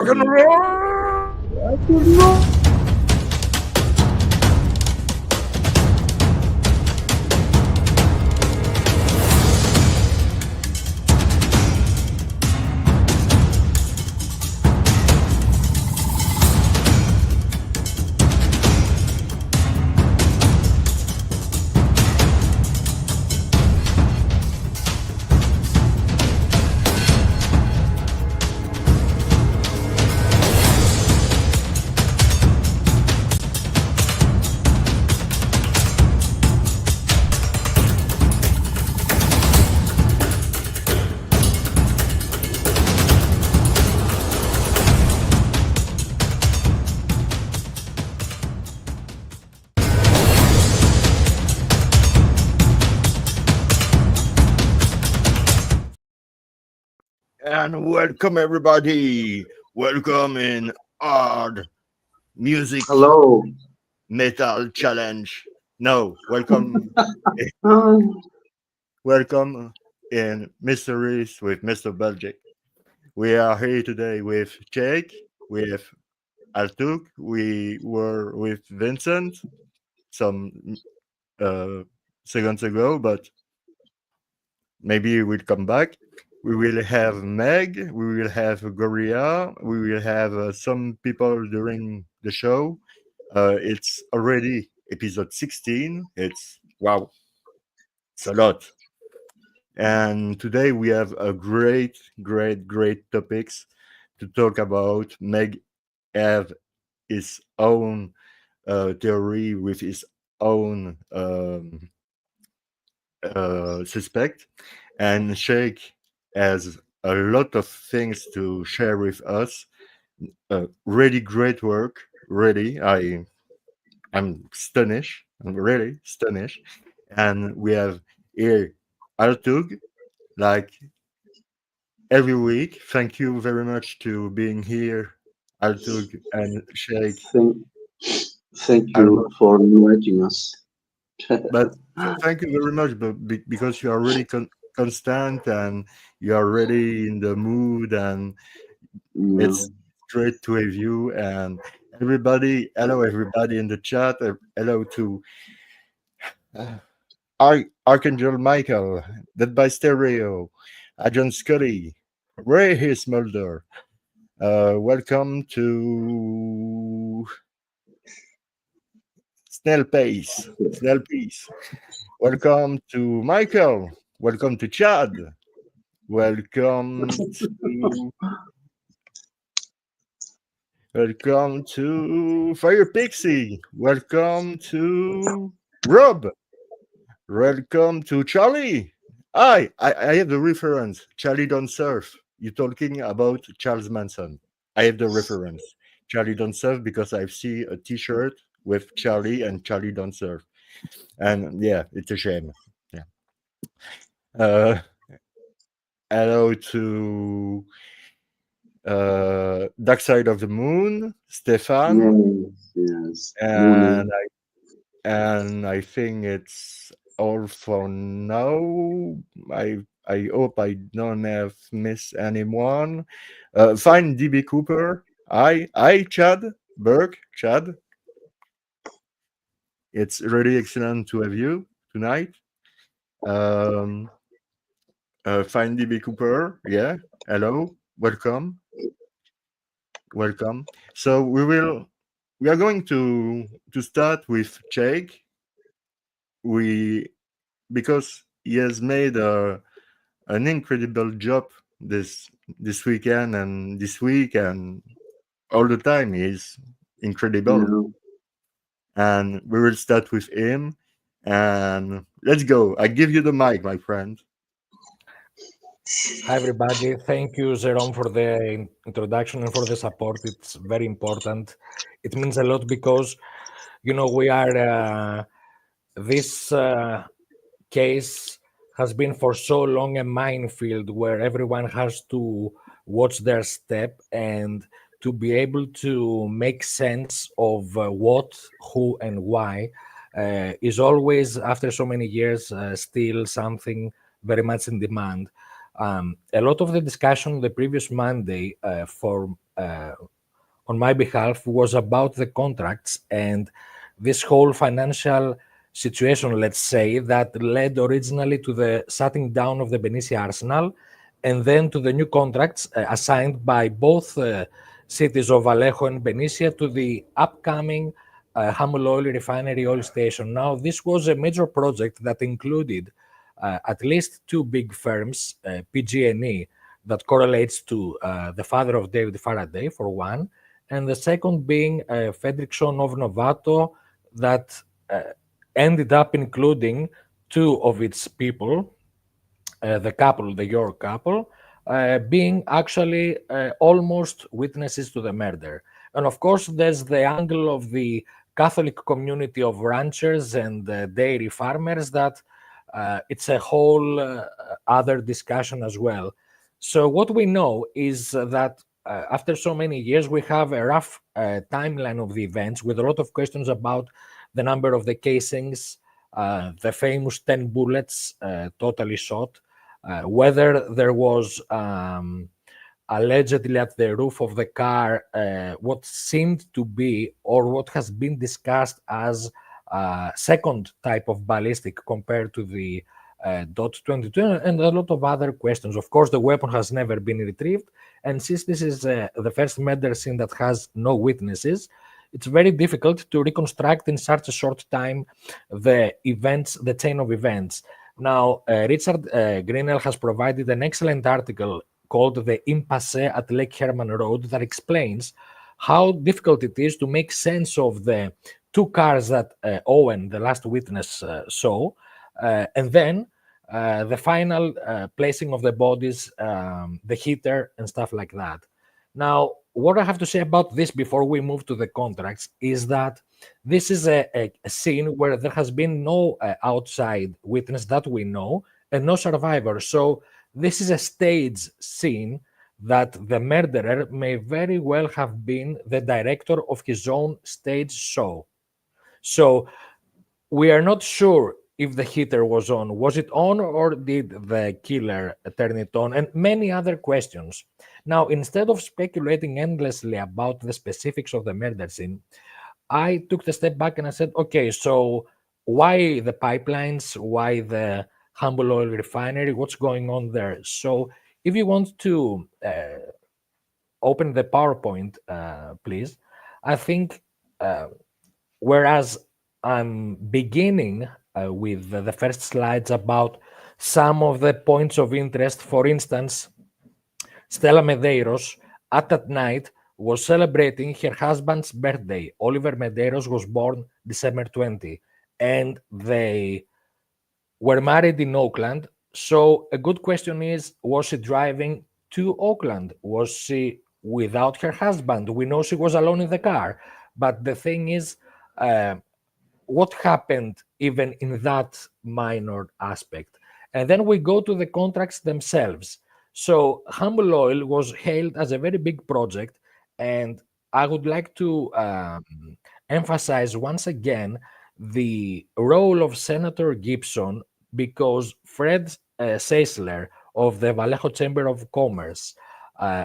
Rock and roll! And welcome everybody. Welcome in hard music Hello. metal challenge. No, welcome Um, welcome in Mysteries with Mr. Belgic. We are here today with Jake, with Altug. We were with Vincent some uh, seconds ago, but maybe we'll come back. We will have Meg, we will have Goria, we will have some people during the show. It's already episode 16. It's wow, it's a lot. And today we have a great topics to talk about. Meg have his own theory with his own suspect, and Shake has a lot of things to share with us. Really great work. Really, I'm astonished. I'm really astonished. And we have here Altug, like every week. Thank you very much to being here, Altug and Shake. thank, thank you Almost, for inviting us. but thank you very much, but because you are really constant and you are really in the mood, and Yeah. it's great to have you. And everybody, hello everybody in the chat. Hello to uh, Archangel Michael, Dead by Stereo, Agent Scully, Ray Hismulder. Welcome to Snail Pace. Snail Peace. Welcome to Michael. Welcome to Chad. Welcome to Welcome to Fire Pixie. Welcome to Rob. Welcome to Charlie. I have the reference. Charlie Don't Surf. You're talking about Charles Manson. I have the reference. Charlie Don't Surf because I see a T-shirt with Charlie and Charlie Don't Surf, and yeah, it's a shame. Yeah. Uh, hello to Dark Side of the Moon, Stefan, Yes, yes. Morning. and I think it's all for now. I hope I don't have missed anyone. Find DB Cooper. I Chad Burke. Chad, it's really excellent to have you tonight. Um, find DB Cooper. Yeah. Hello. Welcome. So we are going to start with Jake. We because he has made an incredible job this weekend and this week and all the time. He's incredible, Yeah. and we will start with him. And let's go. I give you the mic, my friend. Hi, everybody. Thank you, Jerome, for the introduction and for the support. It's very important. It means a lot because, we are, this case has been for so long a minefield where everyone has to watch their step and to be able to make sense of what, who, and why is always, after so many years, still something very much in demand. A lot of the discussion the previous Monday on my behalf was about the contracts and this whole financial situation, let's say, that led originally to the shutting down of the Benicia arsenal and then to the new contracts assigned by both cities of Vallejo and Benicia to the upcoming Hamul Oil Refinery oil station. Now, this was a major project that included at least two big firms, PG&E, that correlates to the father of David Faraday, for one, and the second being Fredrickson of Novato, that ended up including two of its people, the couple, the York couple, being actually almost witnesses to the murder. And of course, there's the angle of the Catholic community of ranchers and dairy farmers that it's a whole other discussion as well. So what we know is that after so many years, we have a rough timeline of the events with a lot of questions about the number of the casings, the famous 10 bullets totally shot, whether there was allegedly at the roof of the car what seemed to be or what has been discussed as second type of ballistic compared to the dot 22 and a lot of other questions. Of course, the weapon has never been retrieved, and since this is the first murder scene that has no witnesses, it's very difficult to reconstruct in such a short time the events, the chain of events. Now, Richard Grinnell has provided an excellent article called The Impasse at Lake Herman Road that explains how difficult it is to make sense of the two cars that Owen, the last witness, saw, and then the final placing of the bodies, the heater, and stuff like that. Now, what I have to say about this before we move to the contracts is that this is a scene where there has been no outside witness that we know and no survivor. So this is a stage scene that the murderer may very well have been the director of his own stage show. So we are not sure if the heater was on. Was it on, or did the killer turn it on? And many other questions. Now, instead of speculating endlessly about the specifics of the murder scene, I took the step back and I said, okay, so why the pipelines? Why the Humble Oil Refinery? What's going on there? So if you want to open the PowerPoint, please. I think whereas I'm beginning with the first slides about some of the points of interest, for instance, Stella Medeiros at that night was celebrating her husband's birthday. Oliver Medeiros was born December 20, and they were married in Oakland. So a good question is, was she driving to Oakland? Was she without her husband? We know she was alone in the car. But the thing is, what happened even in that minor aspect? And then we go to the contracts themselves. So Humble Oil was hailed as a very big project, and I would like to emphasize once again the role of Senator Gibson, because Fred Seisler of the Vallejo Chamber of Commerce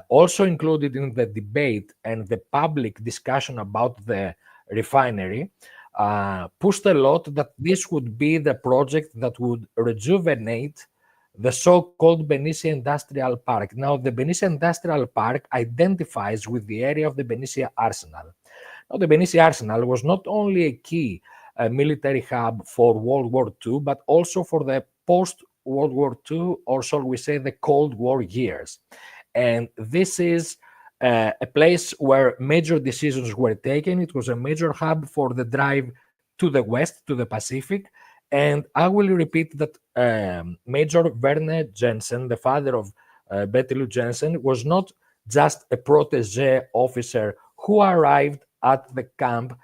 also included in the debate and the public discussion about the refinery, pushed a lot that this would be the project that would rejuvenate the so-called Benicia Industrial Park. Now, the Benicia Industrial Park identifies with the area of the Benicia Arsenal. Now, the Benicia Arsenal was not only a key military hub for World War II, but also for the post-World War II, or shall we say the Cold War years. And this is a place where major decisions were taken. It was a major hub for the drive to the west, to the Pacific. And I will repeat that Major Werner Jensen, the father of Betty Lou Jensen, was not just a protege officer who arrived at the camp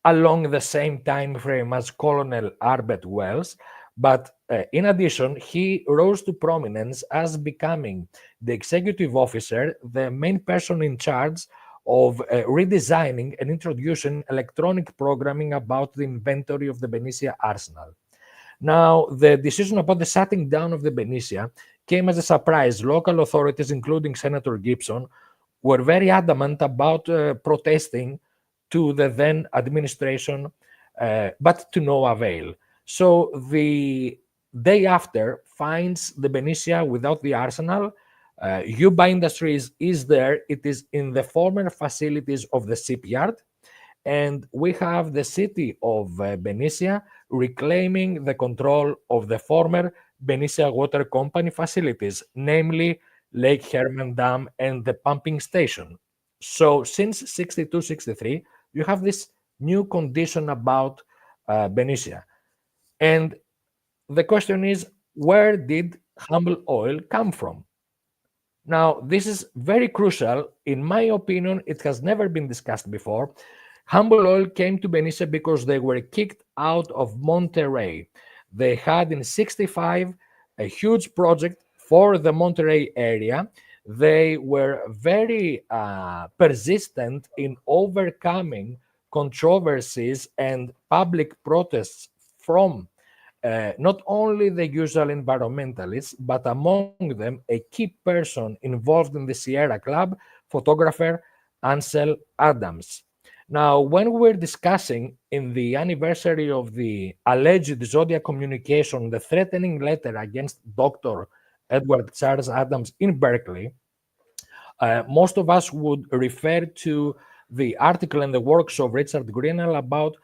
along the same time frame as Colonel Arbet Wells, but in addition, he rose to prominence as becoming the executive officer, the main person in charge of redesigning and introducing electronic programming about the inventory of the Benicia Arsenal. Now, the decision about the shutting down of the Benicia came as a surprise. Local authorities, including Senator Gibson, were very adamant about protesting to the then administration, but to no avail. So the day after finds the Benicia without the arsenal. Yuba Industries is there. It is in the former facilities of the shipyard. And we have the city of Benicia reclaiming the control of the former Benicia Water Company facilities, namely Lake Herman Dam and the pumping station. So since 62-63, you have this new condition about Benicia. And the question is, where did Humble Oil come from? Now, this is very crucial. In my opinion, it has never been discussed before. Humble Oil came to Benicia because they were kicked out of Monterrey. They had in 65 a huge project for the Monterrey area. They were very persistent in overcoming controversies and public protests from not only the usual environmentalists, but among them a key person involved in the Sierra Club, photographer Ansel Adams. Now, when we were discussing in the anniversary of the alleged Zodiac communication, the threatening letter against Dr. Edward Charles Adams in Berkeley, most of us would refer to the article and the works of Richard Grinnell about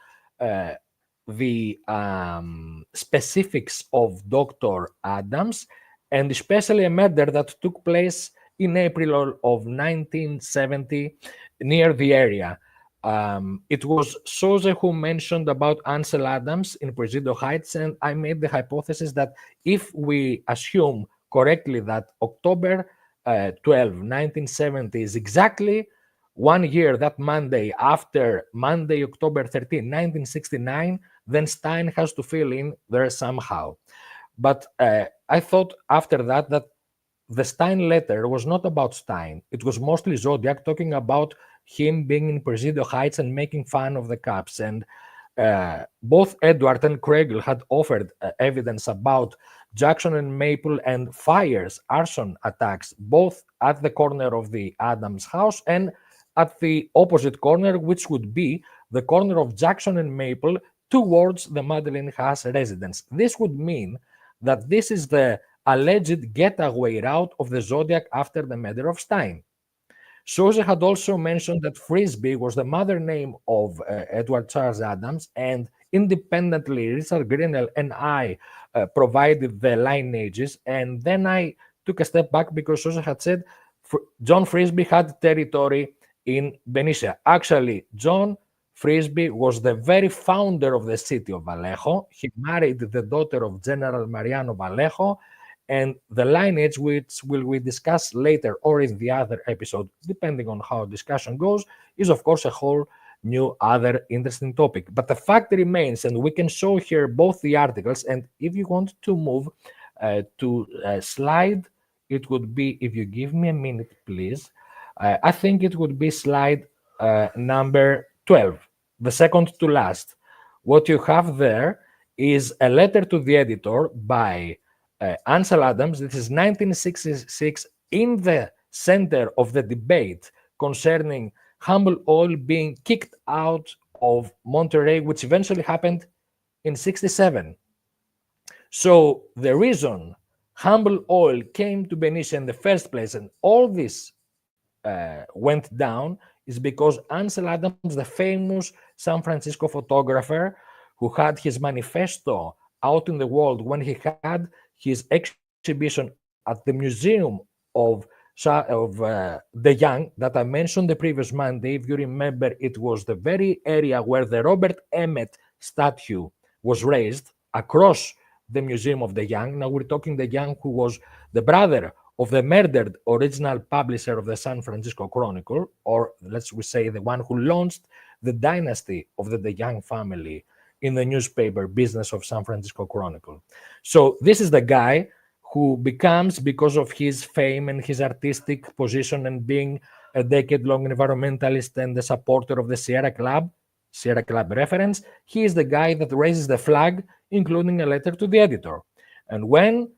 the specifics of Dr. Adams, and especially a murder that took place in April of 1970 near the area. It was Soze who mentioned about Ansel Adams in Presidio Heights, and I made the hypothesis that if we assume correctly that October 12, 1970 is exactly 1 year, that Monday, after Monday, October 13, 1969, then Stein has to fill in there somehow. But I thought after that that the Stein letter was not about Stein. It was mostly Zodiac talking about him being in Presidio Heights and making fun of the cops. And both Eduard and Kriegel had offered evidence about Jackson and Maple and fires, arson attacks, both at the corner of the Adams house and at the opposite corner, which would be the corner of Jackson and Maple towards the Madeline Haas residence. This would mean that this is the alleged getaway route of the Zodiac after the murder of Stein. Soze had also mentioned that Frisbee was the mother name of Edward Charles Adams, and independently, Richard Grinnell and I provided the lineages, and then I took a step back because Soze had said John Frisbee had territory in Benicia. Actually, John Frisbee was the very founder of the city of Vallejo. He married the daughter of General Mariano Vallejo, and the lineage, which will we discuss later or in the other episode, depending on how discussion goes, is of course a whole new other interesting topic. But the fact remains, and we can show here both the articles, and if you want to move to slide, it would be, if you give me a minute, please, I think it would be slide number 12, the second to last. What you have there is a letter to the editor by Ansel Adams. This is 1966, in the center of the debate concerning Humble Oil being kicked out of Monterrey, which eventually happened in 67. So the reason Humble Oil came to Benicia in the first place and all this went down is because Ansel Adams, the famous San Francisco photographer who had his manifesto out in the world when he had his exhibition at the Museum of Dehan that I mentioned the previous Monday. If you remember, it was the very area where the Robert Emmet statue was raised across the Museum of Dehan. Now we're talking Dehan, who was the brother of the murdered original publisher of the San Francisco Chronicle, or let's say the one who launched the dynasty of the Dehan family in the newspaper business of San Francisco Chronicle. So this is the guy who becomes, because of his fame and his artistic position and being a decade-long environmentalist and the supporter of the Sierra Club reference, he is the guy that raises the flag, including a letter to the editor. And when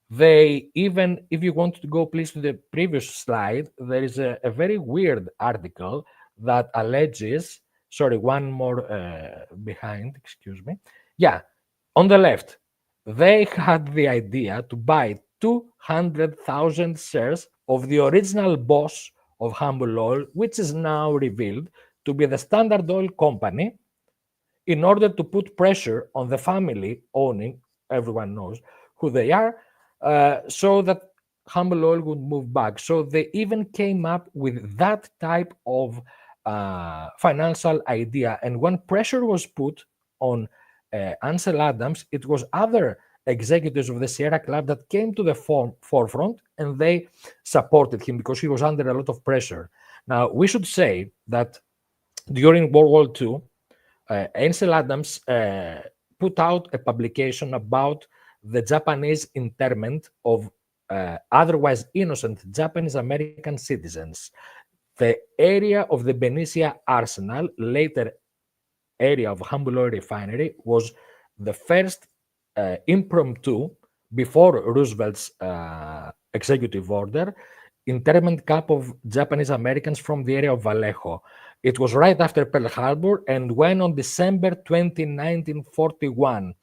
They even, if you want to go please to the previous slide, there is a very weird article that alleges, sorry, one more behind, excuse me. Yeah, on the left, they had the idea to buy 200,000 shares of the original boss of Humble Oil, which is now revealed to be the Standard Oil Company, in order to put pressure on the family owning, everyone knows who they are, so that Humble Oil would move back. So they even came up with that type of financial idea. And when pressure was put on Ansel Adams, it was other executives of the Sierra Club that came to the forefront, and they supported him because he was under a lot of pressure. Now, we should say that during World War II, Ansel Adams put out a publication about the Japanese internment of otherwise innocent Japanese American citizens. The area of the Benicia arsenal, later area of Humble Oil refinery, was the first impromptu, before Roosevelt's executive order, internment camp of Japanese Americans from the area of Vallejo. It was right after Pearl Harbor, and when on December 20, 1941,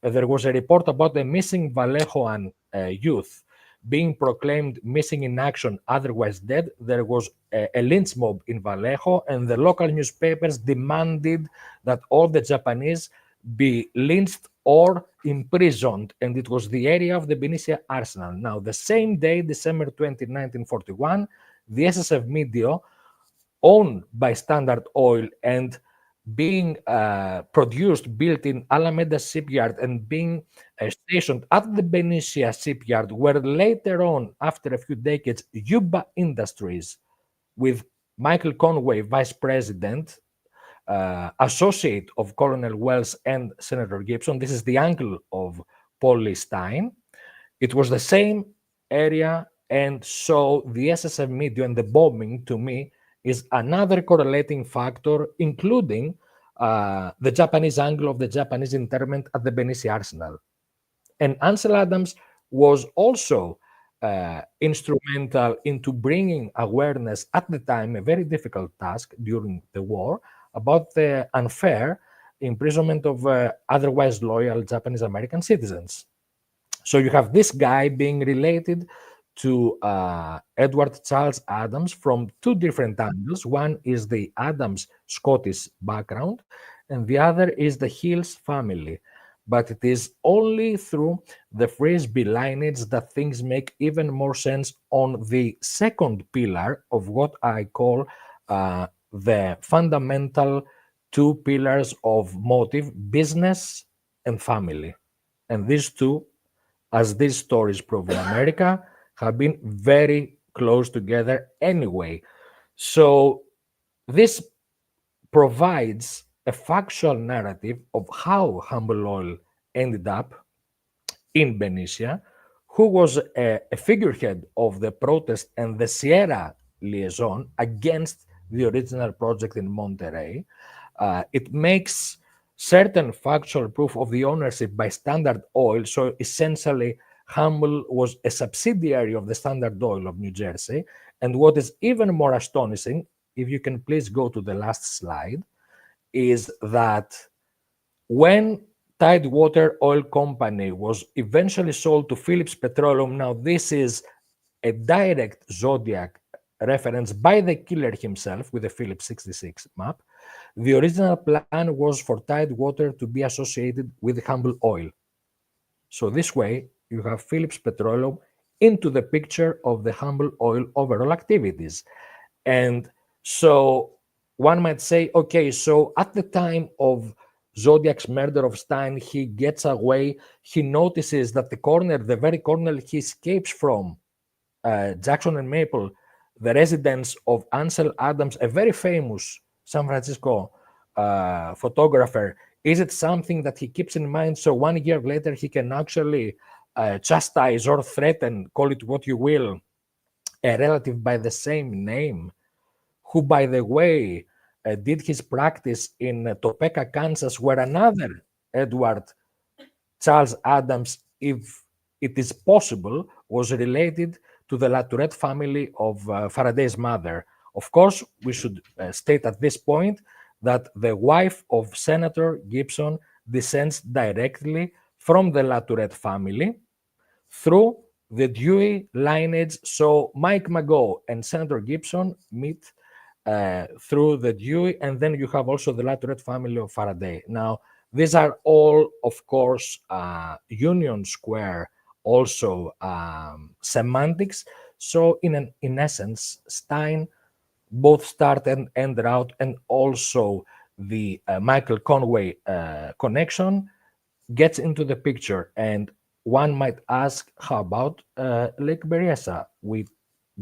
there was a report about a missing Vallejoan youth being proclaimed missing in action, otherwise dead, there was a lynch mob in Vallejo, and the local newspapers demanded that all the Japanese be lynched or imprisoned, and it was the area of the Benicia arsenal. Now, the same day, December 20, 1941, the SSF Medio, owned by Standard Oil and being produced, built in Alameda Shipyard and being stationed at the Benicia Shipyard, where later on, after a few decades, Yuba Industries, with Michael Conway, vice president, associate of Colonel Wells and Senator Gibson. This is the uncle of Paul Lee Stein. It was the same area, and so the SSF Medio and the bombing, to me, is another correlating factor, including the Japanese angle of the Japanese internment at the Benicia Arsenal. And Ansel Adams was also instrumental into bringing awareness at the time, a very difficult task during the war, about the unfair imprisonment of otherwise loyal Japanese American citizens. So you have this guy being related to Edward Charles Adams from two different angles. One is the Adams Scottish background, and the other is the Hills family. But it is only through the Frisbee lineage that things make even more sense on the second pillar of what I call the fundamental two pillars of motive: business and family. And these two, as these stories prove in America, have been very close together anyway. So this provides a factual narrative of how Humble Oil ended up in Benicia, who was a figurehead of the protest and the Sierra liaison against the original project in Monterey. It makes certain factual proof of the ownership by Standard Oil. So essentially, Humble was a subsidiary of the Standard Oil of New Jersey. And what is even more astonishing, if you can please go to the last slide, is that when Tidewater Oil Company was eventually sold to Phillips Petroleum, now this is a direct Zodiac reference by the killer himself with the Phillips 66 map. The original plan was for Tidewater to be associated with Humble Oil. So this way, you have Phillips Petroleum into the picture of the Humble Oil overall activities. And so one might say, okay, so at the time of Zodiac's murder of Stein, he gets away. He notices that the very corner he escapes from, Jackson and Maple, the residence of Ansel Adams, a very famous San Francisco photographer. Is it something that he keeps in mind so 1 year later he can actually chastise or threaten, call it what you will, a relative by the same name, who, by the way, did his practice in Topeka, Kansas, where another Eduard Charles Adams, if it is possible was related to the Latourette family of Faraday's mother. Of course, we should state at this point that the wife of Senator Gibson descends directly from the Latourette family through the Dewey lineage. So Mike Mago and Senator Gibson meet through the Dewey, and then you have also the Latourette family of Faraday. Now, these are all, of course, Union Square, also semantics. So in essence, Stein, both start and end route, and also the Michael Conway connection gets into the picture. And one might ask, how about Lake Berryessa? We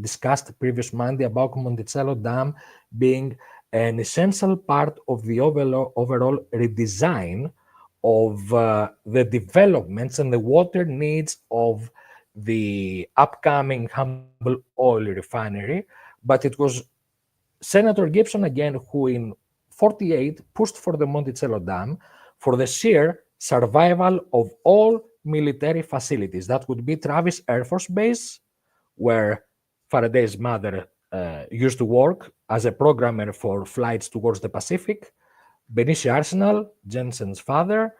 discussed previous Monday about Monticello Dam being an essential part of the overall redesign of the developments and the water needs of the upcoming Humble Oil Refinery. But it was Senator Gibson again who in 48 pushed for the Monticello Dam for the sheer survival of all military facilities. That would be Travis Air Force Base, where Faraday's mother used to work as a programmer for flights towards the Pacific, Benicia Arsenal, Jensen's father,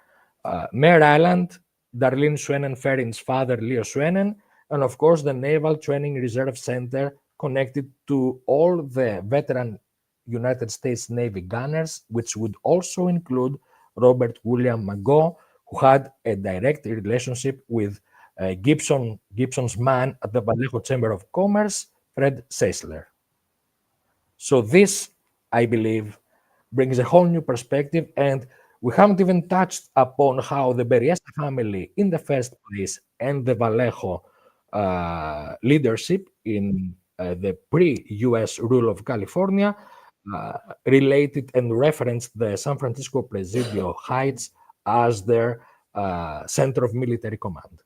Mare Island, Darlene Schwenen Ferrin's father, Leo Schwenen, and of course the Naval Training Reserve Center connected to all the veteran United States Navy gunners, which would also include Robert William Mago, who had a direct relationship with Gibson's man at the Vallejo Chamber of Commerce, Fred Seisler. So this, I believe, brings a whole new perspective, and we haven't even touched upon how the Berryessa family in the first place and the Vallejo leadership in the pre-US rule of California related and referenced the San Francisco Presidio Heights as their center of military command.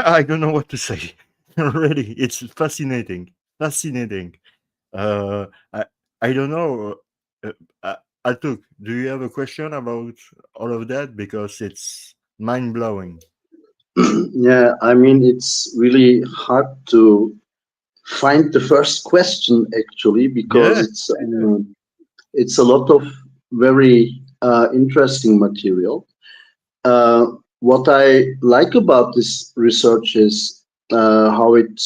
I don't know what to say. Really, it's fascinating. Fascinating. I don't know. Altug, do you have a question about all of that? Because it's mind-blowing. Yeah, I mean, it's really hard to find the first question actually, because it's a lot of very interesting material. What I like about this research is how it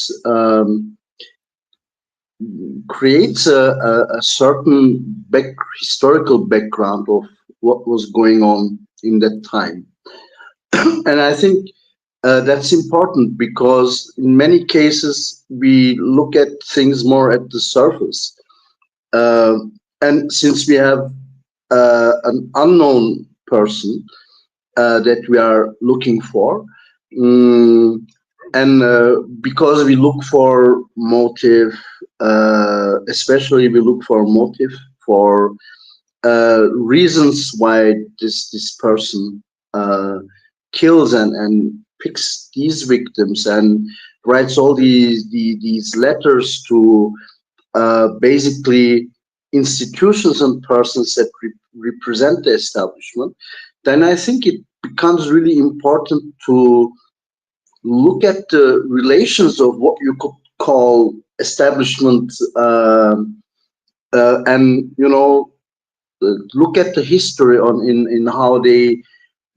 creates a certain historical background of what was going on in that time. And I think that's important, because in many cases we look at things more at the surface. And since we have an unknown person that we are looking for, and because we look for motive, especially we look for motive for reasons why this person kills and picks these victims and writes all these letters to basically institutions and persons that represent the establishment, then I think it becomes really important to look at the relations of what you could call establishment, and look at the history in how they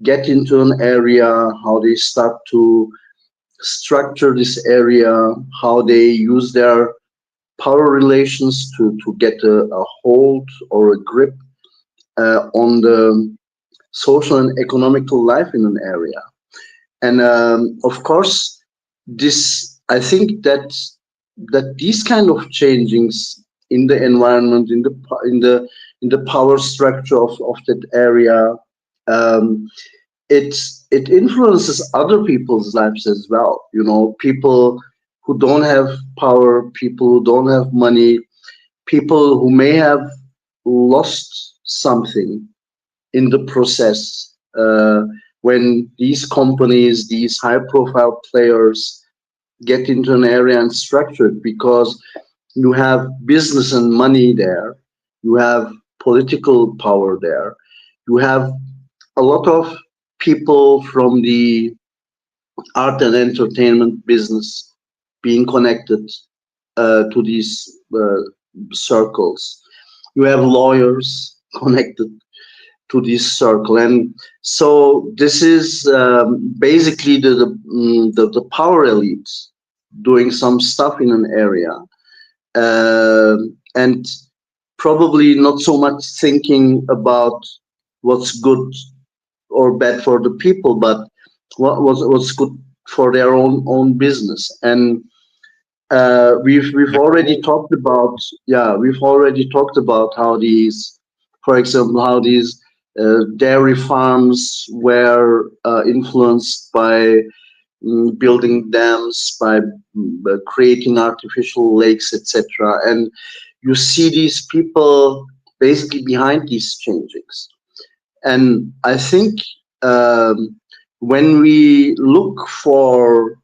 get into an area, how they start to structure this area, how they use their power relations to get a hold or a grip on the social and economical life in an area. And of course, I think that these kind of changings in the environment, in the power structure of that area, it influences other people's lives as well. People who don't have power, people who don't have money, people who may have lost something in the process when these companies, these high-profile players get into an area and structure it, because you have business and money there, you have political power there, you have a lot of people from the art and entertainment business being connected to these circles. You have lawyers connected to this circle, and so this is basically the power elite doing some stuff in an area, and probably not so much thinking about what's good or bad for the people, but what's good for their own business. And we've already talked about, yeah, we've already talked about how these, for example, how these dairy farms were influenced by building dams, by creating artificial lakes, etc. And you see these people basically behind these changings. And I think when we look for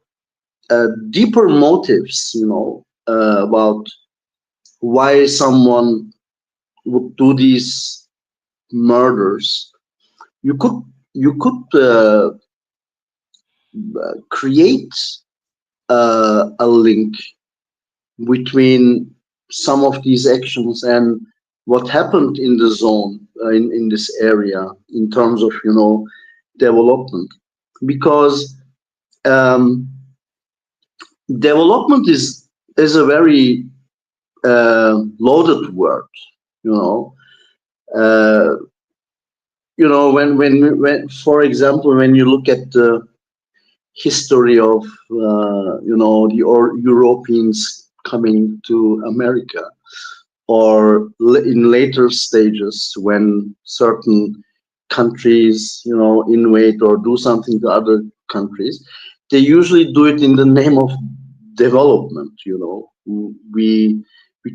deeper motives, about why someone would do these murders, you could create a link between some of these actions and what happened in the zone, in this area, in terms of development, because development is a very loaded word, uh, when for example, when you look at the history of the Europeans coming to America, or in later stages when certain countries invade or do something to other countries, they usually do it in the name of development. We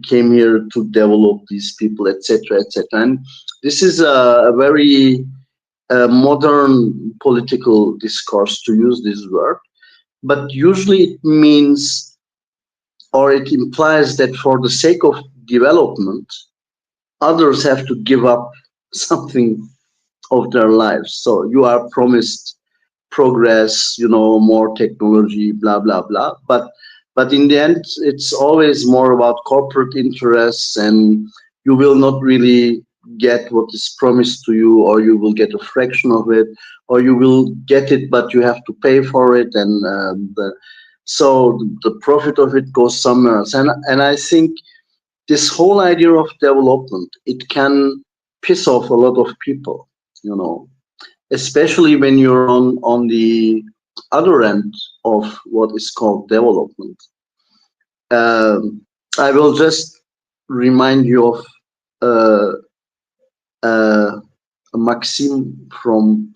came here to develop these people, etc., etc. And this is a very modern political discourse, to use this word, but usually it means, or it implies, that for the sake of development, others have to give up something of their lives. So you are promised progress, more technology, blah blah blah, but in the end it's always more about corporate interests, and you will not really get what is promised to you, or you will get a fraction of it, or you will get it but you have to pay for it, and so the profit of it goes somewhere else. And I think this whole idea of development, it can piss off a lot of people, especially when you're on the other end of what is called development. I will just remind you of a maxim from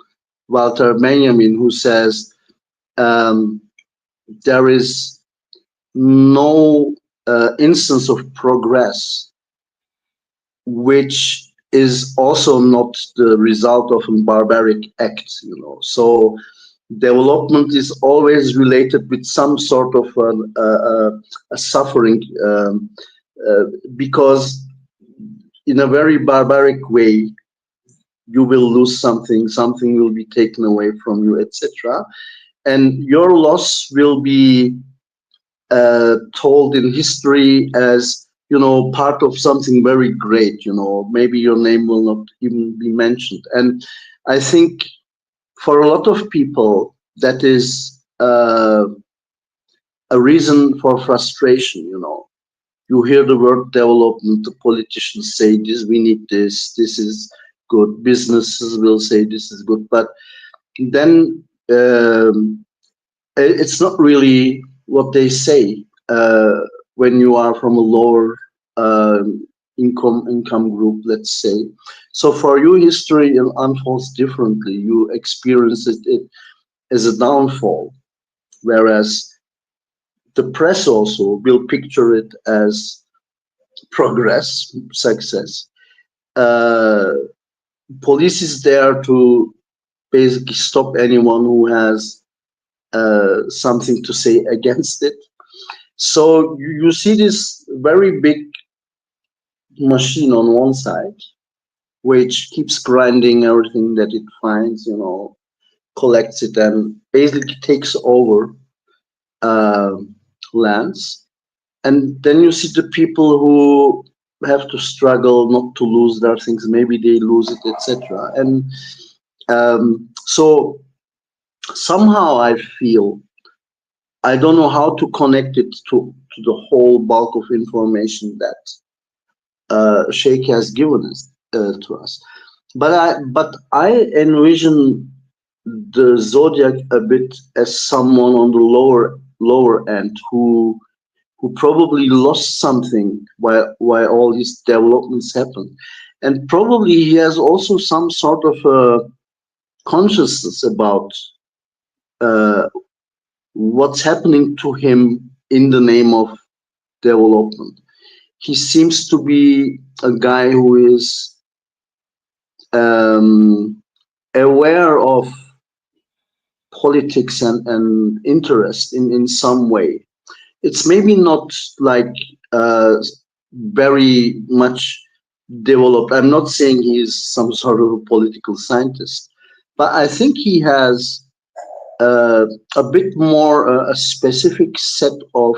Walter Benjamin, who says there is no instance of progress which is also not the result of a barbaric act. So development is always related with some sort of a suffering, because in a very barbaric way you will lose something, something will be taken away from you, etc. And your loss will be told in history as part of something very great. Maybe your name will not even be mentioned. And I think for a lot of people that is a reason for frustration. You hear the word development, the politicians say this, we need this is good, businesses will say this is good, but then it's not really what they say when you are from a lower income group, let's say. So for you, history unfolds differently. You experience it as a downfall, whereas the press also will picture it as progress, success. Police is there to basically stop anyone who has something to say against it. So you see this very big machine on one side, which keeps grinding everything that it finds, collects it and basically takes over uh, lands. And then you see the people who have to struggle not to lose their things. Maybe they lose it, etc. And so somehow I feel, I don't know how to connect it to the whole bulk of information that Sheikh has given us to us. But I envision the Zodiac a bit as someone on the lower end who probably lost something while all these developments happened, and probably he has also some sort of a consciousness about uh, what's happening to him in the name of development. He seems to be a guy who is aware of politics and interest in some way. It's maybe not like very much developed. I'm not saying he's some sort of a political scientist, but I think he has a bit more a specific set of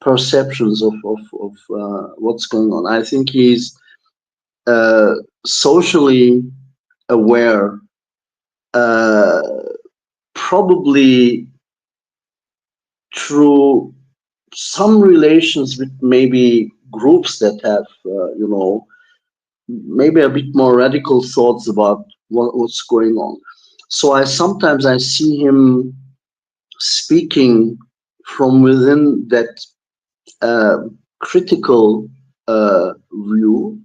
perceptions of what's going on. I think he's socially aware, uh, probably through some relations with maybe groups that have, maybe a bit more radical thoughts about what's going on. So I see him speaking from within that uh, critical view.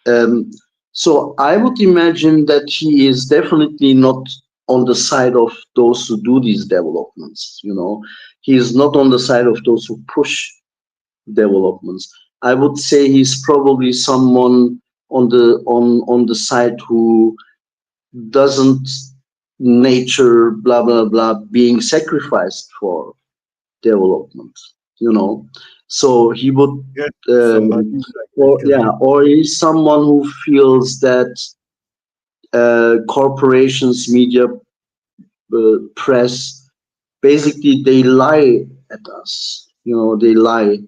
Um, so I would imagine that he is definitely not on the side of those who do these developments. He is not on the side of those who push developments. I would say he's probably someone on the side who doesn't nature blah blah blah being sacrificed for development. So he would, Yes, somebody um, like or that, yeah, or he's someone who feels that corporations, media, press, basically they lie at us. They lie.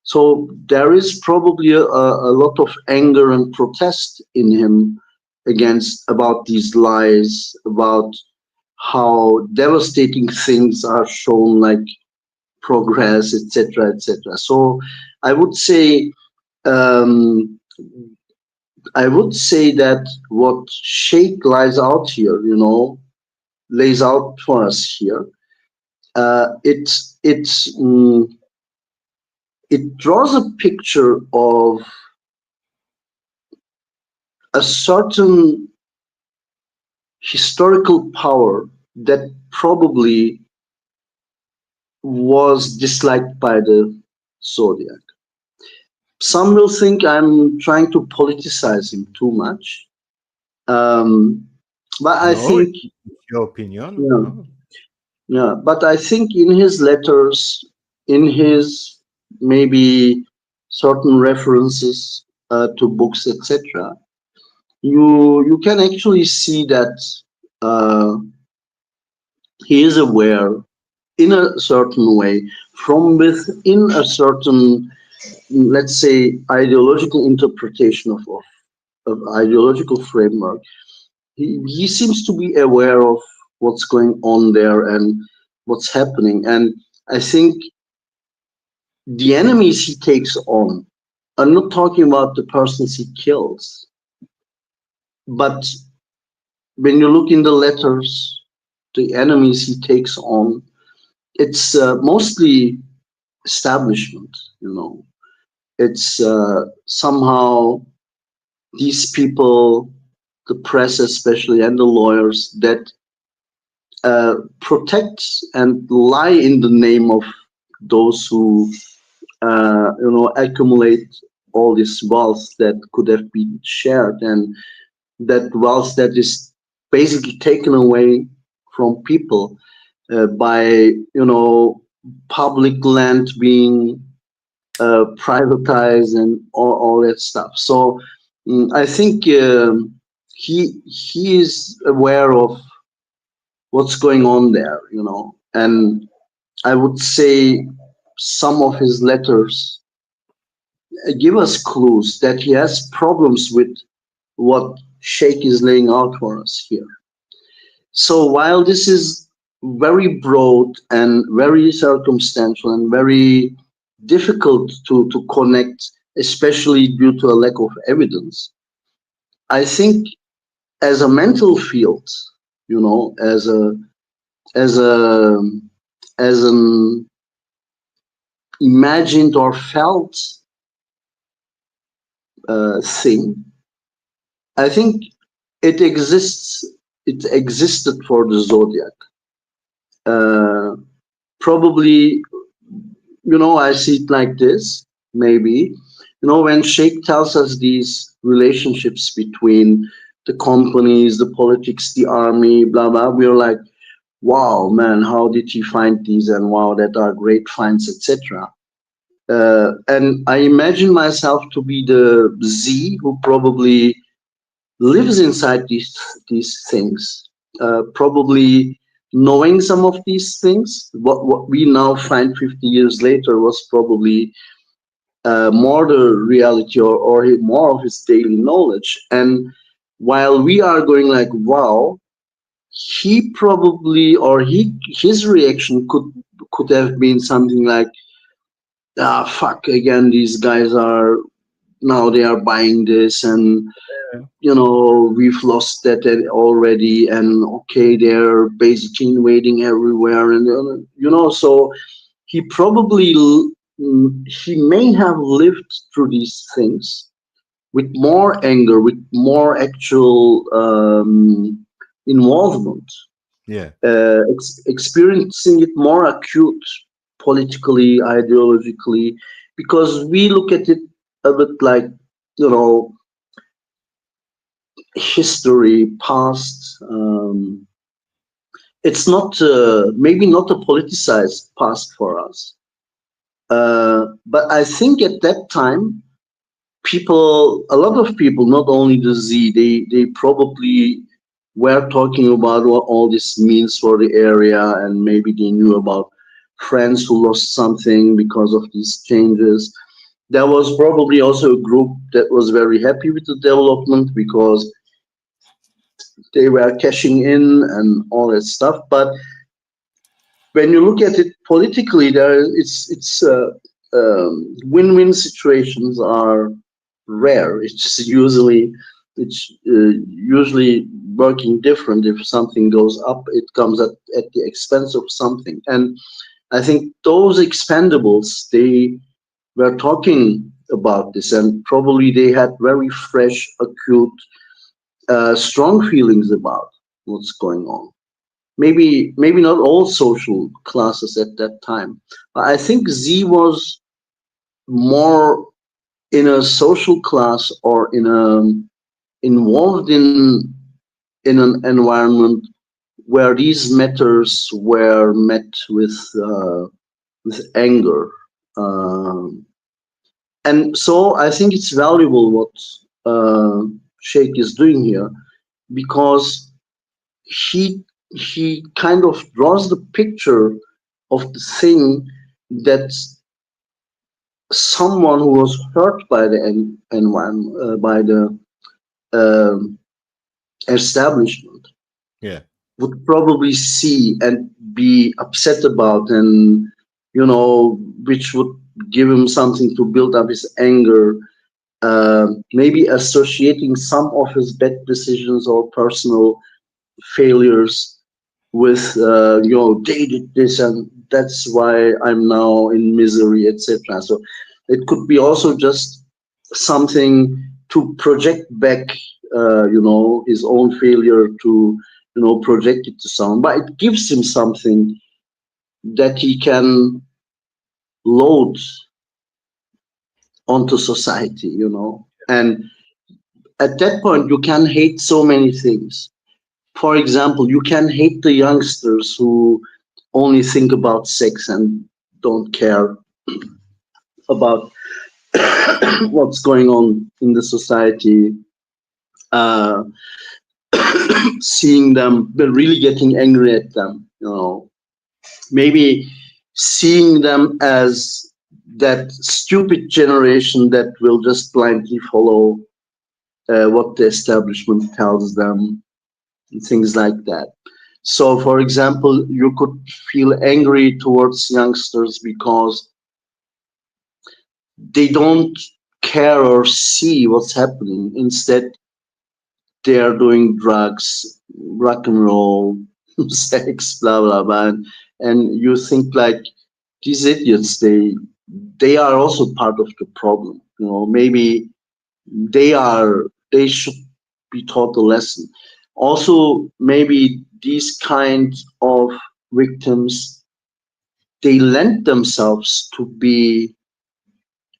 So there is probably a lot of anger and protest in him against about these lies, about how devastating things are shown, like progress, etc., etc. So I would say, um, I would say that what Sheikh lays out for us here. It draws a picture of a certain historical power that probably was disliked by the Zodiac. Some will think I'm trying to politicize him too much, um, but I no, think, it's your opinion. yeah, No, yeah. But I think in his letters, in his maybe certain references to books, etc., you can actually see that uh, he is aware in a certain way from within a certain, let's say, ideological interpretation of ideological framework. He seems to be aware of what's going on there and what's happening. And I think the enemies he takes on, I'm not talking about the persons he kills, but when you look in the letters, the enemies he takes on, it's mostly establishment. It's somehow these people, the press especially, and the lawyers that protect and lie in the name of those who accumulate all this wealth that could have been shared, and that wealth that is basically taken away from people by public land being privatized and all that stuff. So I think he is aware of what's going on there, and I would say some of his letters give us clues that he has problems with what Sheikh is laying out for us here. So while this is very broad and very circumstantial and very difficult to connect, especially due to a lack of evidence, I think as a mental field, as a as a as an imagined or felt thing, I think it exists. It existed for the Zodiac. Uh, Probably, I see it like this. Maybe, when Sheikh tells us these relationships between the companies, the politics, the army, blah blah, we're like, wow, man, how did he find these? And wow, that are great finds, etc. And I imagine myself to be the Z who probably lives inside these things, probably knowing some of these things. What we now find 50 years later was probably more the reality, or more of his daily knowledge. And while we are going like, wow, he probably, or his reaction could have been something like, ah, fuck, again, these guys are now they are buying this, and we've lost that already, and okay, they're basically invading everywhere, and so he probably he may have lived through these things with more anger, with more actual involvement, Yeah. experiencing it more acute politically, ideologically, because we look at it a bit like, you know history, past. It's not maybe not a politicized past for us, but I think at that time, a lot of people, not only the Z, they probably were talking about what all this means for the area, and maybe they knew about friends who lost something because of these changes. There was probably also a group that was very happy with the development because they were cashing in and all that stuff. But when you look at it politically, win-win situations are rare. It's usually working different. If something goes up, it comes at the expense of something. And I think those expendables, they were talking about this, and probably they had very fresh, acute, strong feelings about what's going on. Maybe not all social classes at that time. I think Z was more in a social class, or involved in an environment where these matters were met with anger. Um, and so I think it's valuable what Sheikh is doing here, because he he kind of draws the picture of the thing that someone who was hurt by the environment, by the um, establishment, Yeah. would probably see and be upset about, and which would give him something to build up his anger, maybe associating some of his bad decisions or personal failures with, they did this and that's why I'm now in misery, etc. So it could be also just something to project back, his own failure, to project it to someone, but it gives him something that he can load onto society, and at that point you can hate so many things. For example, you can hate the youngsters who only think about sex and don't care about what's going on in the society, uh, seeing them, but really getting angry at them, maybe seeing them as that stupid generation that will just blindly follow what the establishment tells them, and things like that. So, for example, you could feel angry towards youngsters because they don't care or see what's happening. Instead, they are doing drugs, rock and roll, sex, blah blah blah, and you think like these idiots. They are also part of the problem. Maybe they should be taught a lesson. Also, maybe these kind of victims, they lend themselves to be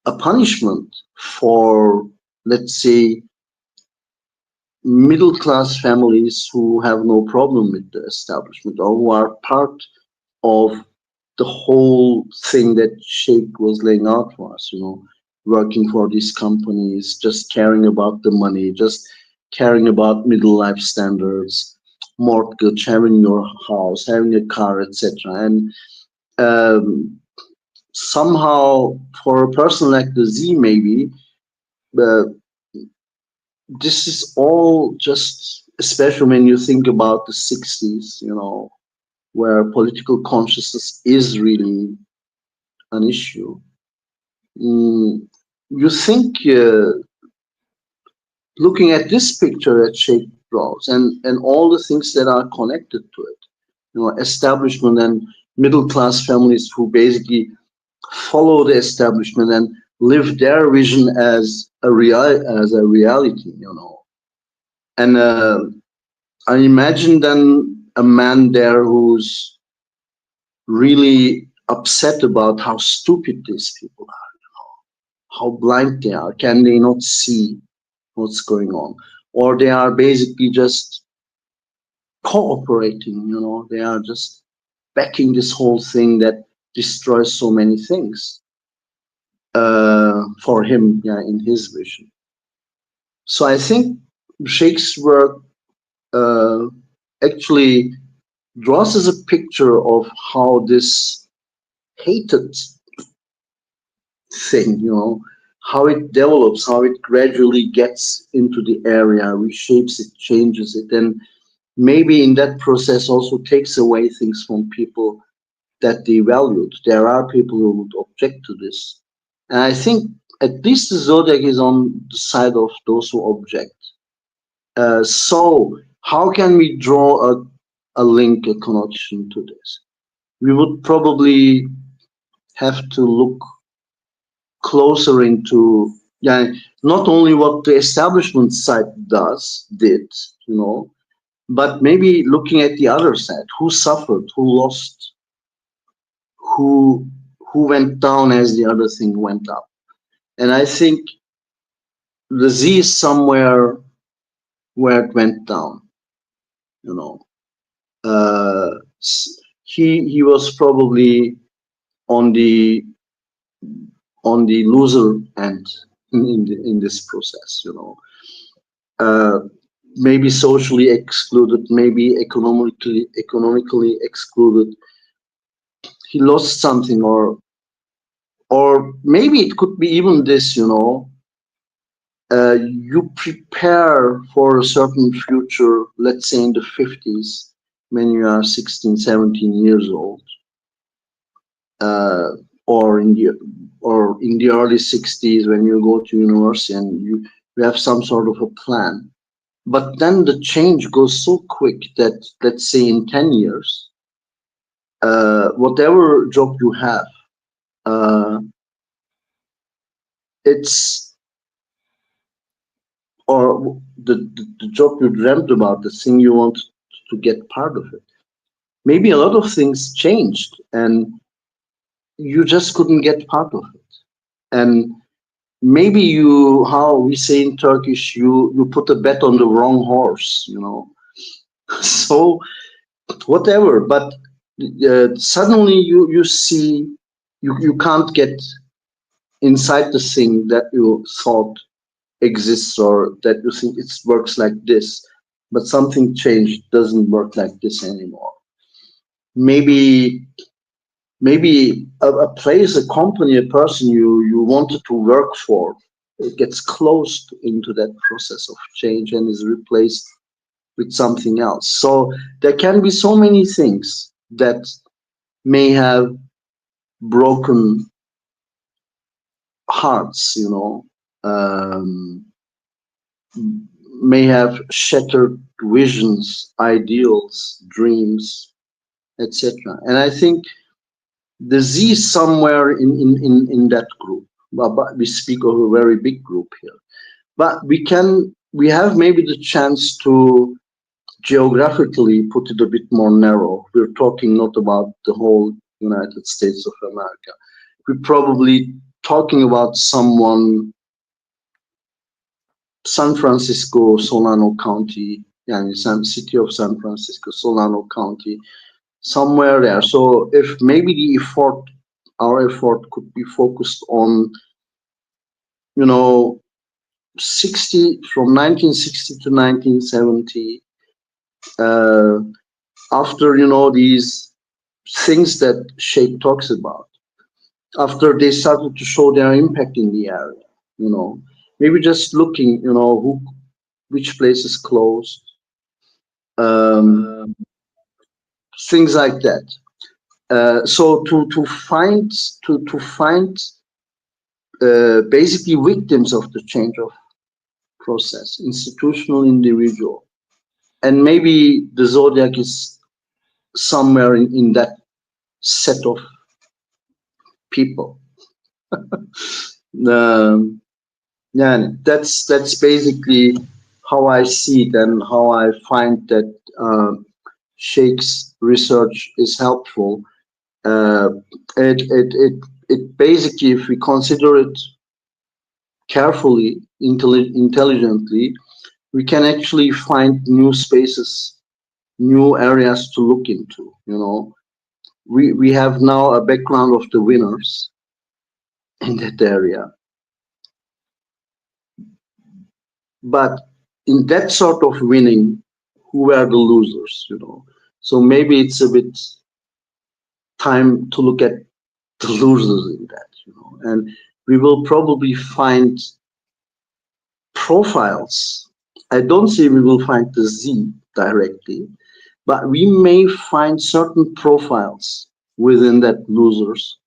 a punishment for, let's say, middle class families who have no problem with the establishment, or who are part of the whole thing that Sheikh was laying out for us, working for these companies, just caring about the money, just caring about middle life standards, mortgage, having your house, having a car, etc. And um, somehow, for a person like the Z, maybe uh, this is all just, especially when you think about the 60s, where political consciousness is really an issue. You think, looking at this picture that Sheikh draws, and all the things that are connected to it, establishment and middle class families who basically follow the establishment and live their vision as a reality, and I imagine then a man there who's really upset about how stupid these people are, how blind they are. Can they not see what's going on? Or they are basically just cooperating, they are just backing this whole thing that destroys so many things for him, in his vision. So I think Sheikh's work uh, actually draws us a picture of how this hated thing, how it develops, how it gradually gets into the area, reshapes it, changes it, and maybe in that process also takes away things from people that they valued. There are people who would object to this. And I think at least the Zodiac is on the side of those who object. So how can we draw a link, a connection to this? We would probably have to look closer into, not only what the establishment side did, but maybe looking at the other side, who suffered, who lost, who went down as the other thing went up. And I think the Z is somewhere where it went down, he was probably on the loser end in this process, maybe socially excluded, maybe economically excluded. He lost something, or maybe it could be even this, you prepare for a certain future, let's say in the 50s, when you are 16, 17 years old, or in the early 60s when you go to university and you have some sort of a plan. But then the change goes so quick that, let's say in 10 years, whatever job you have, it's, or the job you dreamt about, the thing you want to get part of it. Maybe a lot of things changed and you just couldn't get part of it. And maybe you, how we say in Turkish, you put a bet on the wrong horse, So whatever, but suddenly you see you can't get inside the thing that you thought exists, or that you think it works like this, but something changed, doesn't work like this anymore. Maybe a place, a company, a person you wanted to work for, it gets closed into that process of change and is replaced with something else. So there can be so many things that may have broken hearts, you know, may have shattered visions, ideals, dreams, etc. And I think the Z is somewhere in that group. But we speak of a very big group here. But we have maybe the chance to geographically put it a bit more narrow. We're talking not about the whole United States of America. We're probably talking about someone, San Francisco, Solano County, yani city of San Francisco, Solano County, somewhere there. So if maybe our effort could be focused on, you know, from 1960 to 1970, after, you know, these things that Shake talks about, after they started to show their impact in the area, you know, maybe just looking, you know, which places closed, things like that. So to find basically victims of the change of process, institutional, individual, and maybe the Zodiac is somewhere in that set of people. Yeah, that's basically how I see it and how I find that Shake's research is helpful. It basically, if we consider it carefully, intelligently, we can actually find new spaces, new areas to look into. You know, we have now a background of the winners in that area, but in that sort of winning, who were the losers? You know, so maybe it's a bit time to look at the losers in that. You know, and we will probably find profiles. I don't say we will find the Z directly, but we may find certain profiles within that losers,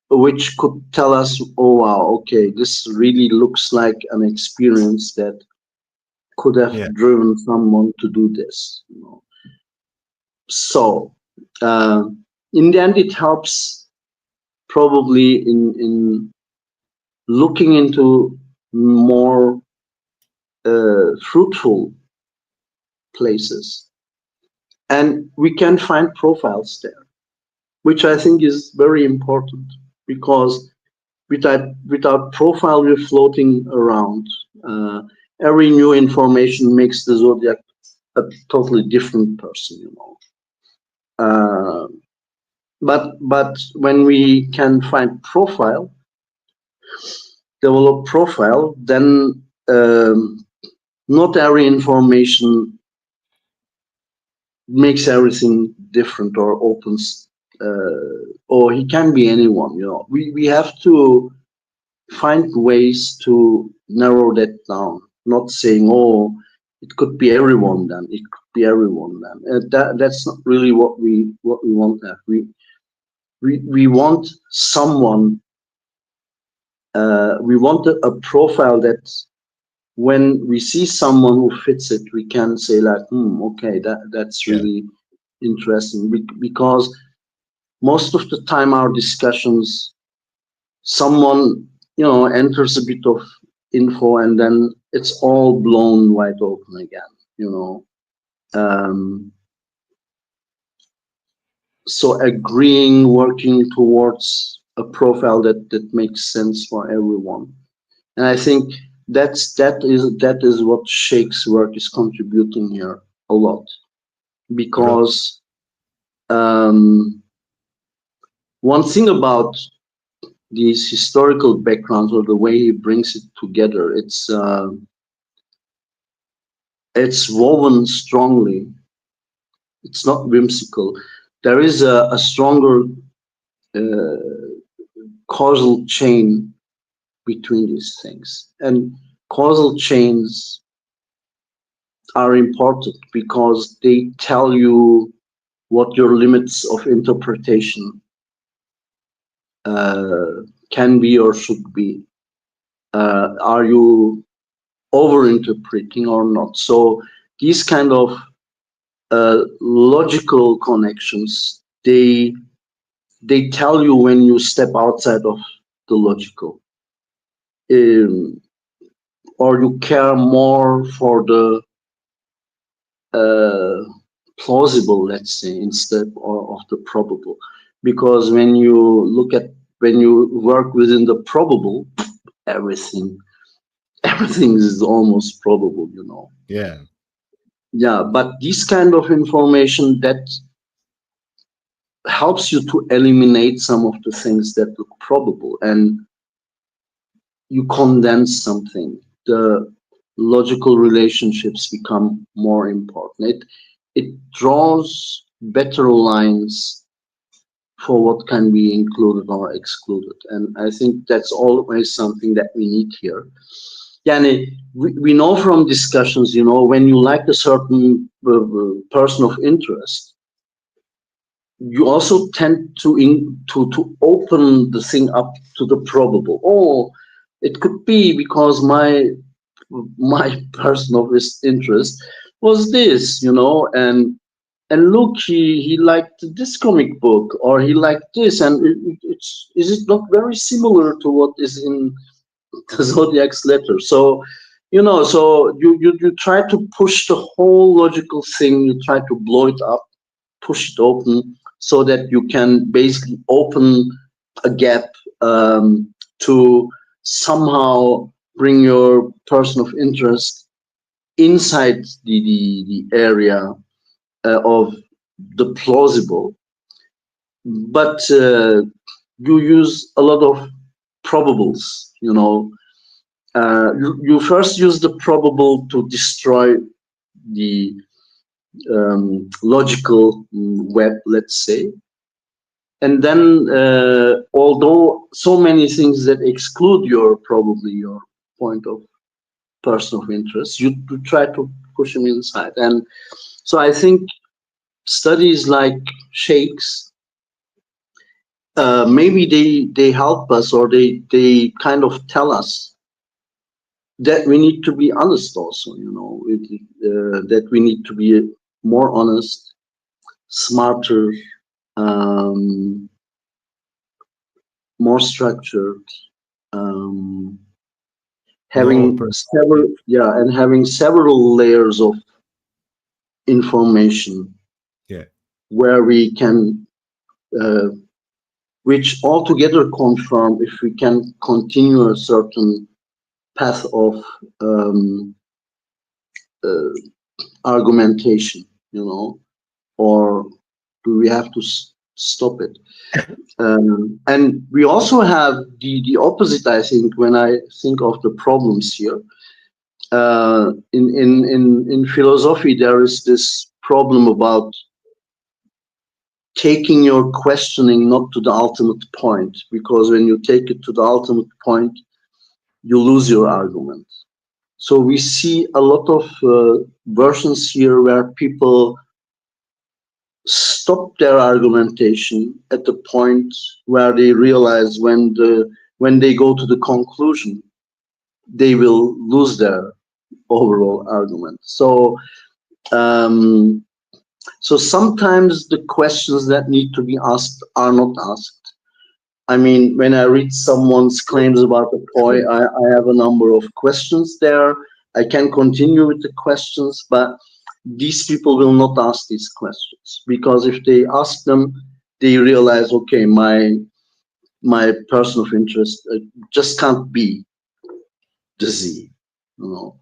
which could tell us, oh wow, okay, this really looks like an experience that could have driven someone to do this. You know? So in the end, it helps probably in looking into more fruitful places, and we can find profiles there, which I think is very important, because without profile we're floating around. Every new information makes the Zodiac a totally different person, you know. But when we can find profile, develop profile, then not every information makes everything different or opens, or he can be anyone, you know. We have to find ways to narrow that down, not saying, oh, it could be everyone then, it could be everyone then. That's not really what we want to have. We want someone, we want a profile that when we see someone who fits it, we can say like, okay, that's really interesting, because most of the time our discussions, someone, you know, enters a bit of info and then it's all blown wide open again, you know. So agreeing, working towards a profile that makes sense for everyone, and I think that is what Shake's work is contributing here a lot, because one thing about these historical backgrounds or the way he brings it together, it's woven strongly. It's not whimsical. There is a stronger causal chain between these things, and causal chains are important because they tell you what your limits of interpretation can be or should be. Are you over-interpreting or not? So these kind of logical connections, they tell you when you step outside of the logical, or you care more for the plausible, let's say, instead of the probable. Because when you work within the probable, everything is almost probable, you know. Yeah. Yeah, but this kind of information that helps you to eliminate some of the things that look probable, and you condense something. The logical relationships become more important. It draws better lines for what can be included or excluded, and I think that's always something that we need here. Yani, we know from discussions, you know, when you like a certain person of interest, you also tend to open the thing up to the probable. Oh, it could be because my person of interest was this, you know, and look, he liked this comic book, or he liked this, and is it not very similar to what is in the Zodiac's letter? So, you know, so you try to push the whole logical thing, you try to blow it up, push it open, so that you can basically open a gap to somehow bring your person of interest inside the area of the plausible. But you use a lot of probables, you know. You first use the probable to destroy the logical web, let's say. And then, although so many things that exclude probably your point of person of interest, you try to push them inside. And so I think studies like Shake's, maybe they help us, or they kind of tell us that we need to be honest also, you know, that we need to be more honest, smarter, more structured, More having several, perspective. yeah, and having several layers of information Yeah. where we can, which altogether confirm if we can continue a certain path of uh, argumentation, you know, or do we have to stop it? And we also have the opposite, I think, when I think of the problems here. In philosophy, there is this problem about taking your questioning not to the ultimate point, because when you take it to the ultimate point, you lose your argument. So we see a lot of versions here where people stop their argumentation at the point where they realize when they go to the conclusion, they will lose their overall argument. So so sometimes the questions that need to be asked are not asked. I mean, when I read someone's claims about the poi, I have a number of questions there. I can continue with the questions, but these people will not ask these questions, because if they ask them, they realize, okay, my person of interest just can't be the Z, you know.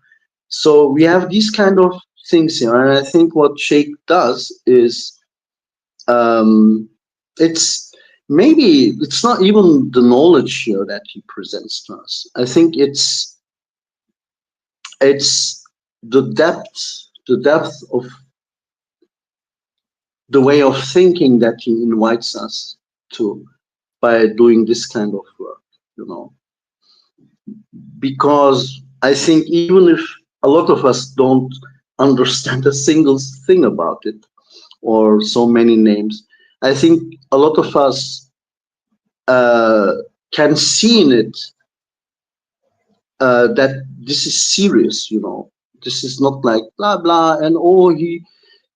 So we have these kind of things here, and I think what Shake does is it's maybe it's not even the knowledge here that he presents to us. I think it's the depth of the way of thinking that he invites us to by doing this kind of work, you know. Because I think even if a lot of us don't understand a single thing about it or so many names, I think a lot of us uh, can see in it that this is serious, you know. This is not like blah blah and oh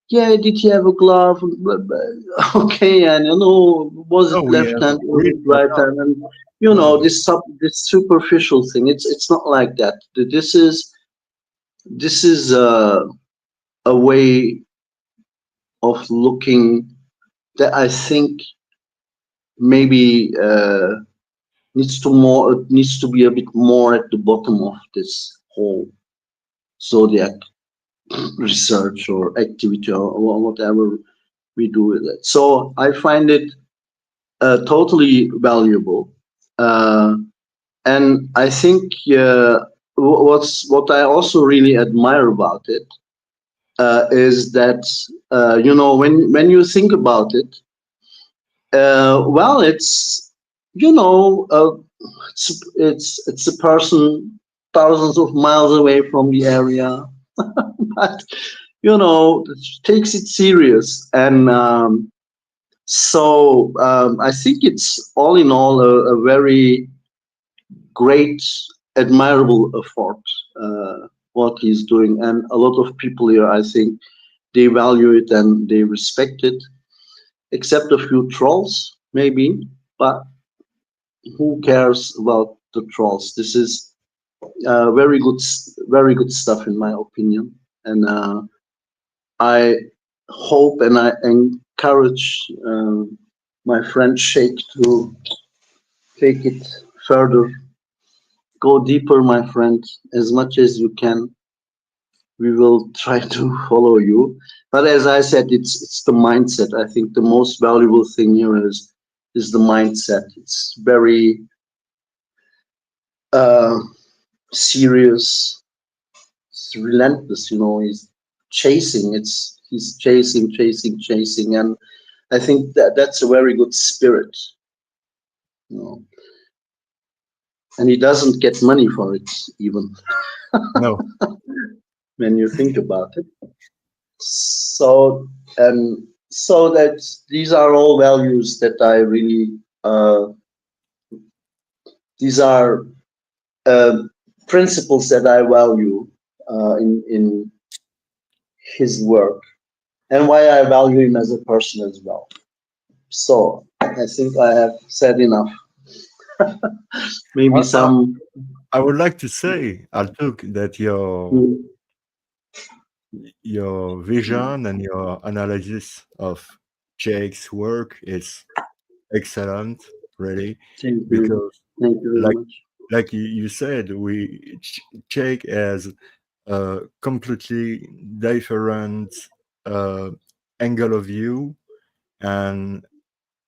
yeah, did he have a glove? Blah, blah. Okay, and you know, was it No, we left have hand or real right data. hand? And you No, know, this superficial thing. It's not like that. This is a way of looking that I think maybe needs to be a bit more at the bottom of this whole zodiac research or activity or whatever we do with it. So I find it totally valuable, uh, and I think what I also really admire about it is that you know when you think about it, well, it's you know it's a person thousands of miles away from the area, but you know it takes it serious and. So I think it's all in all a very great, admirable effort what he's doing, and a lot of people here I think they value it and they respect it, except a few trolls maybe, but who cares about the trolls? This is very good stuff in my opinion, and I hope and I encourage my friend Shake to take it further. Go deeper, my friend, as much as you can. We will try to follow you. But as I said, it's the mindset. I think the most valuable thing here is the mindset. It's very uh, serious. It's relentless. You know, he's chasing. He's chasing, chasing, chasing, and I think that that's a very good spirit. You know, and he doesn't get money for it even no. when you think about it. So so that these are all values that I really these are uh, principles that I value in his work and why I value him as a person as well. So I think I have said enough. Maybe I, I, some. I would like to say, Altug, that Mm, your vision and your analysis of Jake's work is excellent, really, thank you. because Thank you very like much. you said, Jake has a completely different uh, angle of view and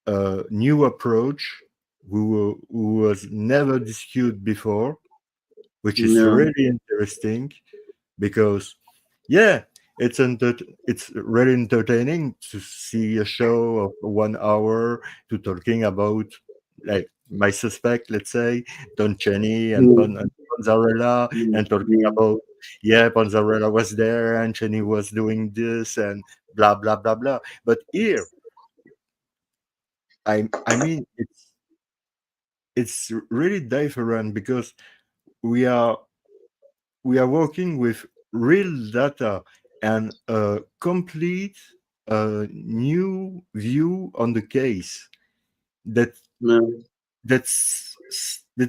a new approach who was never discussed before, which is Yeah. really interesting because yeah, it's really entertaining to see a show of 1 hour to talking about like my suspect, let's say Don Cheney and Mm, And Ponzarella, mm, and talking mm. about yeah, Ponzarella was there and Cheney was doing this and blah blah blah blah. But here, I mean, it's really different because we are we are working with real data and a complete new view on the case. That Yeah. that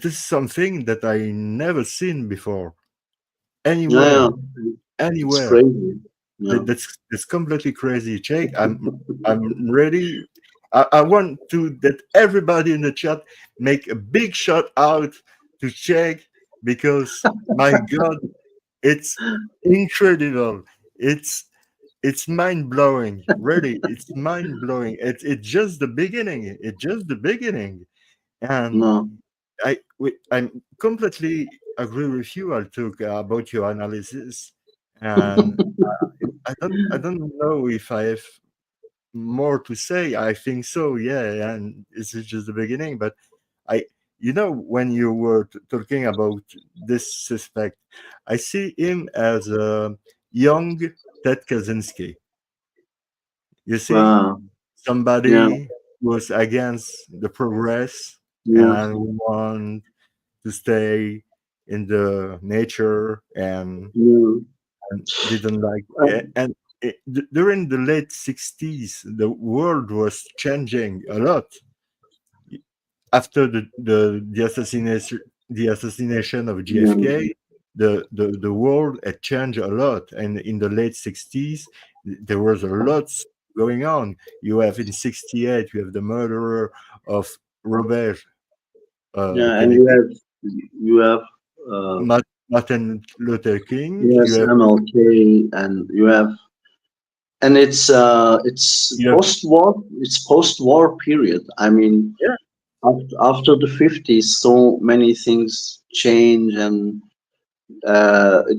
is something that I never seen before Yeah. anywhere, It's anywhere. crazy. Yeah. That's completely crazy. Jake, I'm ready. I want to that everybody in the chat make a big shout out to Jake because my God, it's incredible. It's it's mind blowing. Really, it's mind blowing. It's just the beginning. It's just the beginning. And No. I'm completely agree with you, Altuk, about your analysis. And I don't know if I have more to say. I think so, yeah. And this is just the beginning. But I, when you were talking about this suspect, I see him as a young Ted Kaczynski. You see, Uh, yeah. somebody was against the progress Yeah. and want to stay in the nature Yeah. and didn't like Uh, it. And during the late 60s, the world was changing a lot. After the assassination of yeah. JFK, the world had changed a lot. And in the late 60s, there was a lot going on. You have in 68, you have the murderer of Robert Yeah. And Kennedy, you have uh, Martin Luther King. You yes, have MLK, and you have, and it's you have post-war. It's post-war period. I mean, yeah, after the 50s, so many things change, and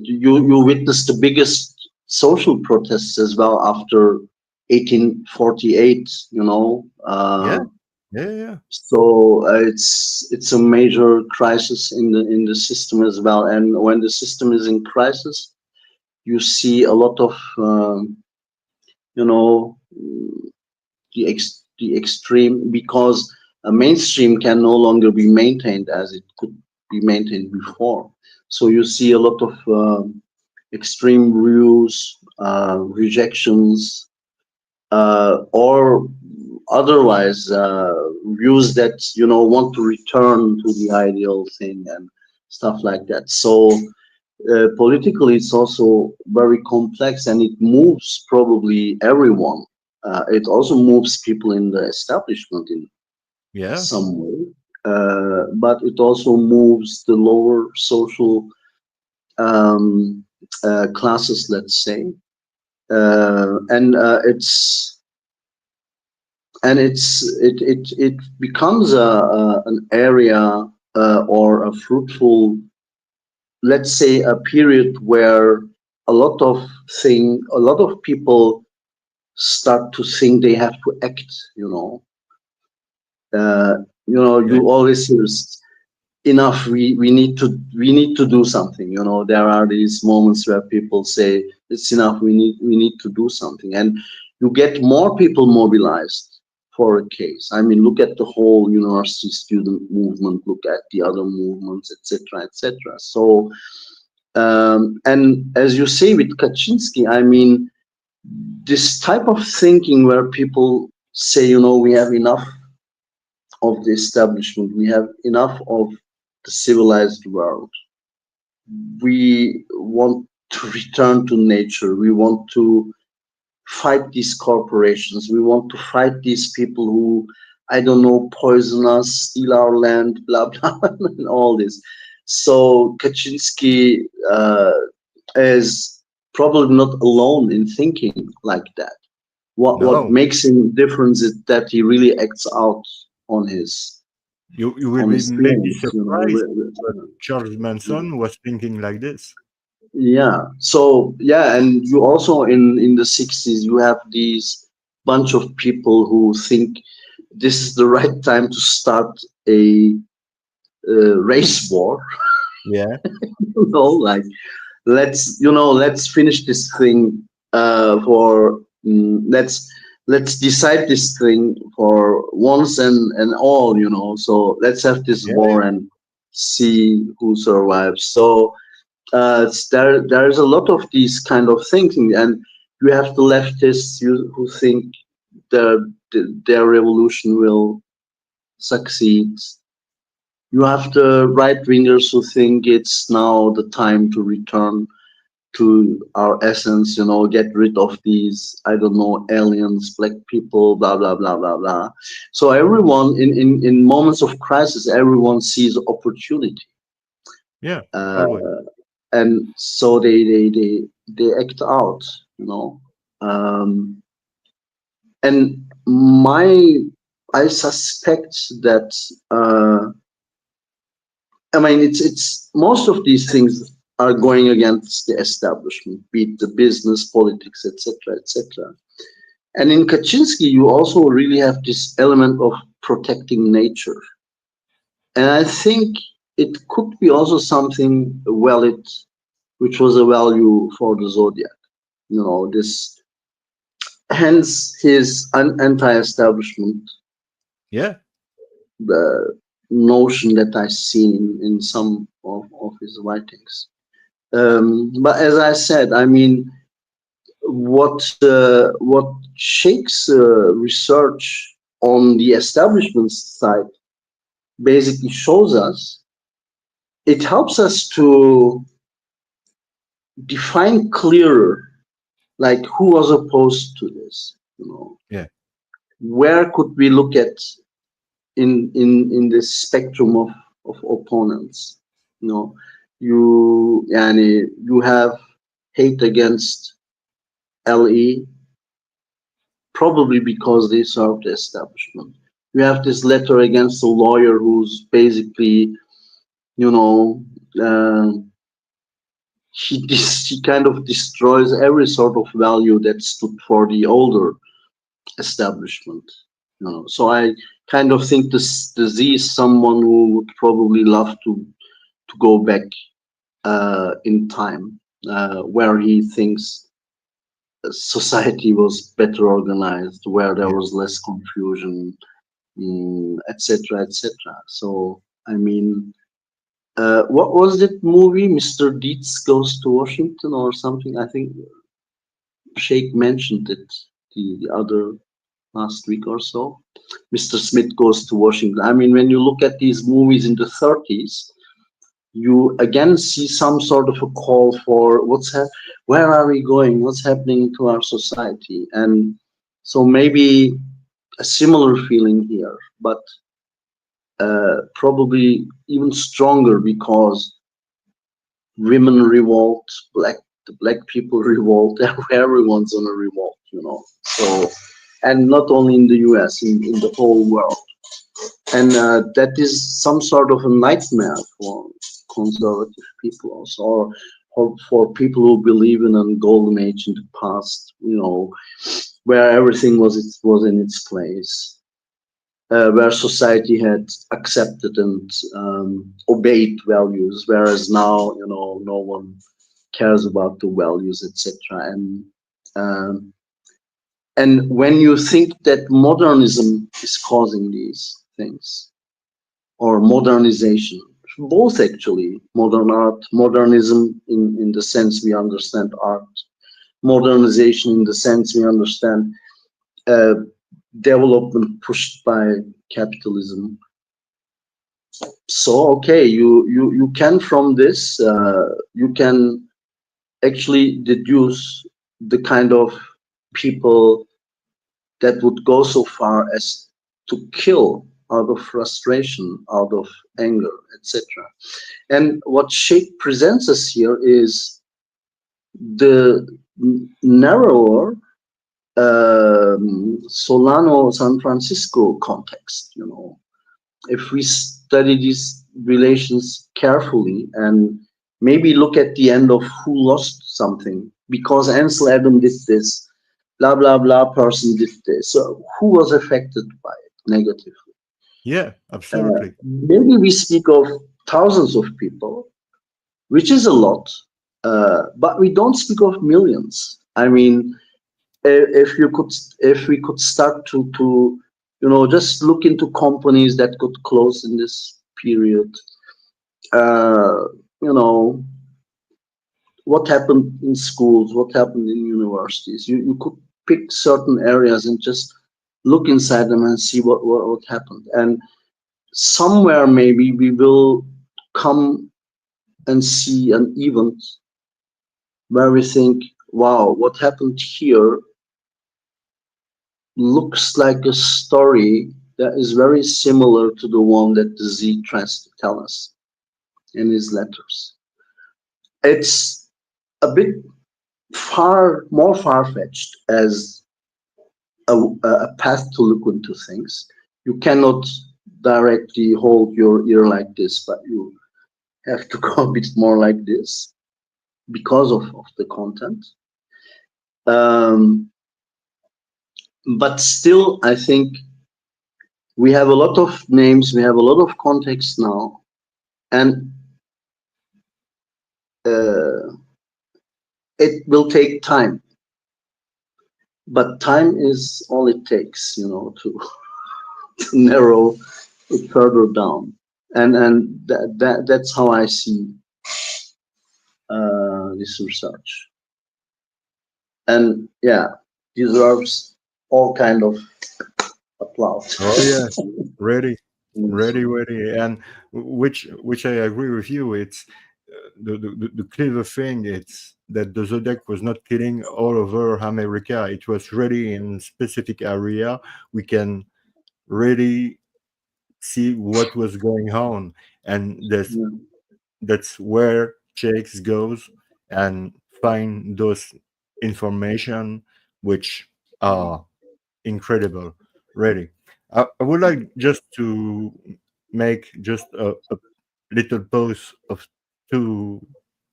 you witness the biggest social protests as well after 1848. yeah, yeah, yeah, So it's a major crisis in the system as well. And when the system is in crisis, you see a lot of you know the extreme, because a mainstream can no longer be maintained as it could be maintained before. So you see a lot of extreme views, rejections, or otherwise views that want to return to the ideal thing and stuff like that. So politically, it's also very complex, and it moves probably everyone. It also moves people in the establishment in yeah, some way, but it also moves the lower social classes, let's say, and it becomes an area or a fruitful, let's say, a period where a lot of people start to think they have to act. uh, yeah, you always hear enough, we need to do something. There are these moments where people say it's enough, we need to do something, and you get more people mobilized for a case. I mean, look at the whole university student movement, look at the other movements, etc., etc. So and as you say with Kaczynski, I mean, this type of thinking where people say, we have enough of the establishment, we have enough of the civilized world, we want to return to nature, we want to fight these corporations, we want to fight these people who, I don't know, poison us, steal our land, blah blah, and all this. So Kaczynski is probably not alone in thinking like that. What no. makes him different is that he really acts out on his You will on be his maybe things, surprised, but Charles Manson was thinking like this. Yeah. So yeah, and you also in the 60s you have these bunch of people who think this is the right time to start a race war. Yeah, Like, let's finish this thing for let's decide this thing for once and all. So let's have this yeah, war and see who survives. So there's a lot of these kind of thinking, and you have the leftists who think their revolution will succeed. You have the right wingers who think it's now the time to return to our essence, get rid of these, I don't know, aliens, black people, blah blah blah blah blah. So everyone in moments of crisis, everyone sees opportunity. yeah. Uh, Always. and so they act out, And I suspect that I mean it's most of these things are going against the establishment, be it the business, politics, etc., etc. And in Kaczynski, you also really have this element of protecting nature, and I think it could be also something valid, which was a value for the Zodiac. You know, this hence his anti-establishment, Yeah. the notion that I see in some of his writings. But as I said, I mean, what Shake's research on the establishment side basically shows us, it helps us to define clearer, like who was opposed to this, you know, Yeah. where could we look at in this spectrum of opponents, you know, you have hate against LE probably because they serve the establishment. You have this letter against a lawyer who's basically, you know, he kind of destroys every sort of value that stood for the older establishment. You know, so I kind of think the Z is someone who would probably love to go back in time, where he thinks society was better organized, where there Yeah. was less confusion, etc., etc. So I mean, what was that movie? Mr. Deeds Goes to Washington or something? I think Shake mentioned it the other last week or so. Mr. Smith Goes to Washington. I mean, when you look at these movies in the 30s, you again see some sort of a call for where are we going? What's happening to our society? And so maybe a similar feeling here, but probably even stronger because women revolt, the black people revolt, everyone's on a revolt, you know. So, and not only in the U.S., in the whole world, and that is some sort of a nightmare for conservative people also, or for people who believe in a golden age in the past, you know, where everything was in its place, where society had accepted and obeyed values, whereas now, you know, no one cares about the values, etc. Um, and when you think that modernism is causing these things, or modernization, both actually, modern art, modernism in the sense we understand art, modernization in the sense we understand uh, development pushed by capitalism. So okay, you can from this you can actually deduce the kind of people that would go so far as to kill out of frustration, out of anger, etc. And what Shake presents us here is the narrower Solano San Francisco context. You know, if we study these relations carefully and maybe look at the end of who lost something, because Ansel Adams did this, blah blah blah person did this. So who was affected by it negatively? Yeah. Absolutely. Maybe we speak of thousands of people, which is a lot, but we don't speak of millions. I mean, if we could start to you know, just look into companies that could close in this period, uh, you know, what happened in schools, what happened in universities. You could pick certain areas and just look inside them and see what happened. And somewhere maybe we will come and see an event where we think, wow, what happened here looks like a story that is very similar to the one that the Z tries to tell us in his letters. It's a bit far more far-fetched as a path to look into things. You cannot directly hold your ear like this, but you have to go a bit more like this because of the content. Um, but still, I think we have a lot of names, we have a lot of context now, and uh, it will take time. But time is all it takes, to narrow it further down. And that's how I see this research. And yeah, deserves all kind of applause. Oh yeah, ready, Yes. ready, and which I agree with you. It's the clever thing. It's that the Zodiac was not killing all over America. It was really in specific area. We can really see what was going on, and Yeah. that's where Jakes goes and find those information which are incredible. Really, I would like just to make just a little pause of 2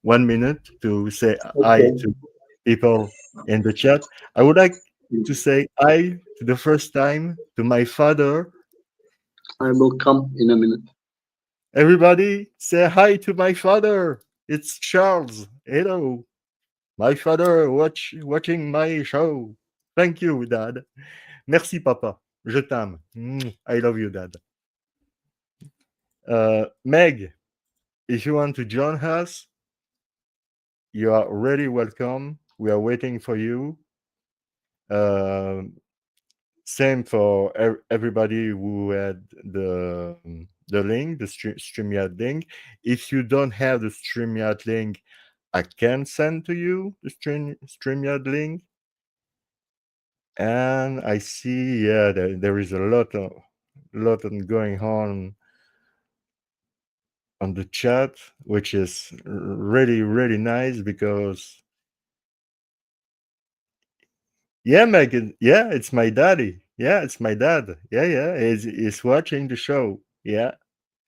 1 minute to say hi Okay. to people in the chat. I would like to say hi to the first time to my father. I will come in a minute. Everybody say hi to my father. It's Charles. Hello. My father watching my show. Thank you, Dad. Merci, Papa. Je t'aime. I love you, Dad. Meg, if you want to join us, you are really welcome. We are waiting for you. Uh, Same for everybody who had the link, the StreamYard link. If you don't have the StreamYard link, I can send to you the StreamYard link. And I see, yeah, there is a lot of going on the chat, which is really nice because yeah, Megan, yeah, it's my daddy. Yeah, it's my dad. Yeah, he's watching the show. Yeah,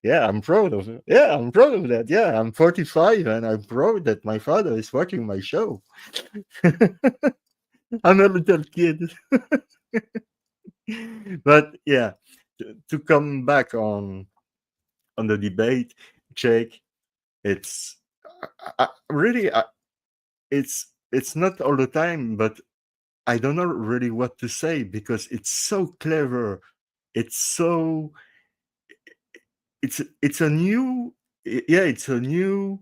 I'm proud of it. Yeah, I'm proud of that. Yeah, I'm 45 and I'm proud that my father is watching my show. I'm a little kid. But yeah, to come back on the debate, Jake, it's really it's not all the time, but I don't know really what to say because it's so clever. It's so it's a new yeah, it's a new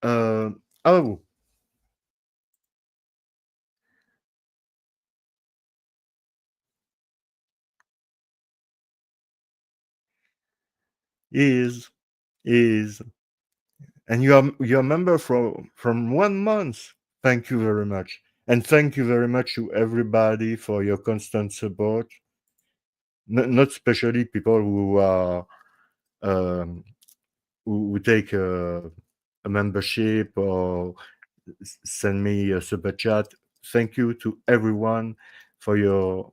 uh oh is is and you're a member from 1 month. Thank you very much. And thank you very much to everybody for your constant support. Not especially people who are um, who take a membership or send me a super chat. Thank you to everyone for your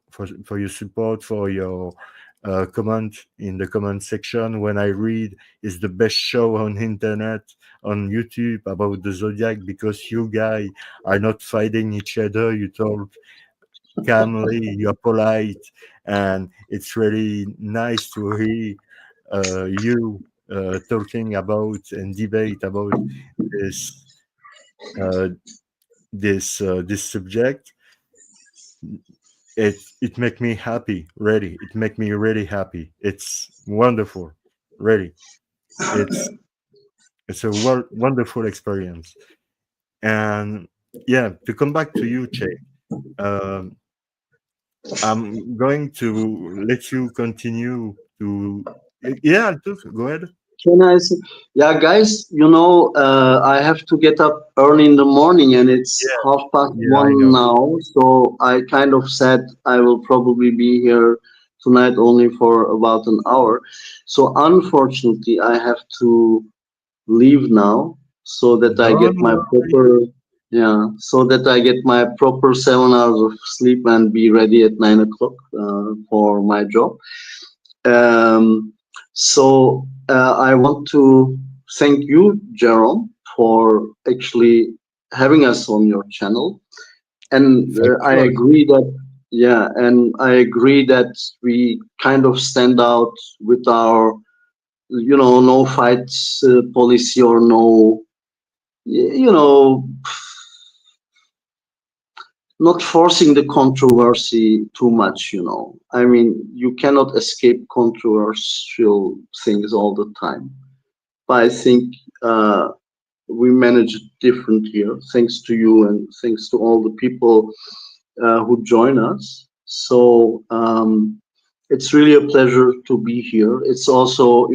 support, for your comment in the comment section. When I read, is the best show on internet on YouTube about the Zodiac because you guys are not fighting each other. You talk calmly, you're polite, and it's really nice to hear you talking about and debate about this uh, this subject. It make me happy, really. It make me really happy. It's wonderful, really. It's it's a wonderful experience. And yeah, to come back to you, Che, um, I'm going to let you continue to. Yeah, go ahead. Can I say, yeah, guys, I have to get up early in the morning and it's Yeah, half past yeah, I one know. now. So I kind of said I will probably be here tonight only for about an hour. So unfortunately, I have to leave now so that I get Don't my worry. proper Yeah, so that I get my proper 7 hours of sleep and be ready at 9 o'clock for my job. Um, so I want to thank you, Jerome, for actually having us on your channel. And Thank I you. agree that, yeah, and I agree that we kind of stand out with our, no fights policy, or no, you know, not forcing the controversy too much. I mean, you cannot escape controversial things all the time. But I think we manage it different here, thanks to you and thanks to all the people who join us. So it's really a pleasure to be here. It's also,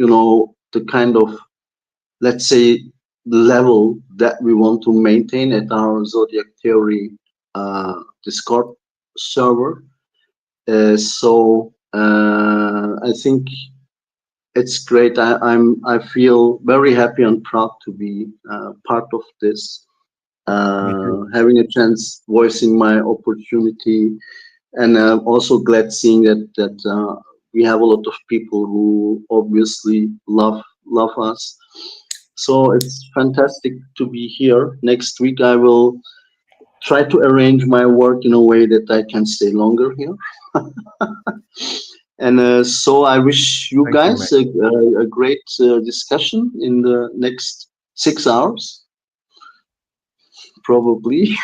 the kind of, let's say, level that we want to maintain at our Zodiac Theory Discord server. I think it's great. I feel very happy and proud to be part of this, Me too. having a chance voicing my opportunity, and I'm also glad seeing that we have a lot of people who obviously love us. So it's fantastic to be here. Next week I will try to arrange my work in a way that I can stay longer here. And I wish you Thank you, mate. guys a great discussion in the next 6 hours, probably.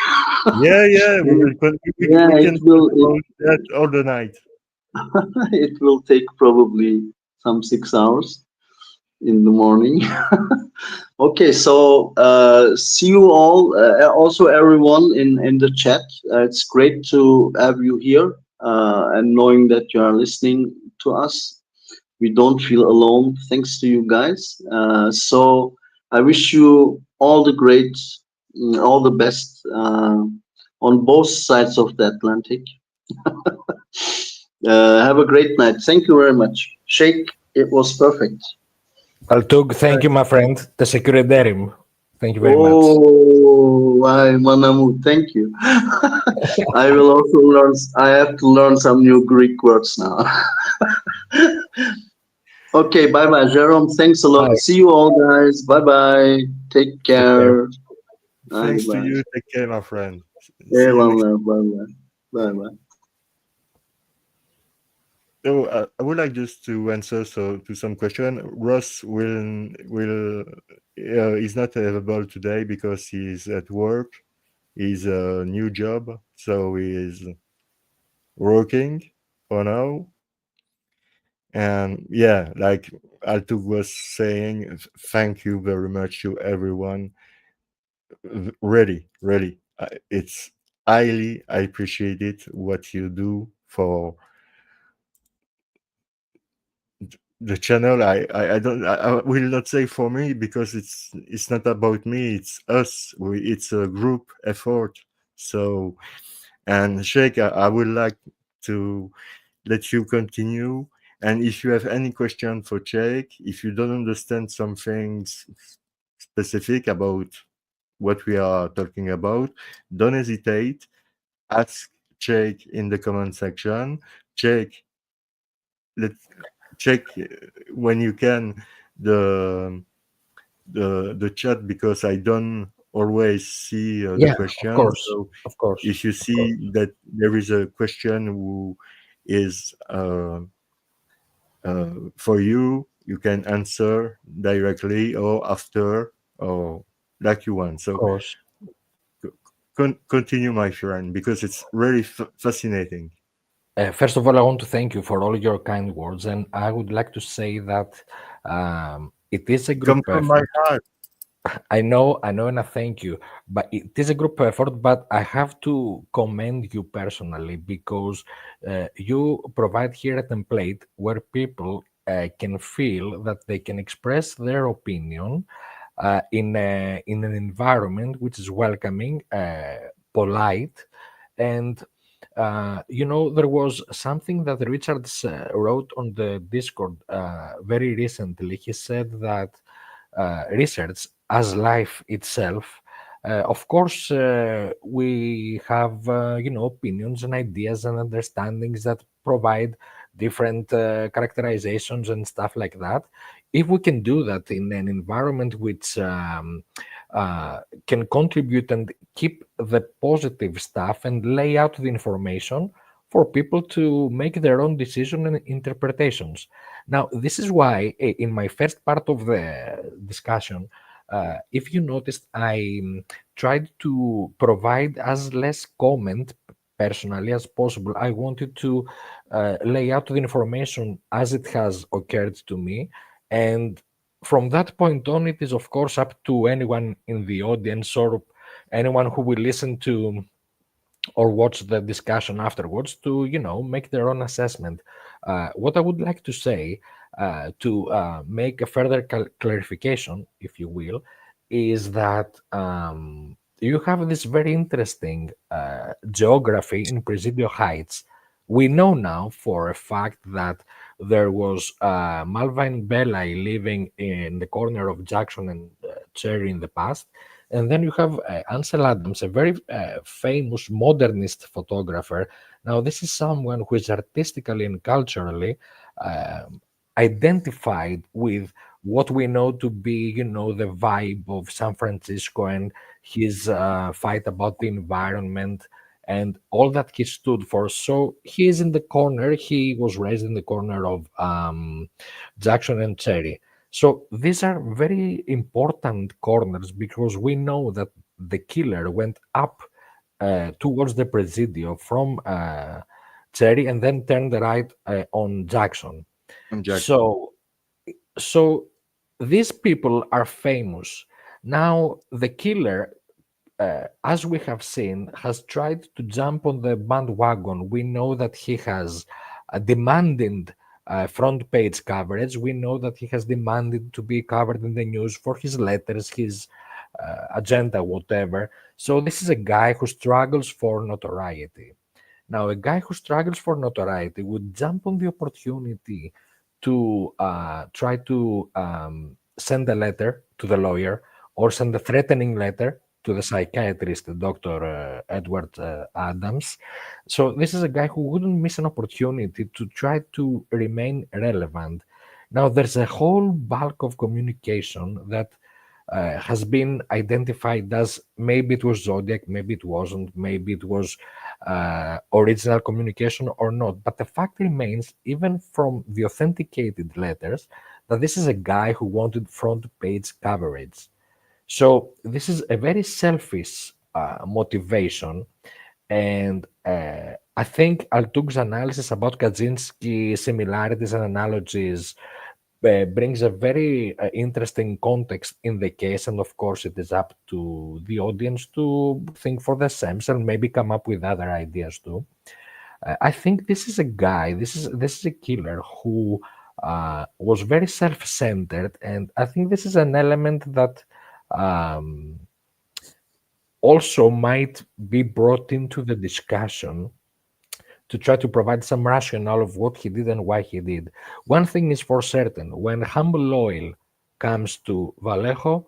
Yeah, we will. Yeah, We it can talk will. about that all the night. It will take probably some 6 hours in the morning. Okay, so see you all. Also, everyone in the chat. It's great to have you here, and knowing that you are listening to us. We don't feel alone, thanks to you guys. So I wish you all the great, all the best on both sides of the Atlantic. Have a great night. Thank you very much. Shake, it was perfect. Altug, thank you, my friend. The security. Thank you very much. Oh, why, Manamu, thank you. I will also learn, I have to learn some new Greek words now. Okay, bye bye, Jerome. Thanks a lot. Bye. See you all, guys. Bye bye. Take Take care. care. Bye Thanks to bye. you. Take care, my friend. Hey, See you bye next. bye. Bye bye. So I would like just to answer to some question. Ross will is not available today because he's at work. He's a new job, so he is working for now. And yeah, like Altug was saying, thank you very much to everyone. Really, it's highly I appreciate it what you do for the channel. I don't I will not say for me because it's not about me. It's us. It's a group effort. So and Sheikh, I would like to let you continue. And if you have any question for Sheikh, if you don't understand some things specific about what we are talking about, don't hesitate. Ask Sheikh in the comment section. Sheikh, let's check when you can the the chat because I don't always see the Yeah, of questions. course. So Of course. if you Of course. see that there is a question who is for you, you can answer directly or after or like you want. Of So course. continue, my friend, because it's really fascinating. First of all, I want to thank you for all your kind words, and I would like to say that it is a Come group from my effort. heart. I know, and I thank you. But it is a group effort. But I have to commend you personally because you provide here a template where people can feel that they can express their opinion in an environment which is welcoming, polite, and there was something that Richard wrote on the Discord very recently. He said that research, as life itself, Of course, we have opinions and ideas and understandings that provide different characterizations and stuff like that. If we can do that in an environment which can contribute and keep the positive stuff and lay out the information for people to make their own decision and interpretations. Now, this is why in my first part of the discussion, if you noticed, I tried to provide as less comment personally as possible. I wanted to lay out the information as it has occurred to me. And from that point on, it is, of course, up to anyone in the audience or anyone who will listen to or watch the discussion afterwards to make their own assessment. What I would like to say to make a further clarification, if you will, is that you have this very interesting geography in Presidio Heights. We know now for a fact that there was Malvine Belli living in the corner of Jackson and Cherry in the past. And then you have Ansel Adams, a very famous modernist photographer. Now, this is someone who is artistically and culturally identified with what we know to be, the vibe of San Francisco and his fight about the environment and all that he stood for. So he is in the corner. He was raised in the corner of Jackson and Cherry. So these are very important corners because we know that the killer went up towards the Presidio from Cherry and then turned right on Jackson. Jackson. So these people are famous. Now the killer, as we have seen, has tried to jump on the bandwagon. We know that he has demanded front page coverage. We know that he has demanded to be covered in the news for his letters, his agenda, whatever. So this is a guy who struggles for notoriety. Now, a guy who struggles for notoriety would jump on the opportunity to try to send a letter to the lawyer or send a threatening letter to the psychiatrist, Dr. Eduard Adams. So this is a guy who wouldn't miss an opportunity to try to remain relevant. Now, there's a whole bulk of communication that has been identified as maybe it was Zodiac, maybe it wasn't, maybe it was original communication or not. But the fact remains, even from the authenticated letters, that this is a guy who wanted front page coverage. So this is a very selfish motivation. And I think Altug's analysis about Kaczynski similarities and analogies brings a very interesting context in the case. And of course, it is up to the audience to think for themselves and maybe come up with other ideas too. I think this is a guy, this is a killer who was very self-centered. And I think this is an element that also might be brought into the discussion to try to provide some rationale of what he did and why he did. One thing is for certain, when Humble Oil comes to Vallejo,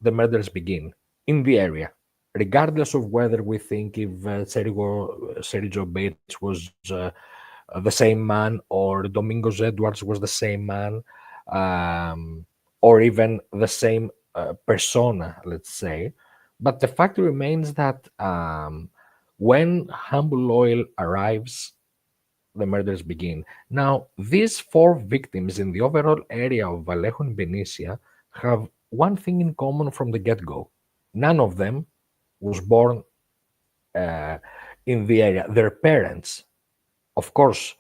the murders begin in the area, regardless of whether we think if Sergio Bates was the same man or Domingos Edwards was the same man, or even the same persona, let's say. But the fact remains that when Humble Oil arrives, the murders begin. Now, these four victims in the overall area of Vallejo and Benicia have one thing in common from the get-go. None of them was born in the area. Their parents, of course,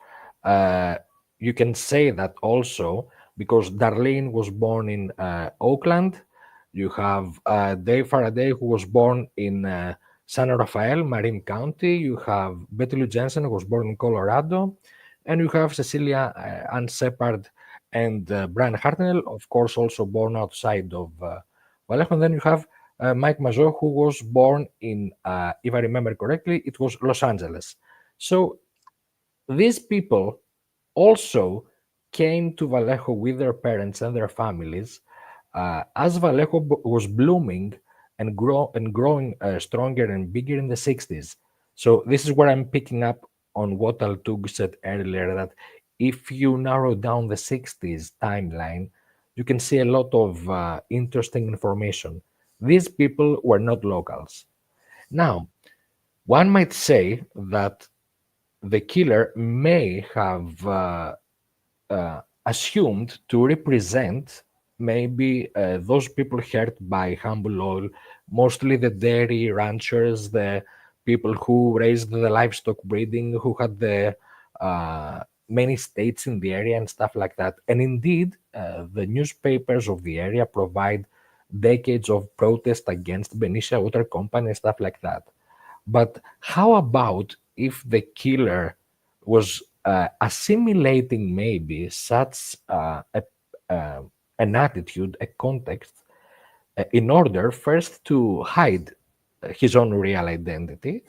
you can say that also because Darlene was born in Oakland. You have Dave Faraday, who was born in San Rafael, Marin County. You have Betty Lou Jensen, who was born in Colorado. And you have Cecilia Ann Sepehr and Brian Hartnell, of course, also born outside of Vallejo. And then you have Mike Mazo, who was born in, if I remember correctly, it was Los Angeles. So these people also came to Vallejo with their parents and their families. As Vallejo was blooming, and growing stronger and bigger in the 60s. So this is where I'm picking up on what Altug said earlier, that if you narrow down the 60s timeline, you can see a lot of interesting information. These people were not locals. Now, one might say that the killer may have assumed to represent maybe those people hurt by humble oil, mostly the dairy ranchers, the people who raised the livestock breeding, who had the many states in the area and stuff like that. And indeed, the newspapers of the area provide decades of protest against Benicia Water Company and stuff like that. But how about if the killer was assimilating maybe such uh, an attitude, a context, in order first to hide his own real identity,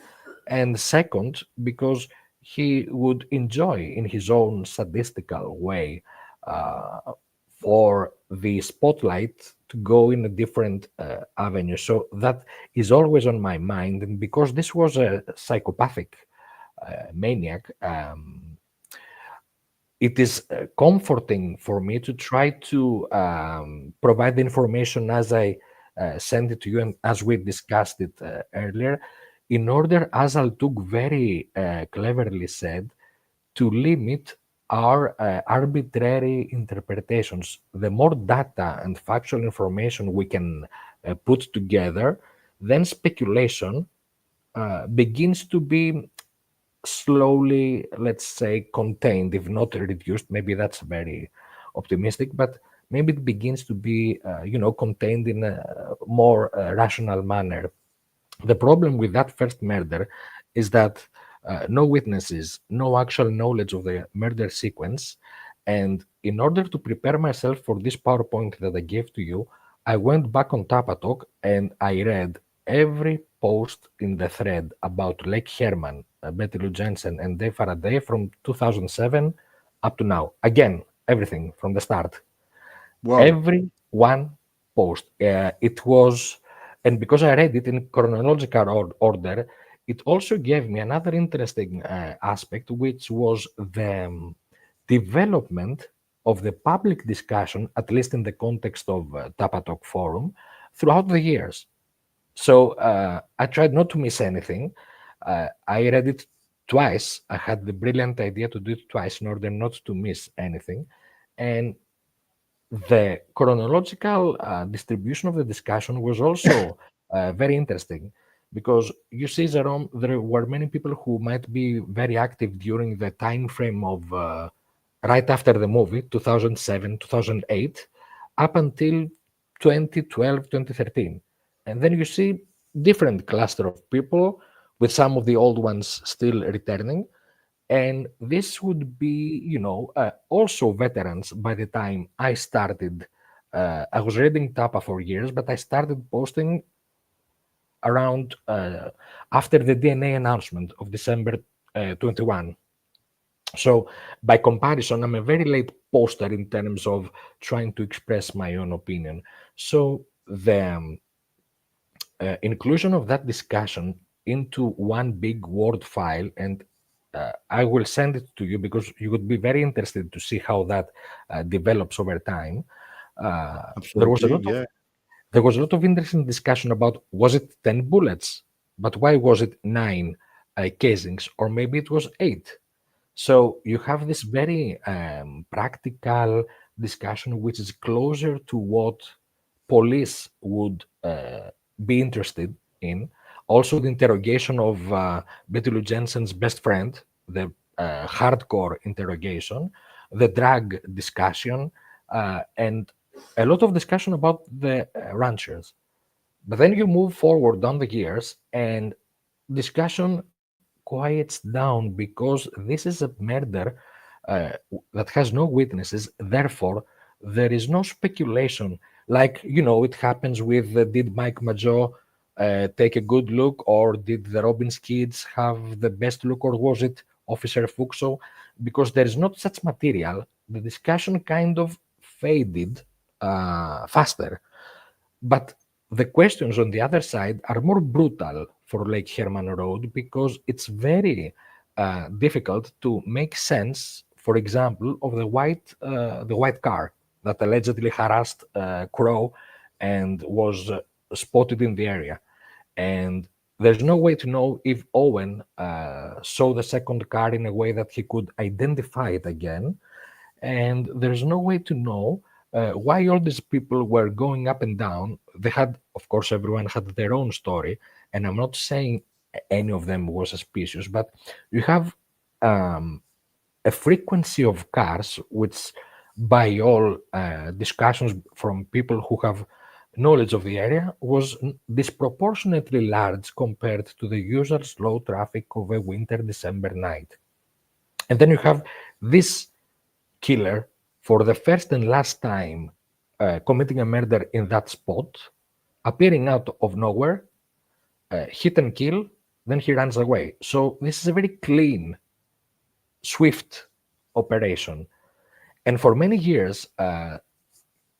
and second, because he would enjoy in his own sadistical way uh, for the spotlight to go in a different avenue. So that is always on my mind. And because this was a psychopathic maniac, it is comforting for me to try to provide the information as I send it to you and as we discussed it earlier, in order, as Altug very cleverly said, to limit our arbitrary interpretations. The more data and factual information we can put together, then speculation begins to be slowly, let's say, contained, if not reduced. Maybe that's very optimistic, but maybe it begins to be, contained in a more rational manner. The problem with that first murder is that no witnesses, no actual knowledge of the murder sequence. And in order to prepare myself for this PowerPoint that I gave to you, I went back on Tapatalk and I read every post in the thread about Lake Herman, Betty Lou Jensen, and Dave Faraday from 2007 up to now. Again, everything from the start. Wow. Every one post. It was, and because I read it in chronological order, it also gave me another interesting aspect, which was the development of the public discussion, at least in the context of Tapatalk forum, throughout the years. So I tried not to miss anything. I read it twice. I had the brilliant idea to do it twice in order not to miss anything. And the chronological distribution of the discussion was also very interesting because you see, Jerome, there were many people who might be very active during the time frame of right after the movie, 2007, 2008, up until 2012, 2013. And then you see different cluster of people with some of the old ones still returning, and this would be, also veterans. By the time I started, I was reading Tapa for years, but I started posting around after the DNA announcement of December 21. So by comparison, I'm a very late poster in terms of trying to express my own opinion. So the inclusion of that discussion into one big Word file, and I will send it to you because you would be very interested to see how that develops over time. There was a Absolutely. lot of Yeah. there was a lot of interesting discussion about, was it 10 bullets, but why was it 9 casings, or maybe it was 8? So you have this very practical discussion, which is closer to what police would be interested in. Also, the interrogation of Betty Lou Jensen's best friend, the hardcore interrogation, the drug discussion, and a lot of discussion about the ranchers. But then you move forward down the years, and discussion quiets down because this is a murder uh, that has no witnesses. Therefore, there is no speculation. Like, it happens with did Mike Majo take a good look, or did the Robbins kids have the best look, or was it Officer Fuxo? Because there is not such material, the discussion kind of faded faster. But the questions on the other side are more brutal for Lake Herman Road because it's very difficult to make sense, for example, of the white car that allegedly harassed Crow and was spotted in the area. And there's no way to know if Owen saw the second car in a way that he could identify it again. And there's no way to know why all these people were going up and down. They had, of course, everyone had their own story. And I'm not saying any of them was suspicious, but you have a frequency of cars, which by all discussions from people who have knowledge of the area was disproportionately large compared to the usual slow traffic of a winter December night. And then you have this killer for the first and last time committing a murder in that spot, appearing out of nowhere, hit and kill, then he runs away. So this is a very clean, swift operation. And for many years,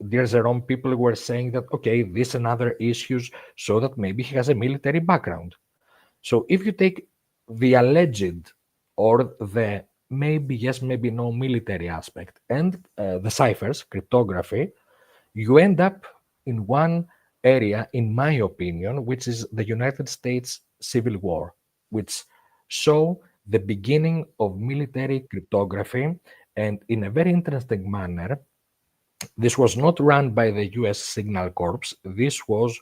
dear Jerome, people were saying that, okay, this and other issues show that maybe he has a military background. So if you take the alleged or the maybe yes, maybe no military aspect and the ciphers, cryptography, you end up in one area, in my opinion, which is the United States Civil War, which show the beginning of military cryptography. And in a very interesting manner, this was not run by the US Signal Corps. This was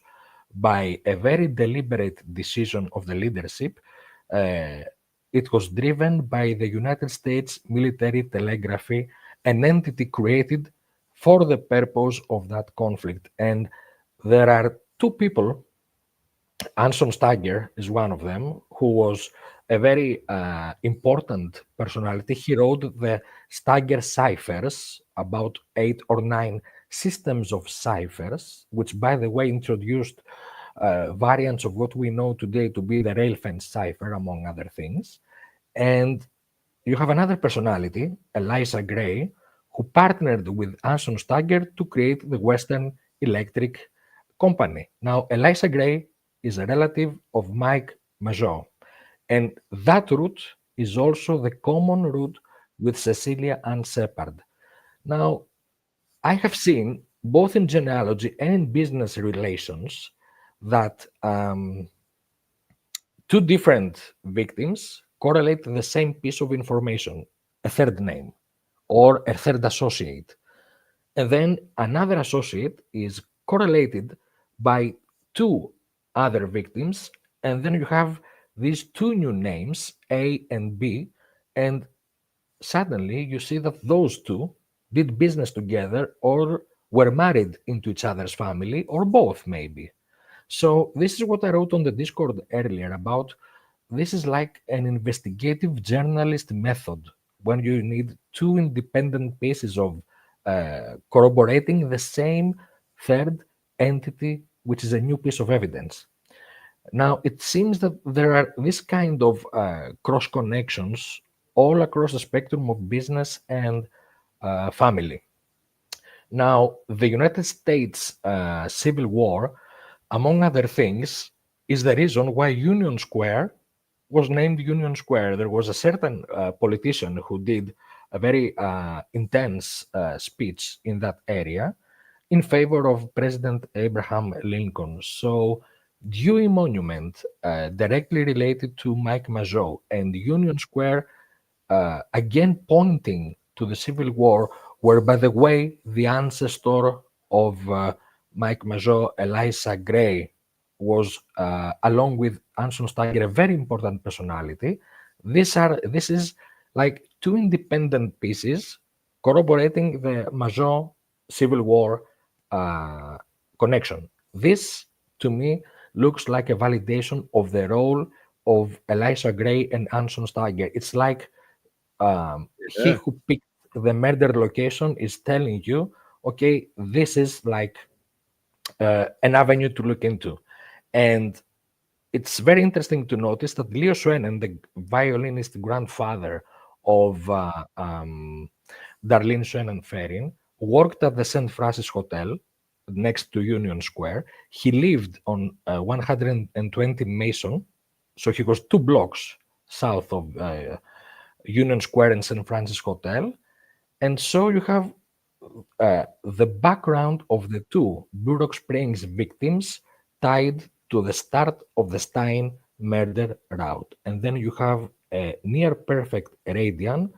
by a very deliberate decision of the leadership. It was driven by the United States Military Telegraphy, an entity created for the purpose of that conflict. And there are two people, Anson Stagger is one of them, who was a very important personality. He wrote the Stagger ciphers, about 8 or 9 systems of ciphers, which, by the way, introduced variants of what we know today to be the rail fence cipher, among other things. And you have another personality, Eliza Gray, who partnered with Anson Stagger to create the Western Electric Company. Now, Eliza Gray is a relative of Mike Mageau, and that route is also the common route with Cecilia Ann Sepehr. Now, I have seen, both in genealogy and in business relations, that two different victims correlate the same piece of information, a third name, or a third associate. And then another associate is correlated by two other victims, and then you have these two new names, A and B, and suddenly you see that those two did business together or were married into each other's family, or both maybe. So this is what I wrote on the Discord earlier about. This is like an investigative journalist method when you need two independent pieces of corroborating the same third entity, which is a new piece of evidence. Now, it seems that there are this kind of cross connections all across the spectrum of business and family. Now, the United States Civil War, among other things, is the reason why Union Square was named Union Square. There was a certain politician who did a very intense speech in that area in favor of President Abraham Lincoln. So, Dewey Monument, directly related to Mike Mageau, and Union Square, again pointing to the Civil War, where, by the way, the ancestor of Mike Mageau, Eliza Gray, was, along with Anson Stagger, a very important personality. This is like two independent pieces corroborating the Mageau Civil War connection. This, to me, looks like a validation of the role of Eliza Gray and Anson Stagger. It's like he who picked the murder location is telling you, okay, this is like an avenue to look into. And it's very interesting to notice that Leo Schwenen, the violinist grandfather of Darlene Schwenen-Ferrin, worked at the St. Francis Hotel next to Union Square. He lived on 120 Mason, so he was 2 blocks south of Union Square and St. Francis Hotel. And so you have the background of the 2 Burdock Springs victims tied to the start of the Stein murder route. And then you have a near perfect radian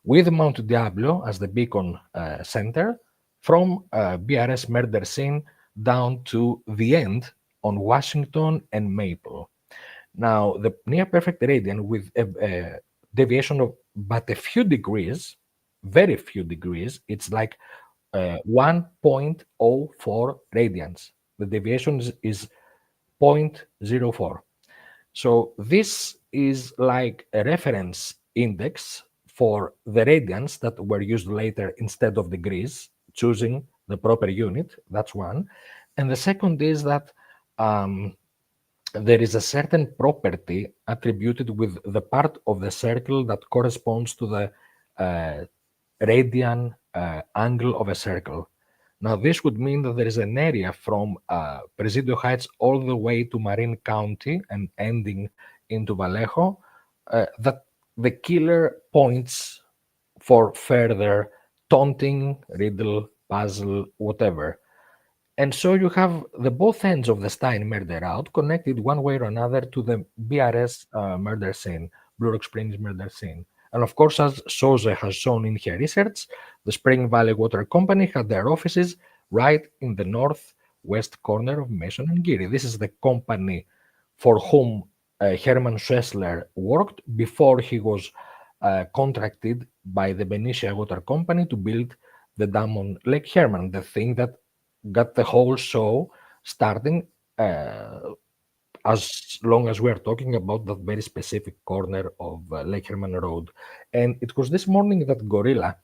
with Mount Diablo as the beacon center from BRS murder scene down to the end on Washington and Maple. Now, the near perfect radian with a deviation of but a few degrees, very few degrees, it's like 1.04 radians. The deviation is 0.04. So this is like a reference index for the radians that were used later instead of degrees, choosing the proper unit. That's one. And the second is that there is a certain property attributed with the part of the circle that corresponds to the radian angle of a circle. Now, this would mean that there is an area from Presidio Heights all the way to Marin County and ending into Vallejo that the killer points for further taunting, riddle, puzzle, whatever. And so you have the both ends of the Stein murder route connected one way or another to the BRS murder scene, Blue Rock Springs murder scene. And of course, as Soze has shown in her research, the Spring Valley Water Company had their offices right in the northwest corner of Mason and Geary. This is the company for whom Herman Schessler worked before he was contracted by the Benicia Water Company to build the dam on Lake Herman, the thing that got the whole show starting as long as we are talking about that very specific corner of Lake Herman Road. And it was this morning that Gorilla,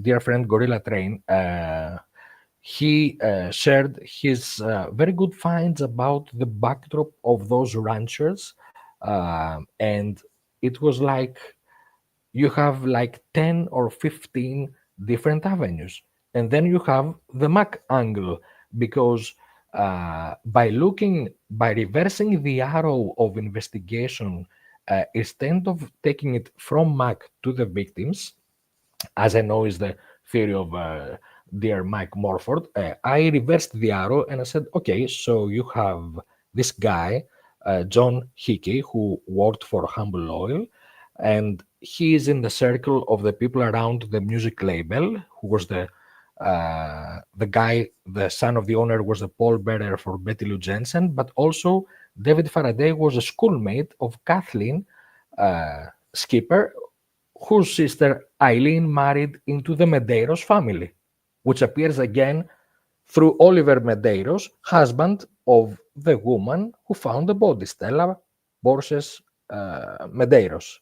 dear friend Gorilla Train, he shared his very good finds about the backdrop of those ranchers. And it was like you have like 10 or 15 different avenues. And then you have the Mac angle, because by reversing the arrow of investigation, instead of taking it from Mac to the victims, as I know is the theory of dear Mike Morford, I reversed the arrow and I said, okay, so you have this guy, John Hickey, who worked for Humble Oil, and he is in the circle of the people around the music label, who was the guy, the son of the owner, was the pallbearer for Betty Lou Jensen, but also David Faraday was a schoolmate of Kathleen Skipper, whose sister Eileen married into the Medeiros family, which appears again through Oliver Medeiros, husband of the woman who found the body, Stella Borges Medeiros.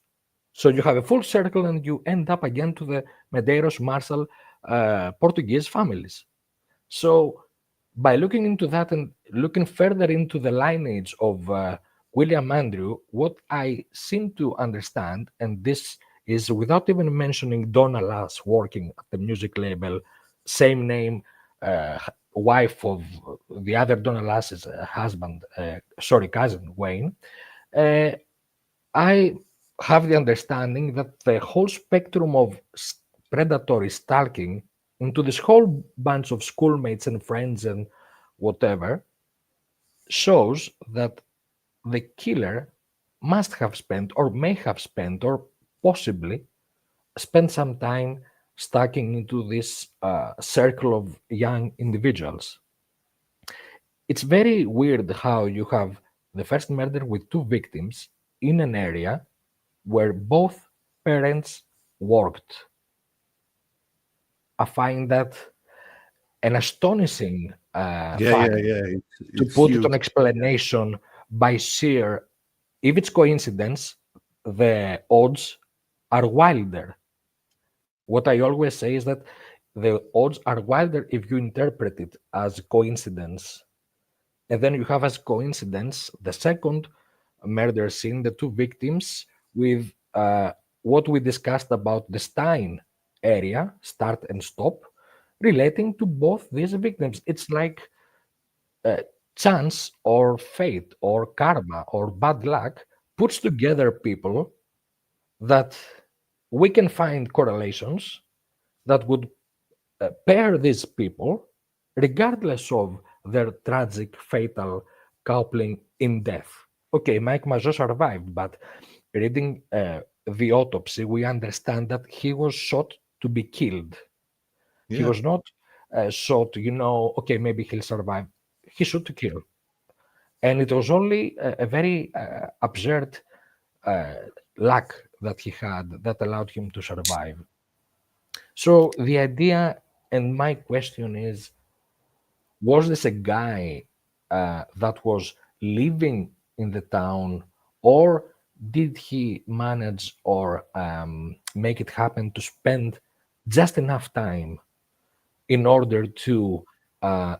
So you have a full circle and you end up again to the Medeiros Marshall Portuguese families. So by looking into that and looking further into the lineage of William Andrew, what I seem to understand, and this is without even mentioning Donna Lass working at the music label, same name, wife of the other Donna Lass's husband, cousin, Wayne, I have the understanding that the whole spectrum of predatory stalking into this whole bunch of schoolmates and friends and whatever shows that the killer must have spent or may have spent or possibly spent some time stalking into this circle of young individuals. It's very weird how you have the first murder with 2 victims in an area where both parents worked. I find that an astonishing fact, to It's put it huge. on explanation by sheer, if it's coincidence, the odds are wilder. What I always say is that the odds are wilder if you interpret it as coincidence. And then you have as coincidence the second murder scene, the 2 victims, with what we discussed about the Stein area, start and stop, relating to both these victims. It's like chance or fate or karma or bad luck puts together people that we can find correlations that would pair these people regardless of their tragic, fatal coupling in death. Okay, Mike Mazo survived, but reading the autopsy, we understand that he was shot to be killed. He Yeah. was not shot, okay, maybe he'll survive. He shot to kill. And it was only a very absurd uh, luck that he had that allowed him to survive. So the idea and my question is, was this a guy that was living in the town, or did he manage or make it happen to spend just enough time in order to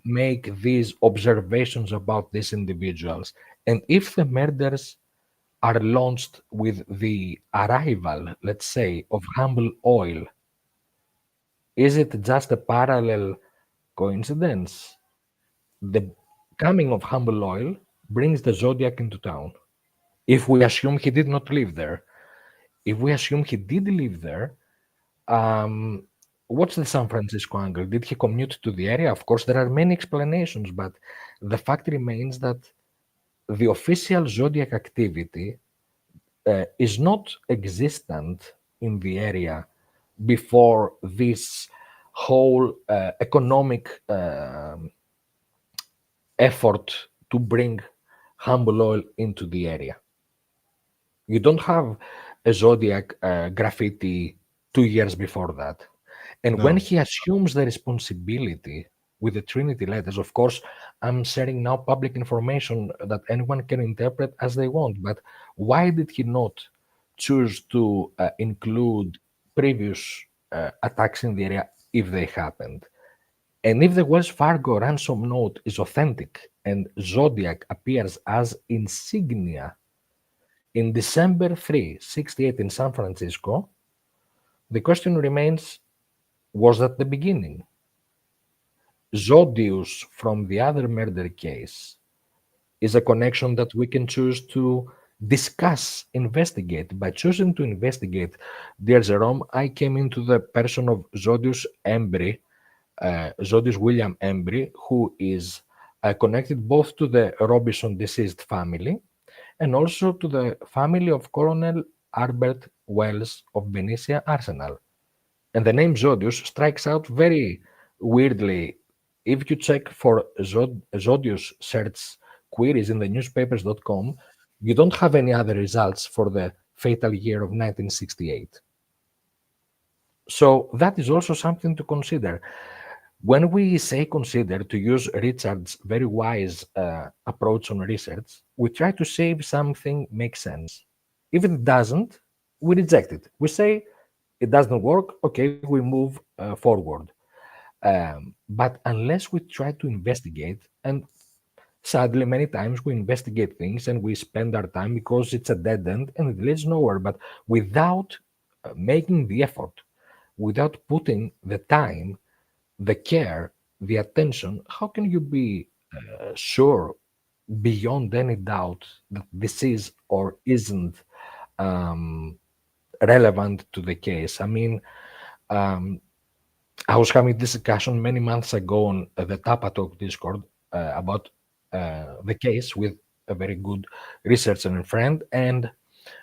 make these observations about these individuals? And if the murders are launched with the arrival, let's say, of Humble Oil, is it just a parallel coincidence? The coming of Humble Oil brings the Zodiac into town. If we assume he did not live there, if we assume he did live there, um, what's the San Francisco angle? Did he commute to the area? Of course, there are many explanations, but the fact remains that the official Zodiac activity is not existent in the area before this whole economic effort to bring Humble Oil into the area. You don't have a Zodiac graffiti 2 years before that. And when No. he assumes the responsibility with the Trinity letters, of course, I'm sharing now public information that anyone can interpret as they want. But why did he not choose to include previous attacks in the area if they happened? And if the Wells Fargo ransom note is authentic and Zodiac appears as insignia in December 3, 68 in San Francisco, the question remains, was that the beginning? Zodius from the other murder case is a connection that we can choose to discuss, investigate. By choosing to investigate, dear Jerome, I came into the person of Zodius Embry, Zodius William Embry, who is connected both to the Robinson deceased family and also to the family of Colonel Albert Wells of Benicia Arsenal. And the name Zodius strikes out very weirdly. If you check for Zodius search queries in the newspapers.com, you don't have any other results for the fatal year of 1968. So that is also something to consider. When we say consider, to use Richard's very wise approach on research, we try to say if something makes sense. If it doesn't, we reject it. We say it doesn't work, okay, we move forward. But unless we try to investigate, and sadly, many times we investigate things and we spend our time because it's a dead end and it leads nowhere, but without making the effort, without putting the time, the care, the attention, how can you be sure beyond any doubt that this is or isn't um, relevant to the case? I mean, um, I was having this discussion many months ago on the Tapatalk Discord about the case with a very good researcher and friend, and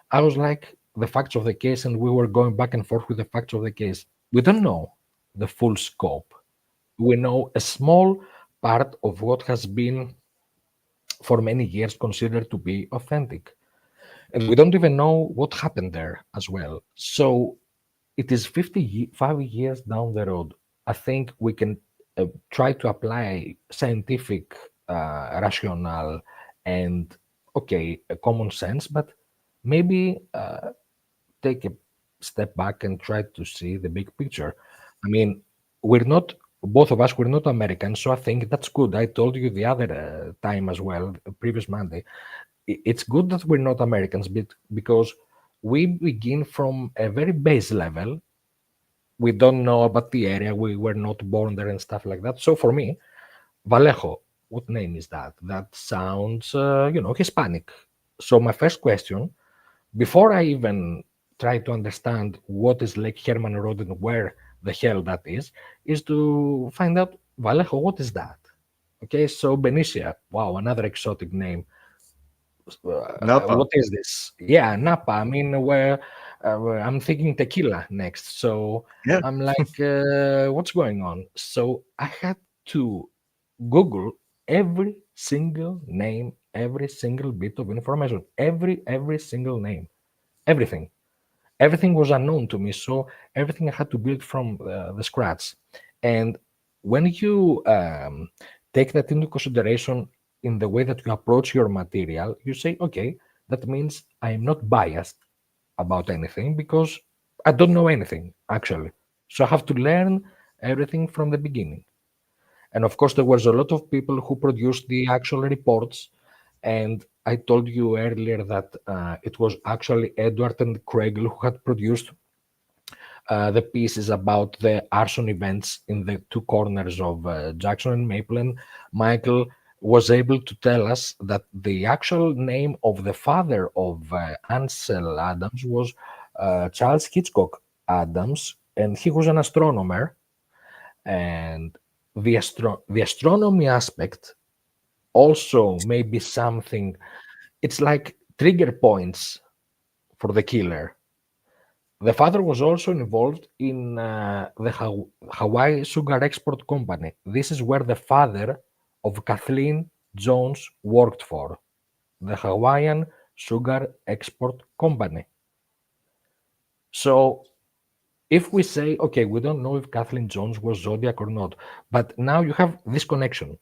I was like, the facts of the case, and we were going back and forth with the facts of the case. We don't know the full scope. We know a small part of what has been for many years considered to be authentic. And we don't even know what happened there as well. So it is 55 years down the road. I think we can try to apply scientific rationale and, okay, common sense, but maybe take a step back and try to see the big picture. I mean, we're not, both of us, we're not Americans, so I think that's good. I told you the other time as well, previous Monday, it's good that we're not Americans because we begin from a very base level we don't know about the area. We were not born there and stuff like that. So for me, Vallejo, what name is that? That sounds, Hispanic. So my first question, before I even try to understand what is Lake Herman Road and where the hell that is to find out, Vallejo, what is that? Okay, so Benicia, wow, another exotic name. Napa. What is this? Yeah, Napa. I mean, where I'm thinking tequila next. So Yeah, I'm like, what's going on? So I had to Google every single name, every single bit of information, every single name, everything. Everything was unknown to me, so everything I had to build from the scratch. And when you take that into consideration in the way that you approach your material, you say, okay, that means I am not biased about anything because I don't know anything actually. So I have to learn everything from the beginning. And of course, there was a lot of people who produced the actual reports. And I told you earlier that it was actually Eduard and Craig who had produced the pieces about the arson events in the two corners of Jackson and Maple. And Michael was able to tell us that the actual name of the father of Ansel Adams was Charles Hitchcock Adams, and he was an astronomer. And the astronomy aspect also may be something, it's like trigger points for the killer. The father was also involved in the Hawaii Sugar Export Company. This is where the father of Kathleen Jones worked for, the Hawaiian Sugar Export Company. So if we say, okay, we don't know if Kathleen Jones was Zodiac or not, but now you have this connection.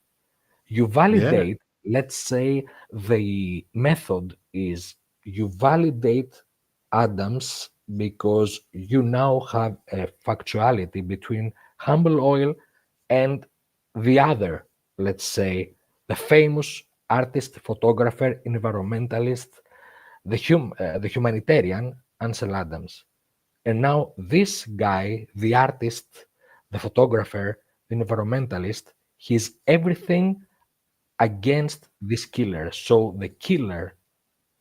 You yeah, validate, let's say the method is you validate Adams because you now have a factuality between Humble Oil and the other, let's say, the famous artist, photographer, environmentalist, the humanitarian Ansel Adams. And now this guy, the artist, the photographer, the environmentalist, he's everything against this killer. So the killer,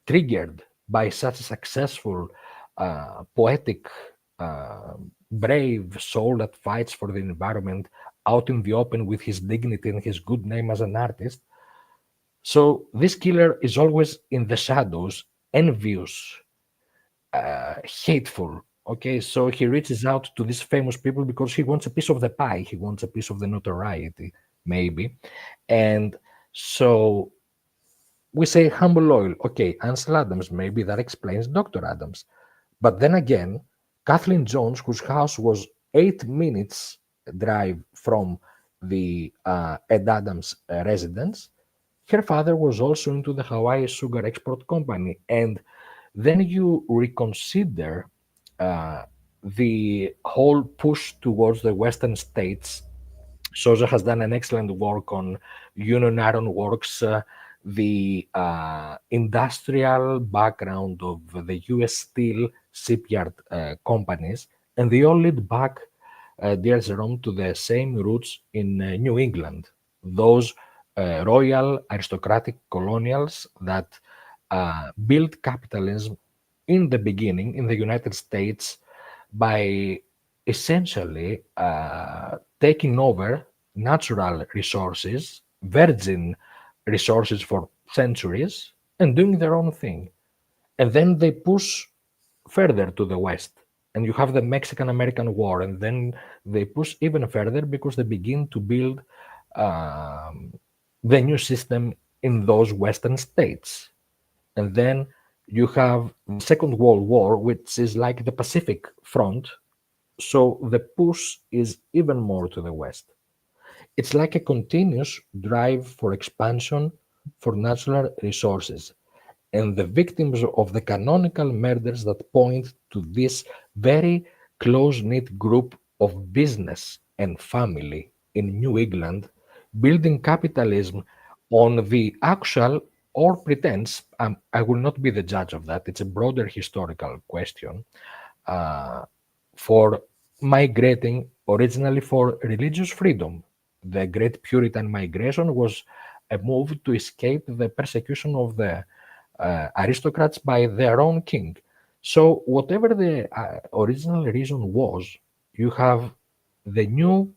triggered by such a successful, poetic, uh, brave soul that fights for the environment out in the open with his dignity and his good name as an artist. So this killer is always in the shadows, envious, hateful. Okay, so he reaches out to these famous people because he wants a piece of the pie. He wants a piece of the notoriety, maybe. And so we say humble oil. Okay, Ansel Adams, maybe that explains Dr. Adams. But then again, Kathleen Jones, whose house was 8 minutes drive from the Ed Adams residence, her father was also into the Hawaii Sugar Export Company. And then you reconsider uh, the whole push towards the Western states. Sosa has done an excellent work on Union Iron Works, the industrial background of the U.S. steel shipyard companies, and they all lead back, dear Jerome, to the same roots in New England. Those royal aristocratic colonials that built capitalism in the beginning in the United States by essentially taking over natural resources, virgin resources for centuries, and doing their own thing. And then they push further to the west. And you have the Mexican American War, and then they push even further because they begin to build um, the new system in those western states. And then you have the Second World War, which is like the Pacific front, so the push is even more to the west. It's like a continuous drive for expansion for natural resources. And the victims of the canonical murders that point to this very close knit group of business and family in New England building capitalism on the actual or pretense. I will not be the judge of that. It's a broader historical question uh, for migrating originally for religious freedom. The Great Puritan Migration was a move to escape the persecution of the aristocrats by their own king. So, whatever the original reason was, you have the new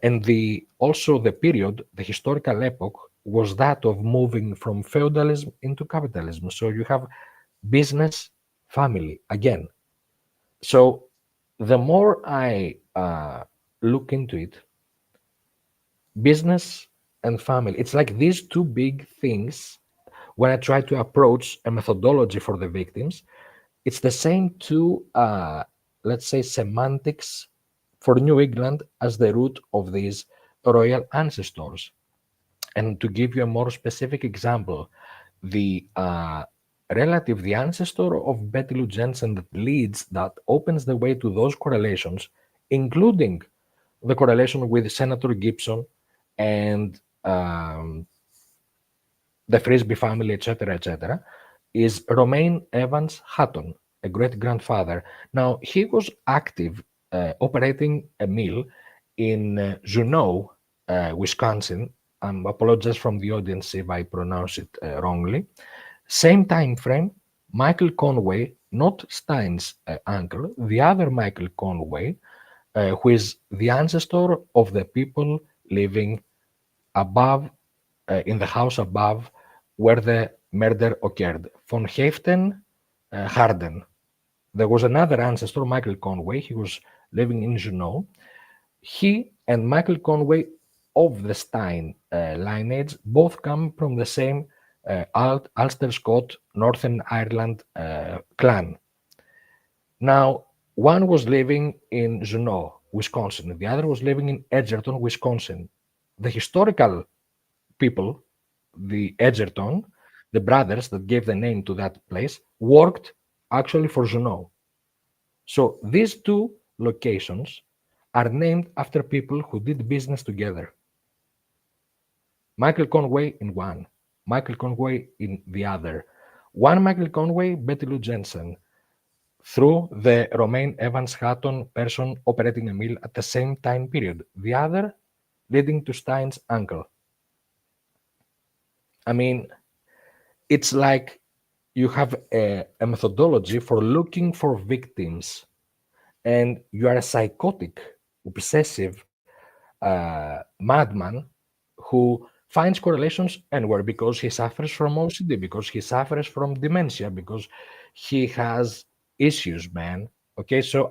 and the also the period, the historical epoch was that of moving from feudalism into capitalism. So you have business, family again. So the more I look into it, business and family, it's like these two big things. When I try to approach a methodology for the victims, it's the same two, let's say, semantics for New England as the root of these royal ancestors. And to give you a more specific example, the relative, the ancestor of Betty Lou Jensen that leads, that opens the way to those correlations, including the correlation with Senator Gibson and the Frisbee family, etc., is Romaine Evans Hutton, a great grandfather. Now, he was active operating a mill in Juneau, Wisconsin. I apologize from the audience if I pronounce it wrongly. Same time frame, Michael Conway, not Stein's uncle, the other Michael Conway, who is the ancestor of the people living above, in the house above where the murder occurred. Von Heften Harden. There was another ancestor, Michael Conway. He was living in Juneau. He and Michael Conway of the Stein lineage both come from the same Ulster Scott Northern Ireland clan. Now, one was living in Juneau, Wisconsin. The other was living in Edgerton, Wisconsin. The historical people, the Edgerton, the brothers that gave the name to that place, worked actually for Juneau. So these two locations are named after people who did business together. Michael Conway in one, Michael Conway in the other. One Michael Conway, Betty Lou Jensen, through the Romaine Evans Hutton person operating a mill at the same time period. The other leading to Stein's uncle. I mean, it's like you have a methodology for looking for victims, and you are a psychotic, obsessive madman who finds correlations anywhere because he suffers from OCD, because he suffers from dementia, because he has issues, man. Okay, so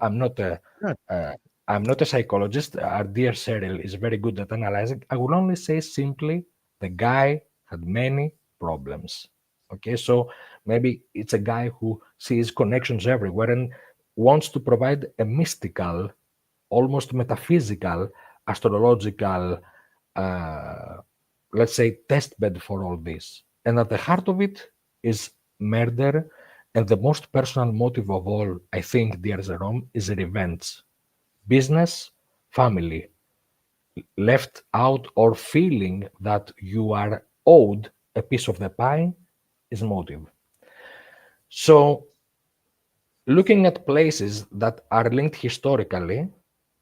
Yeah. I'm not a psychologist. Our dear Cheryl is very good at analyzing. I will only say simply the guy had many problems. Okay, so maybe it's a guy who sees connections everywhere and wants to provide a mystical, almost metaphysical, astrological, uh, let's say, test bed for all this. And at the heart of it is murder. And the most personal motive of all, I think, dear Jerome, is revenge. Business, family, left out or feeling that you are owed a piece of the pie is motive. So, looking at places that are linked historically,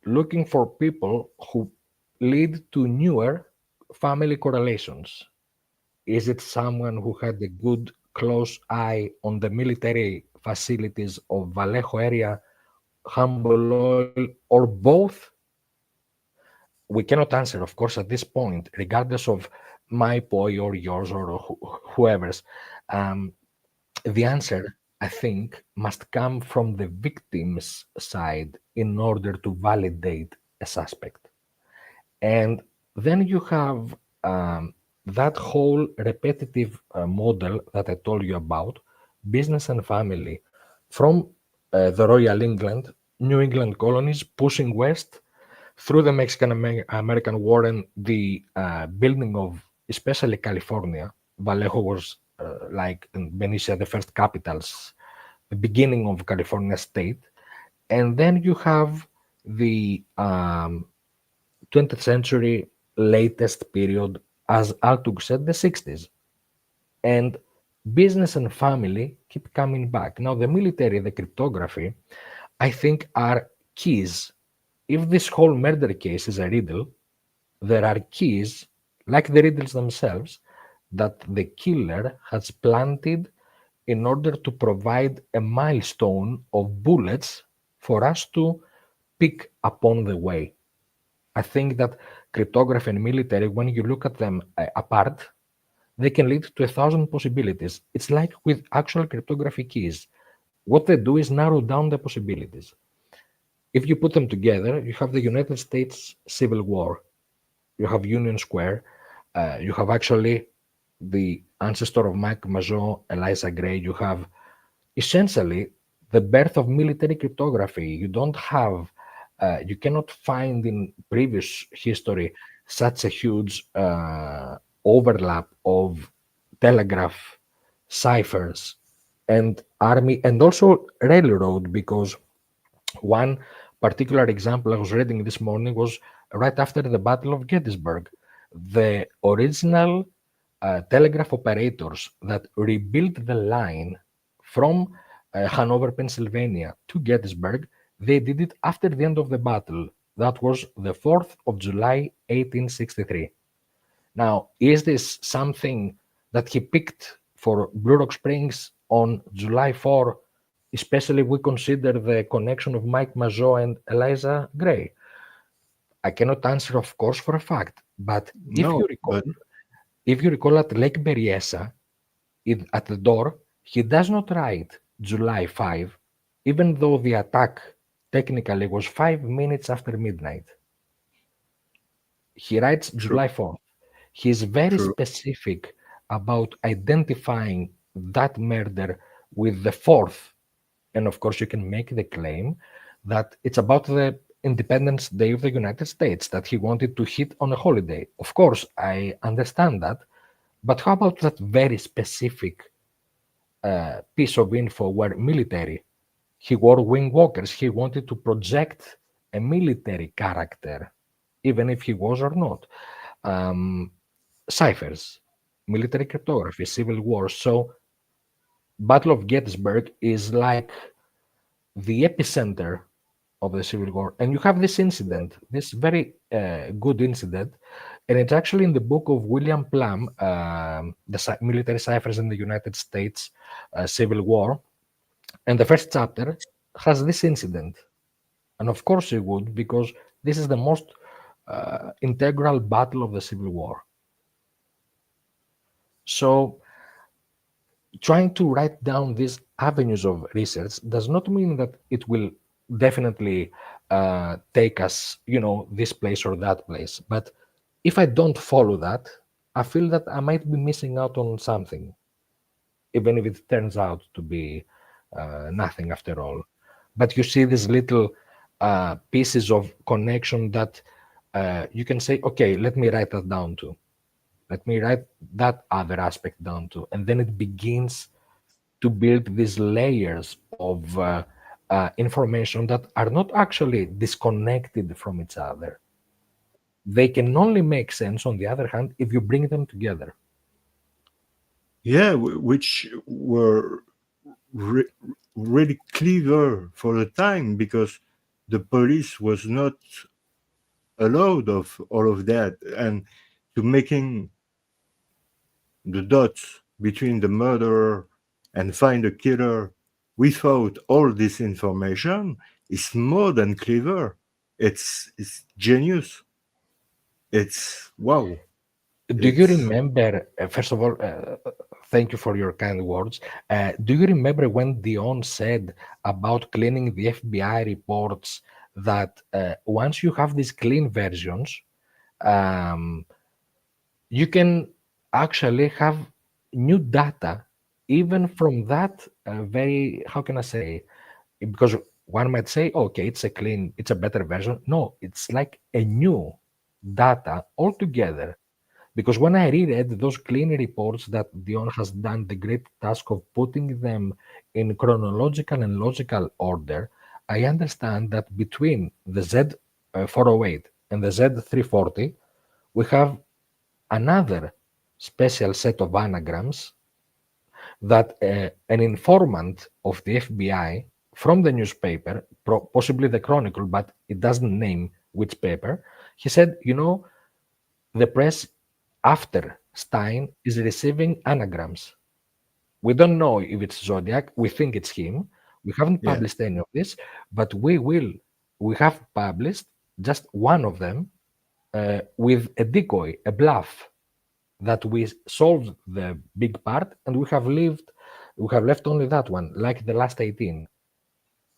looking for people who lead to newer family correlations. Is it someone who had a good close eye on the military facilities of Vallejo area, Humble Oil, or both? We cannot answer, of course, at this point, regardless of my poi or yours or whoever's. Um, the answer, I think, must come from the victim's side in order to validate a suspect. And then you have that whole repetitive model that I told you about, business and family, from the Royal England, New England colonies pushing west through the Mexican American War and the building of especially California. Vallejo was like in Benicia, the first capitals, the beginning of California state. And then you have the 20th century latest period, as Altug said, the 60s. And business and family keep coming back. Now, the military, the cryptography, I think are keys. If this whole murder case is a riddle, there are keys, like the riddles themselves, that the killer has planted in order to provide a milestone of bullets for us to pick upon the way. I think that cryptography and military, when you look at them apart, they can lead to 1,000 possibilities. It's like with actual cryptography keys. What they do is narrow down the possibilities. If you put them together, you have the United States Civil War, you have Union Square, you have actually the ancestor of Mike Mageau, Eliza Gray, you have essentially the birth of military cryptography. You don't have, you cannot find in previous history such a huge overlap of telegraph, ciphers, and army, and also railroad, because one particular example I was reading this morning was right after the Battle of Gettysburg. The original telegraph operators that rebuilt the line from Hanover, Pennsylvania to Gettysburg, they did it after the end of the battle. That was the 4th of July, 1863. Now, is this something that he picked for Blue Rock Springs on July 4, especially if we consider the connection of Mike Mageau and Eliza Gray? I cannot answer, of course, for a fact, but No, but if you recall at Lake Berryessa, at the door, he does not write July 5, even though the attack technically was 5 minutes after midnight. He writes true, July 4th. He is very true. specific about identifying that murder with the 4th. And of course, you can make the claim that it's about the Independence Day of the United States, that he wanted to hit on a holiday. Of course, I understand that. But how about that very specific piece of info where military, he wore wing walkers, he wanted to project a military character, even if he was or not. Um, Ciphers, military cryptography, civil war. So Battle of Gettysburg is like the epicenter of the Civil War. And you have this incident, this very good incident, and it's actually in the book of William Plum, the military ciphers in the United States Civil War. And the first chapter has this incident. And of course it would, because this is the most integral battle of the Civil War. So trying to write down these avenues of research does not mean that it will definitely take us, this place or that place. But if I don't follow that, I feel that I might be missing out on something, even if it turns out to be nothing after all. But you see these little pieces of connection that you can say, okay, let me write that down too. Let me write that other aspect down too. And then it begins to build these layers of information that are not actually disconnected from each other. They can only make sense, on the other hand, if you bring them together. Yeah, which were really clever for the time, because the police was not allowed of all of that, and to making the dots between the murderer and find the killer without all this information is more than clever. It's genius. It's wow. Do you It's remember, first of all, thank you for your kind words. Do you remember when Dion said about cleaning the FBI reports that once you have these clean versions, um, you can actually have new data even from that very, how can I say, because one might say, okay, it's a better version. No, it's like a new data altogether. Because when I reread those clean reports that Dion has done the great task of putting them in chronological and logical order, I understand that between the Z408 and the Z340, we have another special set of anagrams that an informant of the FBI from the newspaper, possibly the Chronicle, but it doesn't name which paper. He said, the press after Stein is receiving anagrams. We don't know if it's Zodiac. We think it's him. We haven't Yeah. published any of this, but we have published just one of them with a decoy, a bluff, that we solved the big part and we have left only that one, like the last 18.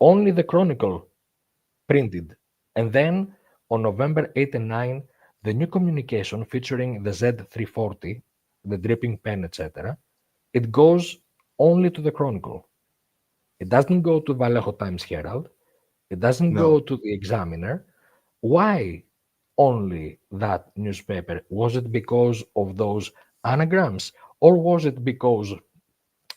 Only the Chronicle printed. And then on November 8 and 9, the new communication featuring the Z340, the dripping pen, etc., it goes only to the Chronicle. It doesn't go to Vallejo Times Herald. It doesn't No. go to the Examiner. Why only that newspaper? Was it because of those anagrams? Or was it because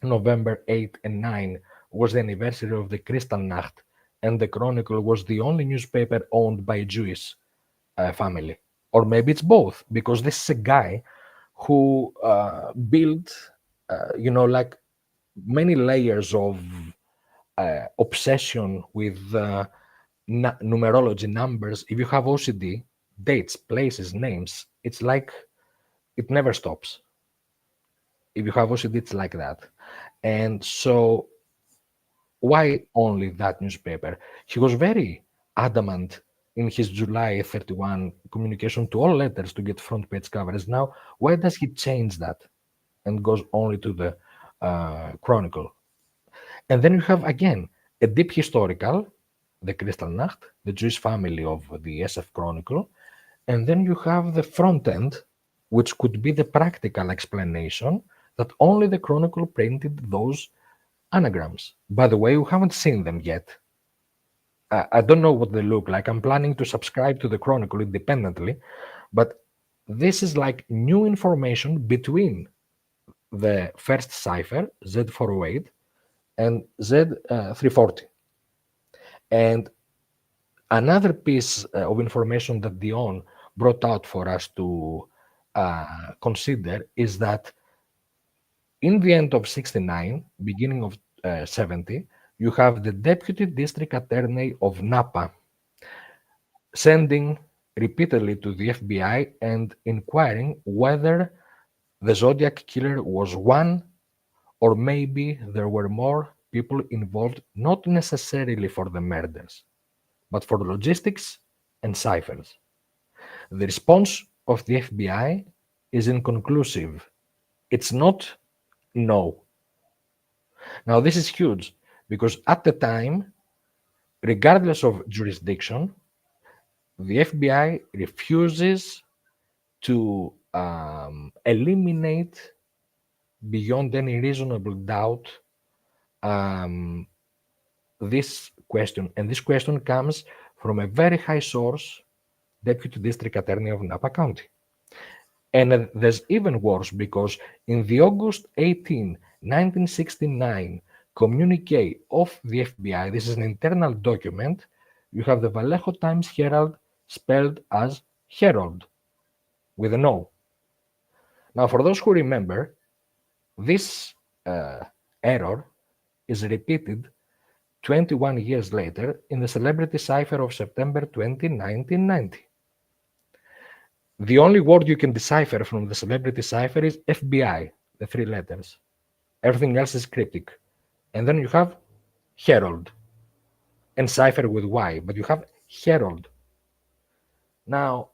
November 8 and 9 was the anniversary of the Kristallnacht and the Chronicle was the only newspaper owned by a Jewish family? Or maybe it's both, because this is a guy who built, like many layers of obsession with numerology, numbers. If you have OCD, dates, places, names, it's like it never stops. If you have OCD, it's like that. And so why only that newspaper? He was very adamant in his July 31 communication to all letters to get front page coverage. Now, why does he change that and goes only to the Chronicle? And then you have, again, a deep historical, the Kristallnacht, the Jewish family of the SF Chronicle. And then you have the front end, which could be the practical explanation that only the Chronicle printed those anagrams. By the way, we haven't seen them yet. I don't know what they look like. I'm planning to subscribe to the Chronicle independently, but this is like new information between the first cipher, Z408, and Z340. And another piece of information that Dehan brought out for us to consider is that in the end of 69, beginning of 70, you have the Deputy District Attorney of Napa sending repeatedly to the FBI and inquiring whether the Zodiac Killer was one, or maybe there were more people involved, not necessarily for the murders, but for logistics and ciphers. The response of the FBI is inconclusive. It's not no. Now, this is huge because at the time, regardless of jurisdiction, the FBI refuses to eliminate beyond any reasonable doubt this question. And this question comes from a very high source, Deputy District Attorney of Napa County. And there's even worse because in the August 18, 1969 communique of the FBI, this is an internal document, you have the Vallejo Times Herald spelled as Herald with an O. Now, for those who remember, this error is repeated 21 years later in the Celebrity Cipher of September 20, 1990. The only word you can decipher from the Celebrity Cipher is FBI, the three letters. Everything else is cryptic. And then you have Herald and cipher with Y, but you have Herald. Now,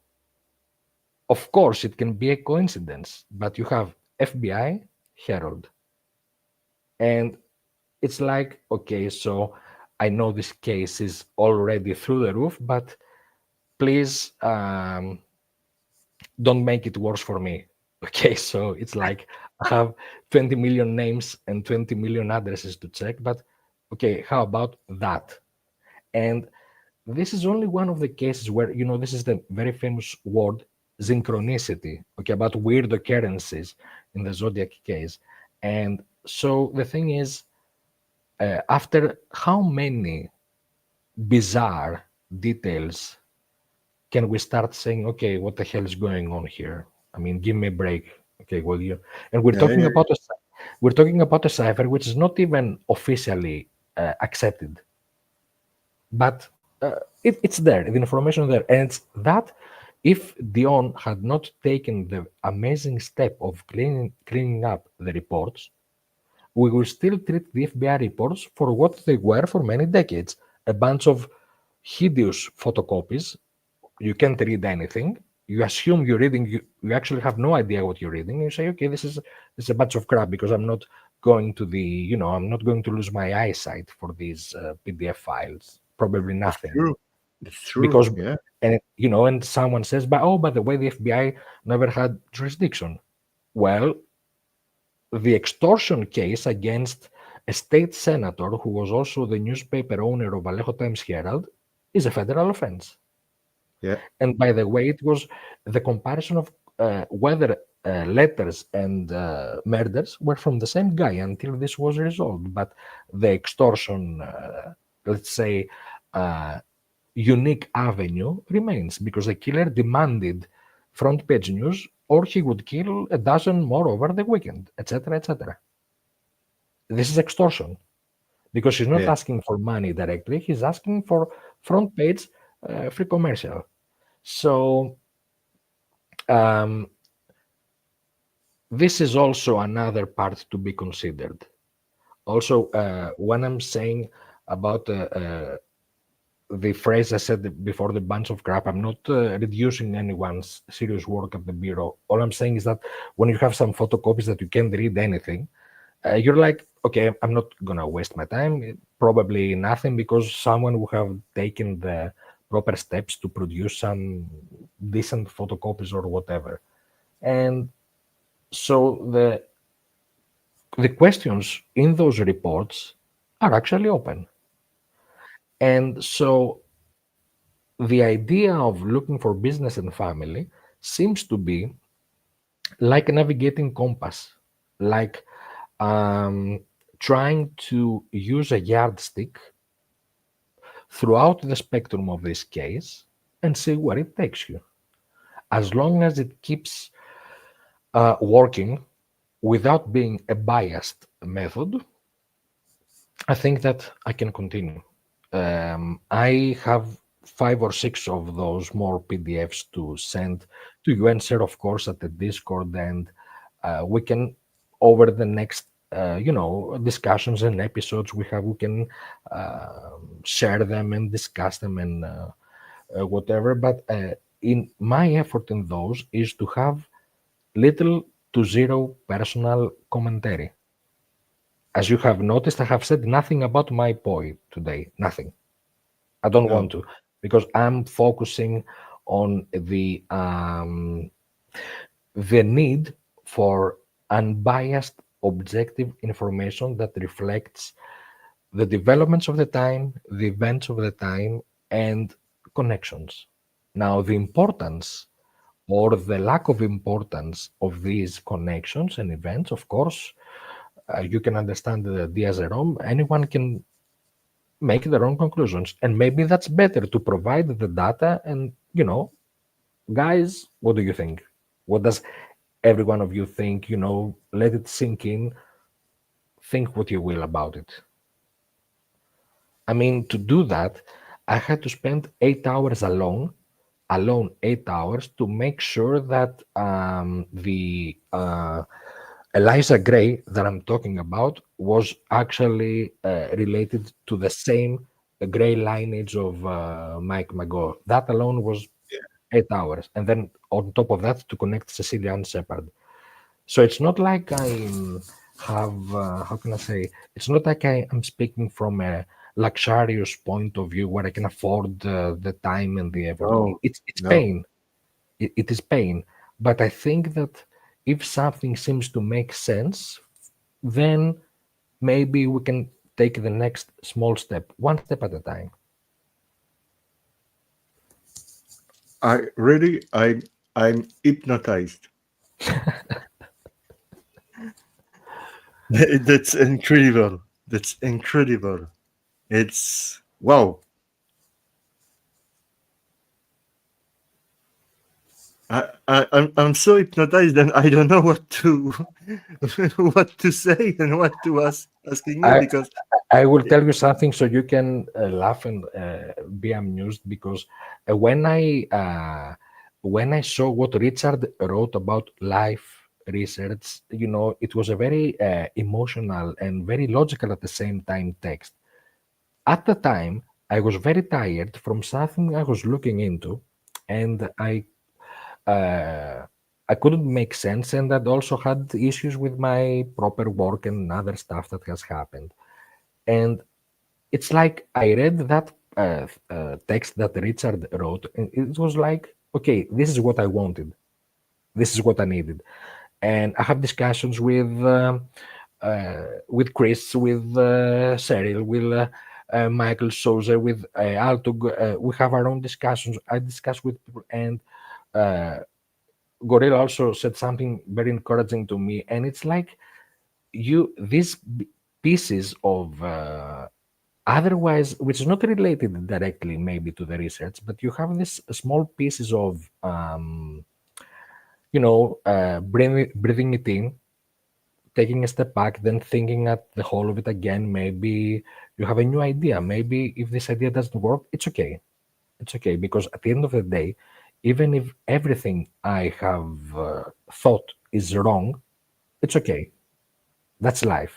of course, it can be a coincidence, but you have FBI, Herald. And it's like, okay, so I know this case is already through the roof, but please don't make it worse for me. Okay, so it's like I have 20 million names and 20 million addresses to check, but okay, how about that? And this is only one of the cases where, this is the very famous word, synchronicity, okay, about weird occurrences in the Zodiac case. And so the thing is, after how many bizarre details can we start saying, okay, what the hell is going on here? I mean, give me a break. Okay, well, and we're talking about a cipher which is not even officially accepted. But it's there, the information there. And it's that if Dion had not taken the amazing step of cleaning up the reports, we will still treat the FBI reports for what they were for many decades, a bunch of hideous photocopies. You can't read anything. You assume you're reading, you actually have no idea what you're reading. You say, okay, this is a bunch of crap because I'm not going to I'm not going to lose my eyesight for these PDF files. Probably It's nothing. true. It's true. Because, Yeah. and someone says, but oh, by the way, the FBI never had jurisdiction. Well, the extortion case against a state senator who was also the newspaper owner of Alejo Times Herald is a federal offense. Yeah. And by the way, it was the comparison of whether letters and murders were from the same guy until this was resolved. But the extortion, let's say, uh, unique avenue remains because the killer demanded front page news or he would kill a dozen more over the weekend, etc., etc. This is extortion because he's not Yeah. asking for money directly, he's asking for front page free commercial. So um, this is also another part to be considered. Also, when I'm saying about the phrase I said before, the bunch of crap, I'm not reducing anyone's serious work at the bureau. All I'm saying is that when you have some photocopies that you can't read anything, you're like, okay, I'm not going to waste my time. Probably nothing because someone will have taken the proper steps to produce some decent photocopies or whatever. And so the questions in those reports are actually open. And so the idea of looking for business and family seems to be like a navigating compass, like trying to use a yardstick throughout the spectrum of this case and see where it takes you. As long as it keeps working without being a biased method, I think that I can continue. I have 5 or 6 of those more PDFs to send to you and share, of course, at the Discord, and we can, over the next, discussions and episodes we can share them and discuss them and whatever. But in my effort in those is to have little to zero personal commentary. As you have noticed, I have said nothing about my poi today. Nothing. I don't want No. to because I'm focusing on the need for unbiased, objective information that reflects the developments of the time, the events of the time, and connections. Now, the importance or the lack of importance of these connections and events, of course, you can understand the Diazerom. Anyone can make their own conclusions, and maybe that's better to provide the data. And guys, what do you think? What does every one of you think? Let it sink in. Think what you will about it. I mean, to do that, I had to spend 8 hours alone 8 hours to make sure that the Eliza Gray that I'm talking about was actually related to the same Gray lineage of Mike Mago. That alone was 8 hours. And then on top of that, to connect Cecilia and Shepard. So it's not like I have, how can I say, it's not like I am speaking from a luxurious point of view where I can afford the time and the effort. No. It's No. pain. It is pain. But I think that if something seems to make sense, then maybe we can take the next small step, one step at a time. I'm hypnotized. That's incredible. That's incredible. It's wow. I'm so hypnotized, and I don't know what to what to say and what to asking you, I because I will tell you something so you can laugh and be amused, because when I saw what Richard wrote about life research, it was a very emotional and very logical at the same time text. At the time, I was very tired from something I was looking into, and uh, I couldn't make sense, and I'd also had issues with my proper work and other stuff that has happened. And it's like I read that text that Richard wrote, and it was like, okay, this is what I wanted, this is what I needed. And I have discussions with Chris, with Cheryl, with Michael Souza, with Altug. We have our own discussions. I discuss with people, and uh, Gorilla also said something very encouraging to me, and it's like these pieces of otherwise, which is not related directly maybe to the research, but you have these small pieces of breathing it in, taking a step back, then thinking at the whole of it again. Maybe you have a new idea. Maybe if this idea doesn't work, it's okay. It's okay, because at the end of the day, even if everything I have thought is wrong, it's okay. That's life.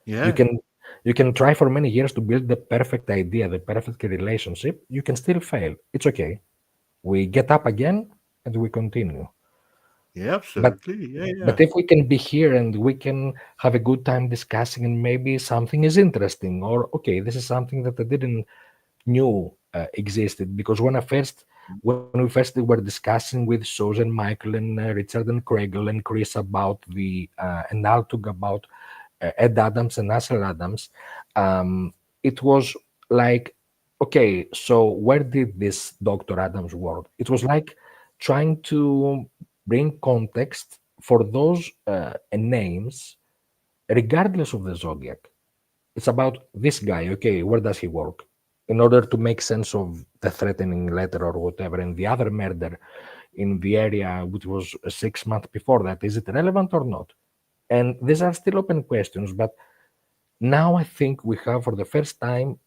You yeah, can you can try for many years to build the perfect idea, the perfect relationship. You can still fail. It's okay. We get up again and we continue. yeah, But absolutely, yeah, but yeah, if we can be here and we can have a good time discussing, and maybe something is interesting, or okay, this is something that I didn't knew existed, because when we first were discussing with Susan, Michael, and Richard and Craig and Chris about the and Altug about Ed Adams and Ansel Adams, it was like, okay, so where did this Dr. Adams work? It was like trying to bring context for those names, regardless of the zodiac. It's about this guy, okay, where does he work? In order to make sense of the threatening letter or whatever, and the other murder in the area, which was 6 months before that, is it relevant or not? And these are still open questions, but now I think we have for the first time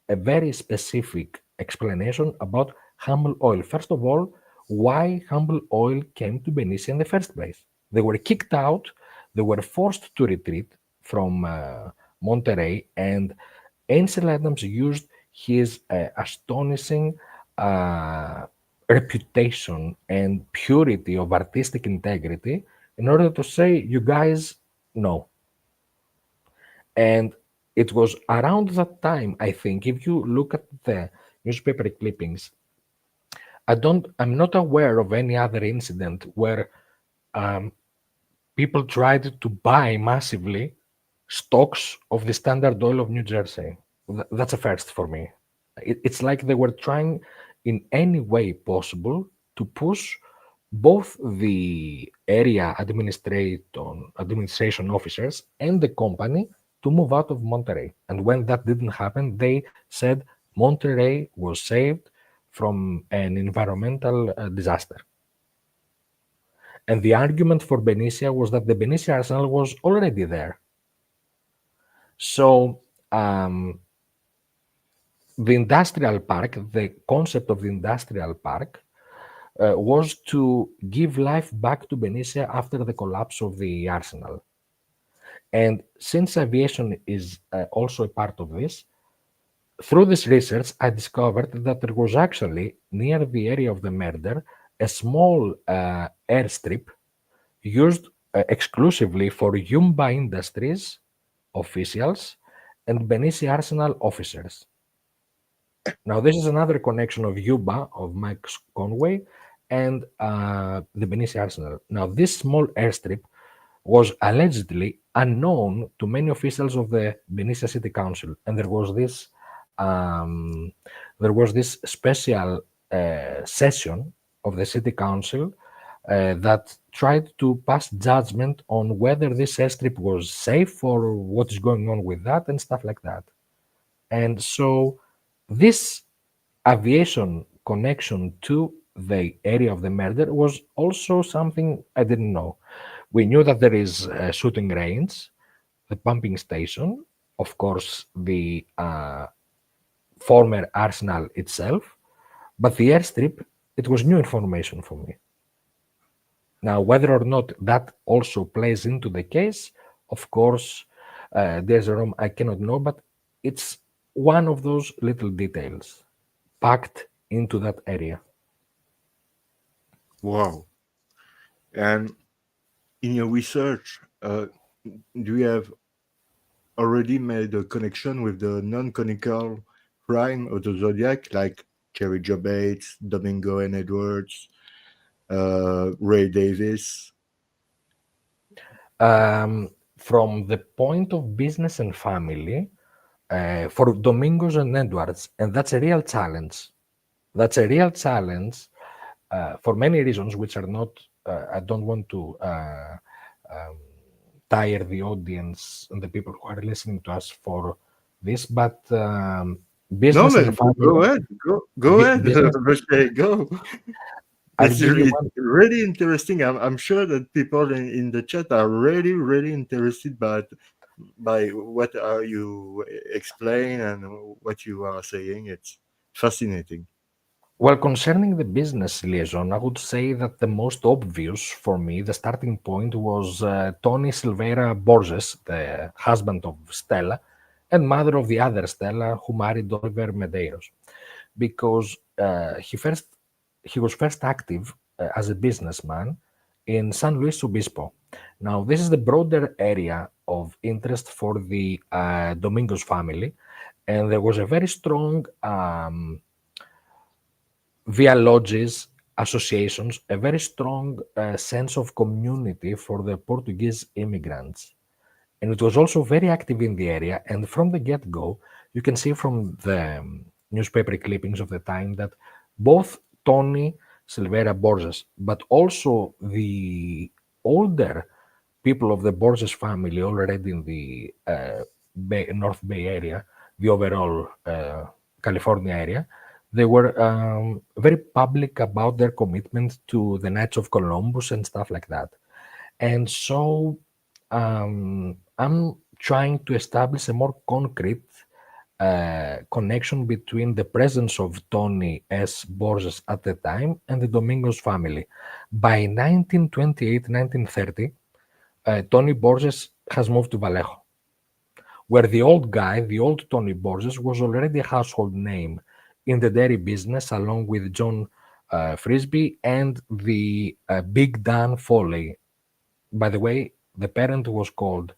a very specific explanation about Humble Oil. First of all, why Humble Oil came to Benicia in the first place. They were kicked out, they were forced to retreat from Monterey, and Ansel Adams used his astonishing uh, reputation and purity of artistic integrity in order to say, you guys, no. And it was around that time, I think, if you look at the newspaper clippings, I'm not aware of any other incident where um, people tried to buy massively stocks of the Standard Oil of New Jersey. That's a first for me. It's like they were trying in any way possible to push both the area administration officers and the company to move out of Monterey. And when that didn't happen, they said Monterey was saved from an environmental disaster. And the argument for Benicia was that the Benicia arsenal was already there. So the industrial park, the concept of the industrial park, was to give life back to Benicia after the collapse of the arsenal. And since aviation is also a part of this, through this research, I discovered that there was actually, near the area of the murder, a small airstrip used exclusively for Yumba Industries officials and Benicia Arsenal officers. Now, this is another connection of Yuba, of Mike Conway, and the Benicia Arsenal. Now, this small airstrip was allegedly unknown to many officials of the Benicia City Council, and um, there was this special session of the City Council that tried to pass judgment on whether this airstrip was safe or what is going on with that and stuff like that. And so this aviation connection to the area of the murder was also something I didn't know. We knew that there is a shooting range, the pumping station, of course, the former arsenal itself, but the airstrip, it was new information for me. Now, whether or not that also plays into the case, of course, there's a room I cannot know, but it's one of those little details packed into that area. Wow. And in your research, do you have already made a connection with the non-canonical crime of the Zodiac, like Kerry Joe Bates, Domingo and Edwards, Ray Davis? From the point of business and family, for Domingos and Edwards, and that's a real challenge. That's a real challenge for many reasons, which are not, I don't want to tire the audience and the people who are listening to us for this, but No, business man, and family, go ahead. Go ahead. business, Roche, go. I'll It's give you one. really interesting. I'm sure that people in the chat are really, really interested by what are you explain and what you are saying. It's fascinating. Well, concerning the business liaison, I would say that the most obvious for me, the starting point was Tony Silveira Borges, the husband of Stella and mother of the other Stella who married Oliver Medeiros, because he was first active as a businessman in San Luis Obispo. Now, this is the broader area of interest for the Domingos family, and there was a very strong via lodges, associations, a very strong sense of community for the Portuguese immigrants. And it was also very active in the area. And from the get go, you can see from the newspaper clippings of the time that both Tony Silveira Borges, but also the older people of the Borges family already in the North Bay area, the overall California area, they were very public about their commitment to the Knights of Columbus and stuff like that. And so I'm trying to establish a more concrete connection between the presence of Tony S. Borges at the time and the Domingos family. By 1928, 1930, Tony Borges has moved to Vallejo, where the old guy, the old Tony Borges, was already a household name in the dairy business, along with John Frisbee and the Big Dan Foley. By the way, the parent was called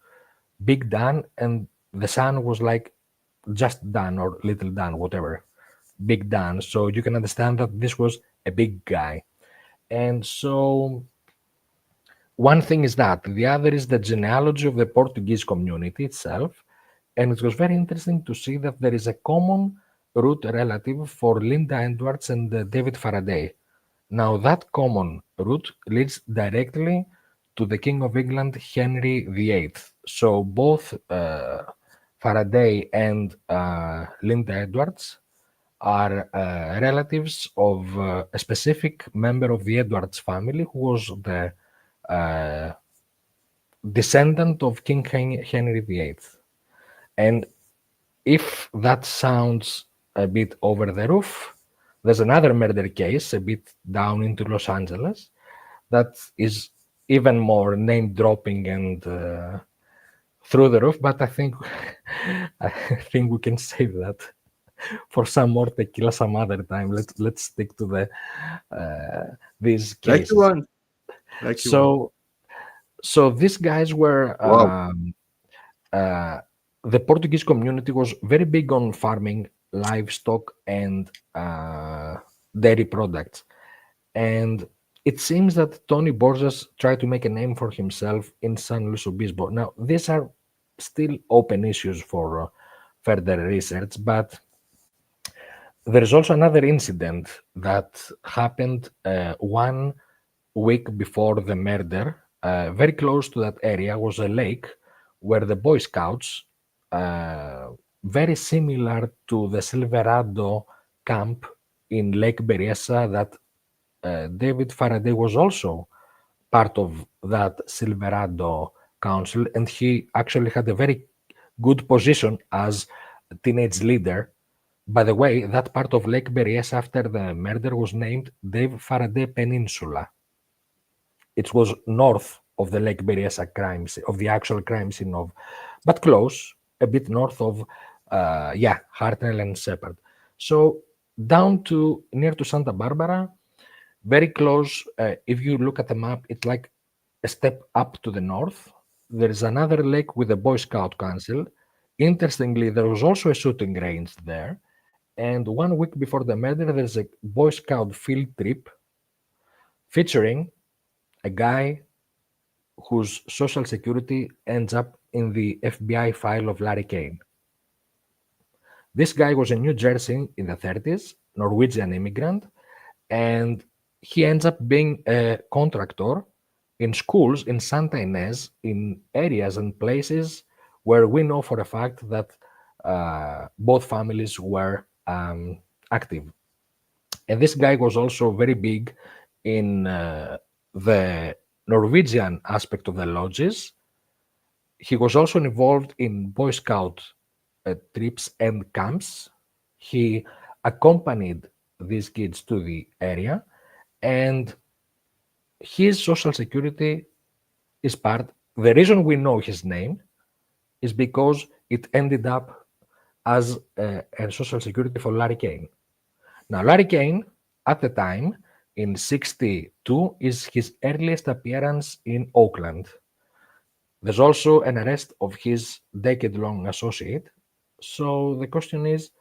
Big Dan, and the son was like just Dan or Little Dan, whatever. Big Dan. So you can understand that this was a big guy. And so one thing is that. The other is the genealogy of the Portuguese community itself. And it was very interesting to see that there is a common root relative for Linda Edwards and David Faraday. Now, that common root leads directly to the King of England, Henry VIII. So both Faraday and Linda Edwards are relatives of a specific member of the Edwards family who was the uh, descendant of King Henry VIII. And if that sounds a bit over the roof, there's another murder case a bit down into Los Angeles that is even more name dropping and through the roof. But I think I think we can save that for some more tequila some other time. Let's stick to the these Like cases. you want. Like you want. So these guys were Wow. the Portuguese community was very big on farming, livestock, and dairy products. And it seems that Tony Borges tried to make a name for himself in San Luis Obispo. Now, these are still open issues for further research, but there is also another incident that happened 1 week before the murder. Very close to that area was a lake where the Boy Scouts, very similar to the Silverado camp in Lake Berryessa that David Faraday was also part of that Silverado council, and he actually had a very good position as a teenage leader. By the way, that part of Lake Berryessa after the murder was named Dave Faraday Peninsula. It was north of the Lake Berryessa crime scene, of the actual crime scene of, but close, a bit north of, Hartnell and Sepehr. So down to near to Santa Barbara, very close. If you look at the map, it's like a step up to the north. There is another lake with a Boy Scout council. Interestingly, there was also a shooting range there. And 1 week before the murder, there's a Boy Scout field trip featuring a guy whose social security ends up in the FBI file of Larry Kane. This guy was in New Jersey in the 30s, Norwegian immigrant, and he ends up being a contractor in schools in Santa Ynez, in areas and places where we know for a fact that both families were active. And this guy was also very big in the Norwegian aspect of the lodges. He was also involved in Boy Scout trips and camps. He accompanied these kids to the area, and his social security is part. The reason we know his name is because it ended up as a social security for Larry Kane. Now, Larry Kane, at the time, in 62, is his earliest appearance in Oakland. There's also an arrest of his decade-long associate. So the question is,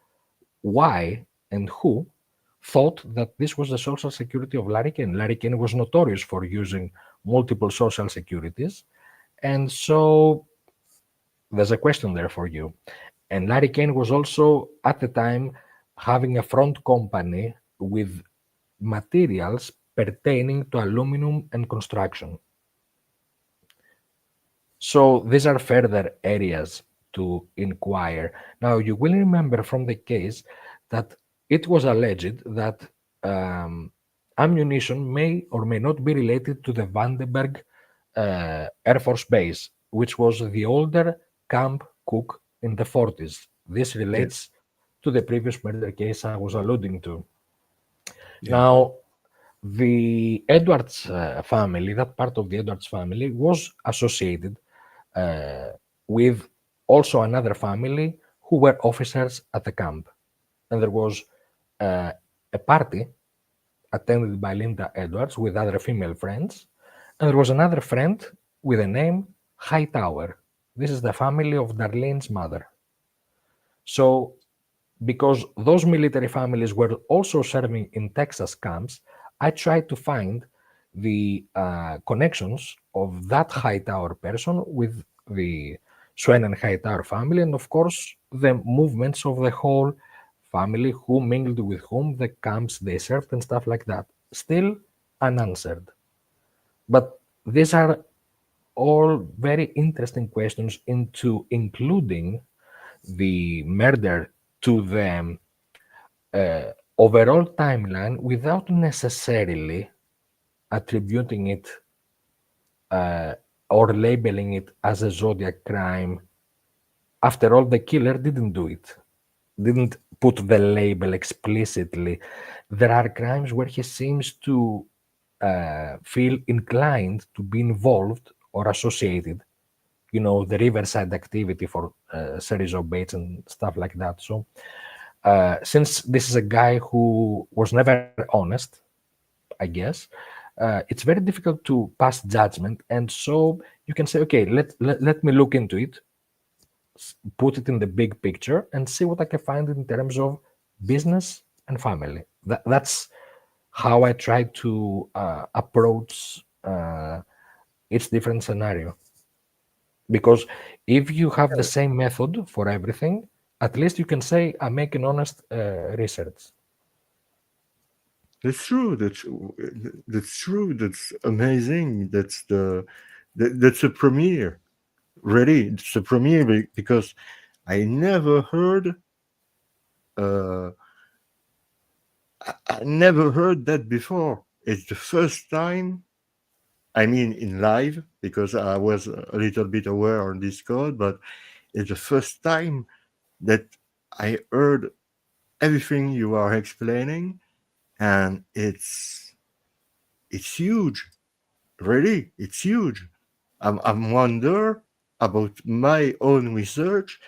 why and who thought that this was the social security of Larry Kane? Larry Kane was notorious for using multiple social securities. And so there's a question there for you. And Larry Kane was also, at the time, having a front company with materials pertaining to aluminum and construction. So these are further areas to inquire. Now, you will remember from the case that it was alleged that ammunition may or may not be related to the Vandenberg Air Force Base, which was the older Camp Cook in the 40s. This relates to the previous murder case I was alluding to. Yeah. Now, the Edwards family, that part of the Edwards family, was associated with also another family who were officers at the camp. And there was a party attended by Linda Edwards with other female friends. And there was another friend with a name Hightower. This is the family of Darlene's mother. So, because those military families were also serving in Texas camps, I tried to find the connections of that Hightower person with the Swen and Hightower family, and of course, the movements of the whole family, who mingled with whom, the camps they served, and stuff like that. Still unanswered. But these are all very interesting questions into including the murder to the overall timeline without necessarily attributing it or labeling it as a Zodiac crime. After all, the killer didn't do it, didn't put the label explicitly. There are crimes where he seems to feel inclined to be involved or associated. You know, the Riverside activity for series of baits and stuff like that. So, since this is a guy who was never honest, I guess, it's very difficult to pass judgment. And so you can say, okay, let me look into it, put it in the big picture, and see what I can find in terms of business and family. That's how I try to approach each different scenario. Because if you have the same method for everything, at least you can say, I'm making honest research. That's true. That's true. That's amazing. That's a premiere. Really, it's a premiere because I never heard. I never heard that before it's the first time, I mean, in live, because I was a little bit aware on Discord, but it's the first time that I heard everything you are explaining, and it's huge. Really, it's huge. I'm wonder about my own research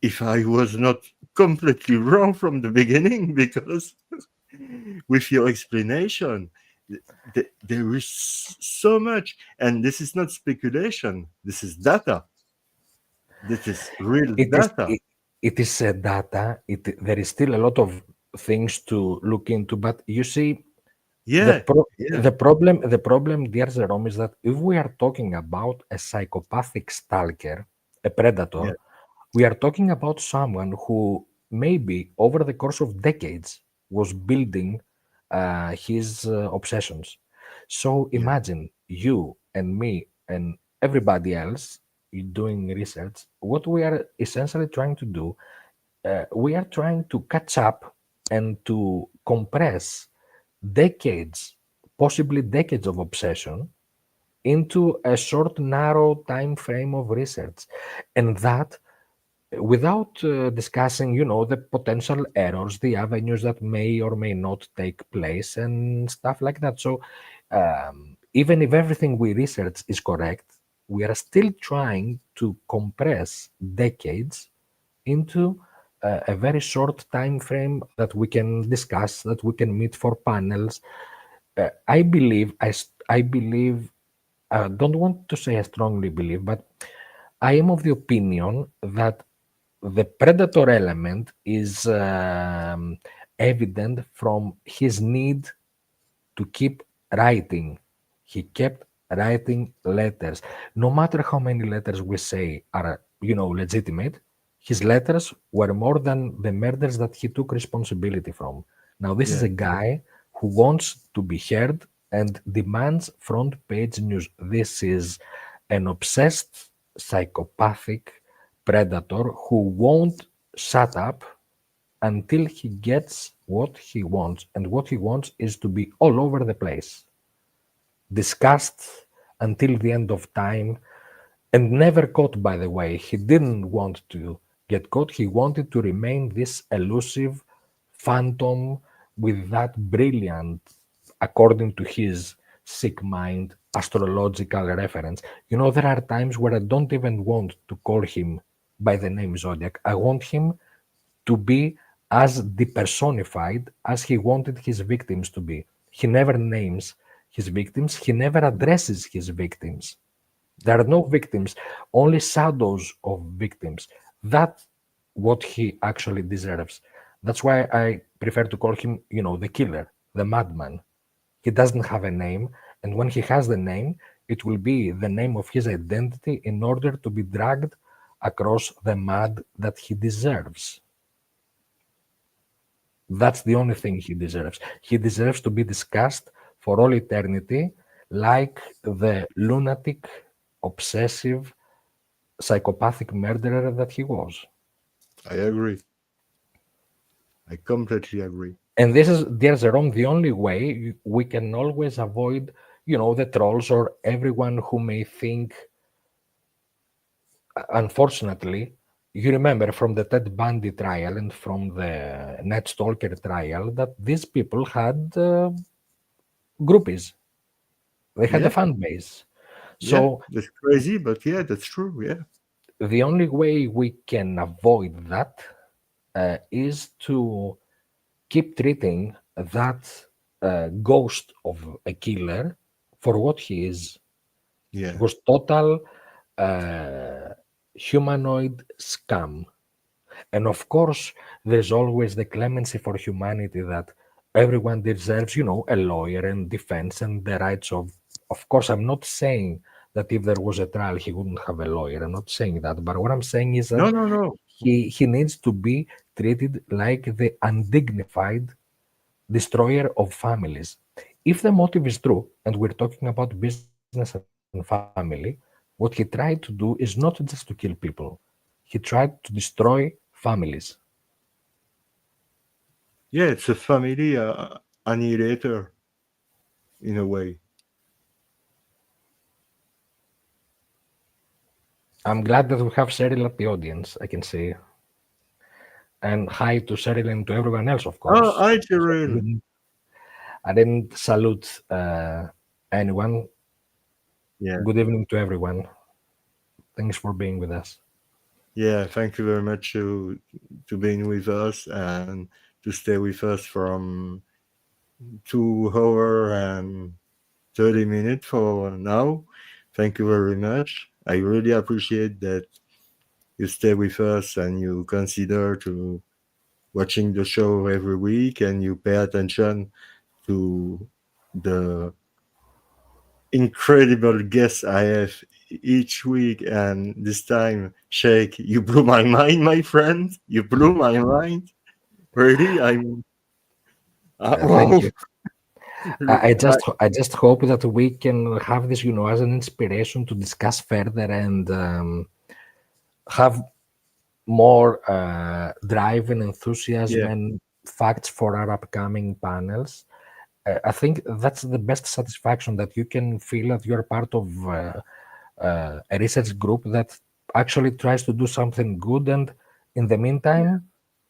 if I was not completely wrong from the beginning, because with your explanation, there is so much, and this is not speculation. This is data. This is real It is data. it is data. There is still a lot of things to look into, but you see, the Yeah, yeah, problem, dear Jerome, is that if we are talking about a psychopathic stalker, a predator, yeah, we are talking about someone who maybe over the course of decades was building his obsessions. So yeah, imagine you and me and everybody else doing research. What we are essentially trying to do, we are trying to catch up and to compress decades, possibly decades of obsession into a short, narrow time frame of research. And that without discussing, the potential errors, the avenues that may or may not take place, and stuff like that. So, even if everything we research is correct, we are still trying to compress decades into a very short time frame that we can discuss, that we can meet for panels. I believe, I believe, I don't want to say I strongly believe, but I am of the opinion that the predator element is evident from his need to keep writing. He kept writing letters. No matter how many letters we say are, legitimate, his letters were more than the murders that he took responsibility from. Now, this is yeah, a guy who wants to be heard and demands front page news. This is an obsessed, psychopathic predator who won't shut up until he gets what he wants. And what he wants is to be all over the place, discussed until the end of time, and never caught, by the way. He didn't want to get caught. He wanted to remain this elusive phantom with that brilliant, according to his sick mind, astrological reference. There are times where I don't even want to call him by the name Zodiac. I want him to be as depersonified as he wanted his victims to be. He never names his victims, he never addresses his victims. There are no victims, only shadows of victims. That's what he actually deserves. That's why I prefer to call him, the killer, the madman. He doesn't have a name, and when he has the name, it will be the name of his identity in order to be dragged across the mud that he deserves. That's the only thing he deserves. He deserves to be discussed for all eternity like the lunatic, obsessive, psychopathic murderer that he was. I agree. I completely agree. And this is, dear Jerome, the only way we can always avoid, the trolls or everyone who may think, unfortunately, you remember from the Ted Bundy trial and from the Net Stalker trial that these people had groupies. They had a Yeah, fan base. yeah, So that's crazy, but yeah, that's true. Yeah, the only way we can avoid that is to keep treating that ghost of a killer for what he is. He yeah, was total uh, humanoid scum. And of course, there's always the clemency for humanity that everyone deserves, a lawyer and defense and the rights of. Of course, I'm not saying that if there was a trial, he wouldn't have a lawyer. I'm not saying that. But what I'm saying is that no, no, no. he needs to be treated like the undignified destroyer of families. If the motive is true, and we're talking about business and family, what he tried to do is not just to kill people, he tried to destroy families. Yeah, it's a family annihilator. in a way. I'm glad that we have Cheryl at the audience, I can say. And hi to Cheryl and to everyone else, of Oh, course. hi, Cheryl. I didn't salute anyone. Yeah, Good evening to everyone. Thanks for being with us. yeah. Thank you very much to being with us and to stay with us from 2 hour and 30 minutes for now. Thank you very much. I really appreciate that you stay with us and you consider to watching the show every week and you pay attention to the incredible guests I have each week. And this time, Shake, you blew my mind, my friend. You blew my mind. Really, I'm Thank wow. you. I just hope that we can have this, as an inspiration to discuss further and have more drive and enthusiasm Yeah, and facts for our upcoming panels. I think that's the best satisfaction, that you can feel that you're part of a research group that actually tries to do something good. And in the meantime,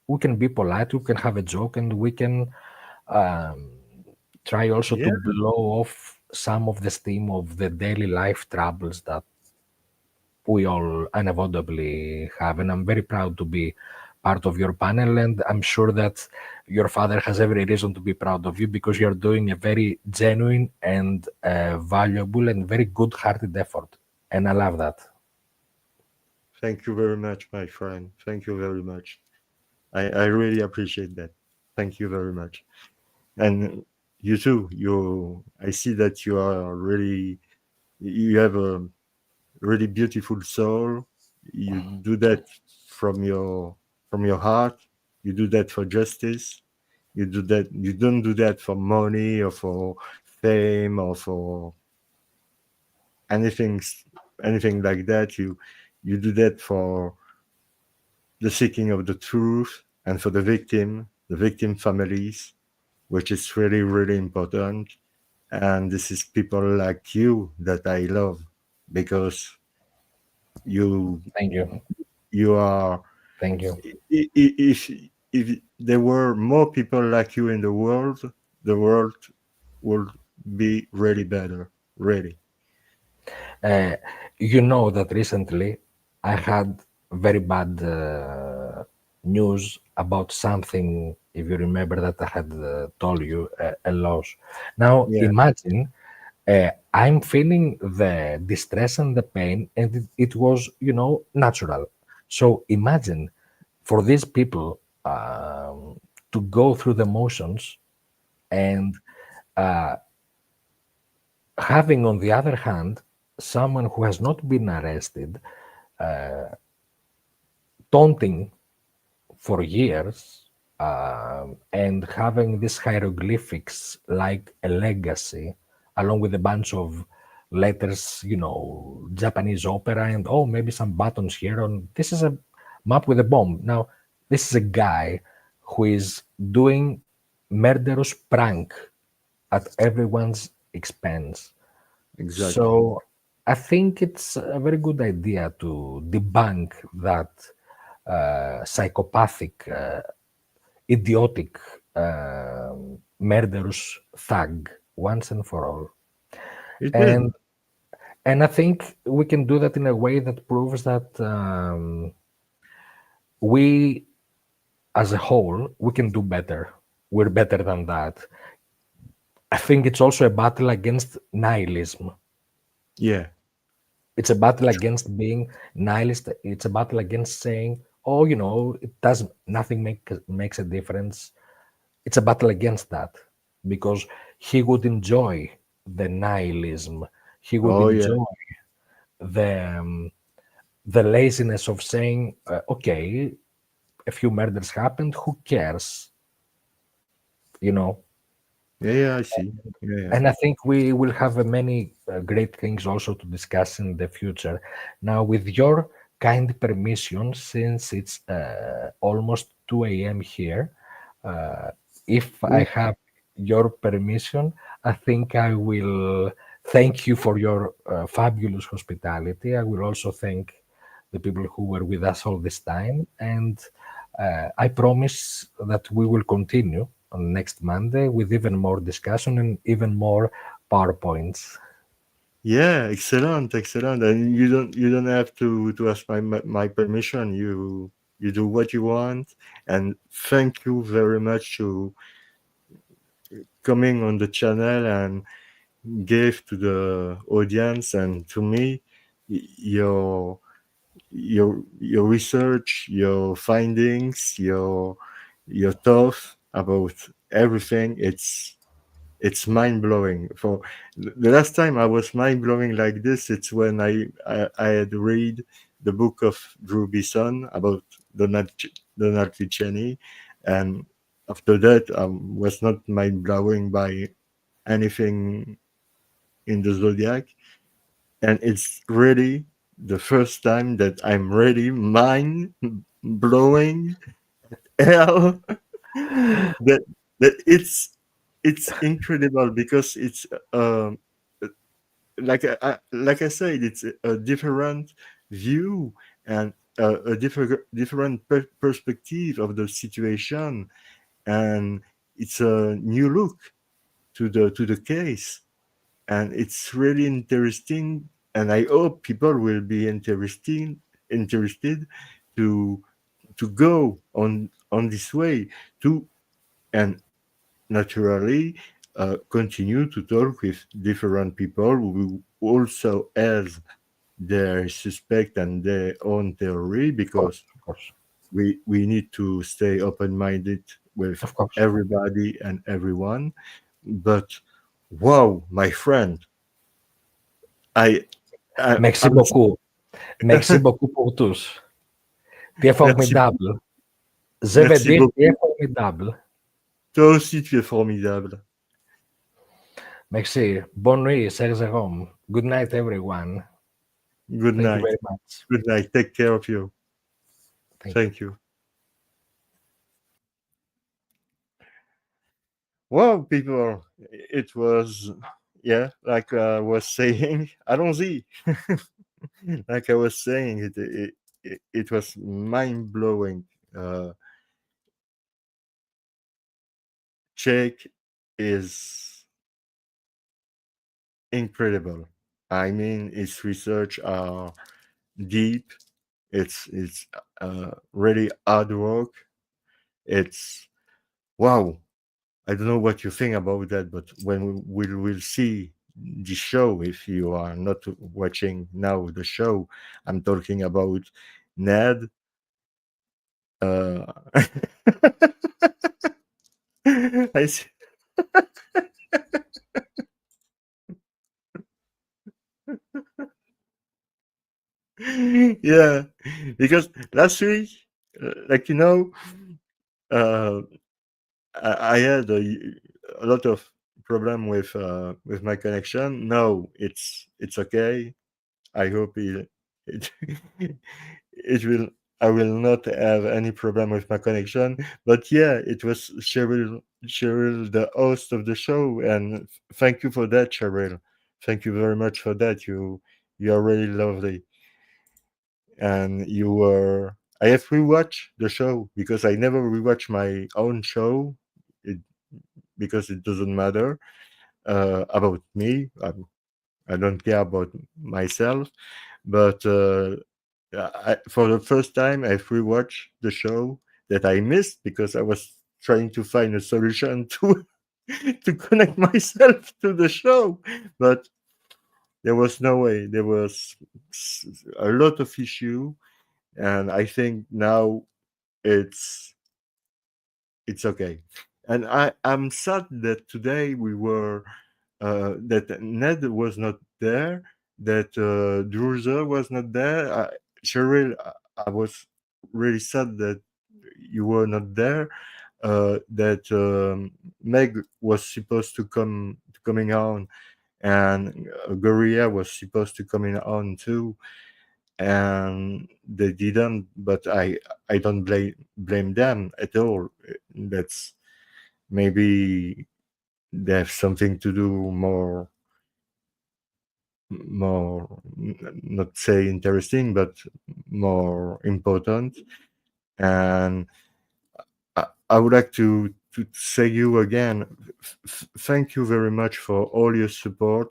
we can be polite, we can have a joke, and we can um, try also to yeah. blow off some of the steam of the daily life troubles that we all unavoidably have. And I'm very proud to be part of your panel. And I'm sure that your father has every reason to be proud of you, because you're doing a very genuine and valuable and very good hearted effort. And I love that. Thank you very much, my friend. Thank you very much. I really appreciate that. Thank you very much. And you too. I see that you have a really beautiful soul. You do that from your heart. You do that for justice. You don't do that for money or for fame or for anything anything like that. You do that for the seeking of the truth and for the victim families, which is really, really important. And this is people like you that I love, because you Thank you. you are Thank you. if there were more people like you in the world would be really better, really. Uh, you know that recently I had very bad news about something, if you remember, that I had told you, a loss. Now, Yeah, imagine I'm feeling the distress and the pain, and it was, natural. So imagine for these people to go through the motions and having, on the other hand, someone who has not been arrested taunting for years, and having these hieroglyphics like a legacy, along with a bunch of letters, Japanese opera, and oh, maybe some buttons here. On this is a map with a bomb. Now, this is a guy who is doing murderous prank at everyone's expense. exactly. So I think it's a very good idea to debunk that psychopathic, idiotic, murderous thug once and for all. It is. And I think we can do that in a way that proves that we, as a whole, we can do better. We're better than that. I think it's also a battle against nihilism. Yeah, It's a battle against being nihilist. It's a battle against saying, "Oh, it doesn't. Nothing makes a difference." It's a battle against that, because he would enjoy the nihilism. He would oh yeah, enjoy the the laziness of saying, "Okay, a few murders happened. Who cares?" You know. yeah, I see. Yeah, And I think we will have many great things also to discuss in the future. Now, with your kind permission, since it's almost 2 a.m. here, uh, if I yeah. have your permission, I think I will thank you for your fabulous hospitality. I will also thank the people who were with us all this time. And I promise that we will continue on next Monday with even more discussion and even more PowerPoints. Yeah, excellent, excellent. And you don't have to ask my permission. You do what you want. And thank you very much to coming on the channel and give to the audience and to me your your research, your findings, your thoughts about everything. It's mind blowing. For the last time I was mind blowing like this, it's when I had read the book of Drew Bison about Donald Ticheney, and after that I was not mind blowing by anything in the Zodiac, and it's really the first time that I'm really mind blowing hell that that it's incredible because it's um like I said, it's a different view and a different perspective of the situation, and it's a new look to the case, and it's really interesting. And I hope people will be interested to go on this way to, and naturally continue to talk with different people who also has their suspect and their own theory, Of course, because of course, we need to stay open-minded with of course. everybody and everyone. But wow, my friend, I, Merci I'm beaucoup. Merci beaucoup pour tous. Tu es merci, formidable. Je vais merci dire, tu es beaucoup. formidable. Toi aussi, tu es formidable. Merci. Bonne nuit, cher Jérôme. Good night, everyone. Good Thank you night. very much. Good night. Take care of you. Thank you. Thank you. Well, people, it was, yeah, like I was saying, allons-y. Like I was saying, it was mind blowing. Jake is incredible. I mean, his research are deep. It's really hard work. It's wow. I don't know what you think about that, but when we will see the show, if you are not watching now the show, I'm talking about Ned. Uh, I see. Yeah, because last week, like uh, I had a lot of problem with my connection. No, it's okay. I hope it it will. I will not have any problem with my connection. But yeah, it was Cheryl, the host of the show, and thank you for that, Cheryl. Thank you very much for that. You are really lovely, and you were. I have rewatched the show because I never rewatch my own show, it, because it doesn't matter about me. I don't care about myself, but for the first time, I've rewatched the show that I missed because I was trying to find a solution to to connect myself to the show, but there was no way. There was a lot of issue, and I think now it's it's okay. And I'm sad that today we were that Ned was not there, that Druzer was not there. Cheryl, I was really sad that you were not there. That Meg was supposed to coming on, and Goria was supposed to coming on too, and they didn't. But I don't blame them at all. That's maybe they have something to do not say interesting, but more important. And I would like to say you again, thank you very much for all your support.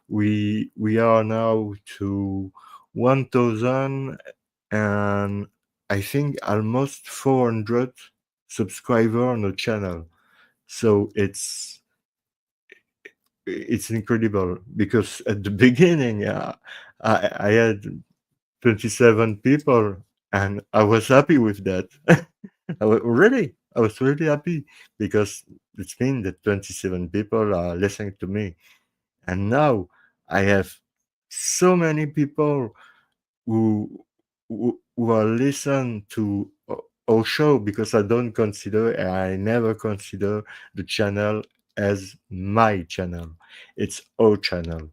We are now to 1,000 and I think almost 400 subscriber on the channel. So it's incredible because at the beginning I had 27 people and I was happy with that. I was really happy because it means that 27 people are listening to me. And now I have so many people who who are listen to our show because I never consider the channel as my channel. It's our channel.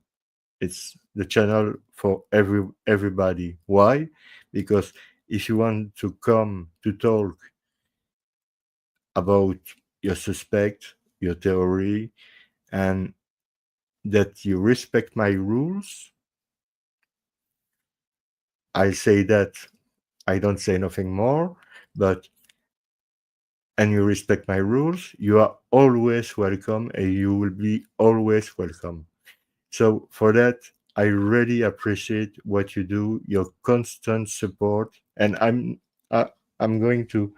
It's the channel for everybody. Why? Because if you want to come to talk about your suspect, your theory, and that you respect my rules, I say that. I don't say nothing more, but and you respect my rules, you are always welcome and you will be always welcome. So for that, I really appreciate what you do, your constant support, and I'm going to,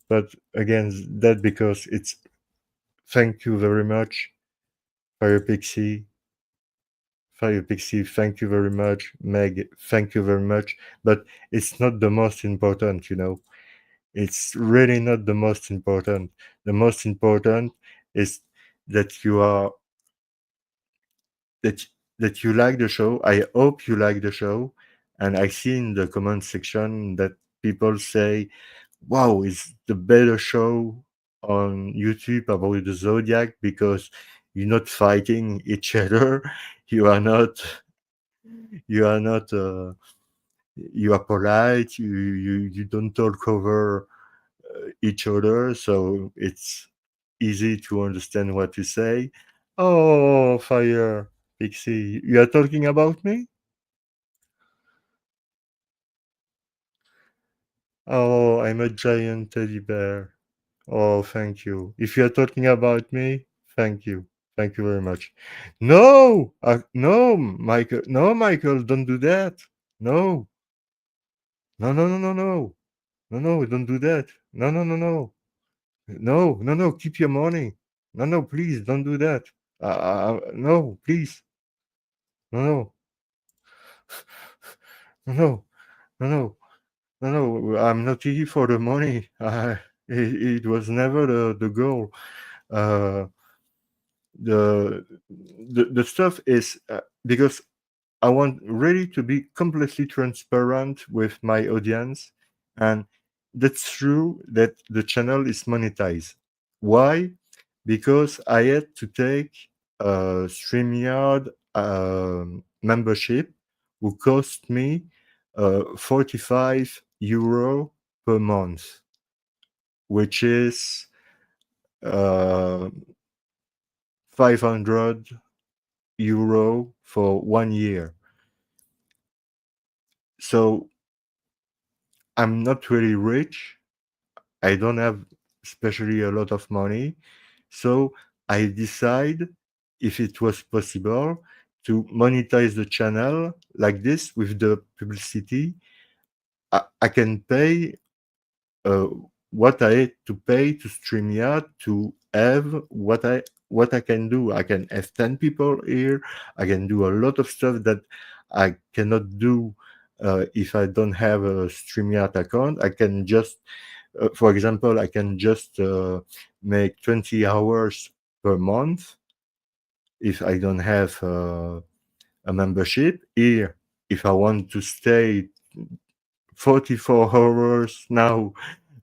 but again, that because it's thank you very much, Fire Pixie. Fire Pixie, thank you very much. Meg, thank you very much. But it's not the most important, you know. It's really not the most important. The most important is that you are that that you like the show. I hope you like the show. And I see in the comment section that people say, "Wow, it's the better show on YouTube about the Zodiac because you're not fighting each other. You are not. You are not. You are polite. You don't talk over each other, so it's easy to understand what you say." Oh, Fire Pixie, you are talking about me? Oh, I'm a giant teddy bear. Oh, thank you. If you're talking about me, thank you. Thank you very much. No, no, Michael. No, Michael, don't do that. No, no, no, no, no, no, no, no, don't do that. No, no, no, no, no, no, no. Keep your money. No, no, please don't do that. No, please. No, no, no, no, no, no, no. I'm not here for the money. It was never the goal. Uh, the stuff is because I want really to be completely transparent with my audience, and that's true that the channel is monetized. Why? Because I had to take a StreamYard membership, who cost me 45 euro per month, which is uh, 500 euro for 1 year. So I'm not really rich. I don't have especially a lot of money. So I decide if it was possible to monetize the channel like this with the publicity. I can pay uh, what I had to pay to StreamYard to have what I can do. I can have 10 people here. I can do a lot of stuff that I cannot do if I don't have a StreamYard account. I can just, for example, I can just make 20 hours per month if I don't have a membership. Here, if I want to stay 44 hours now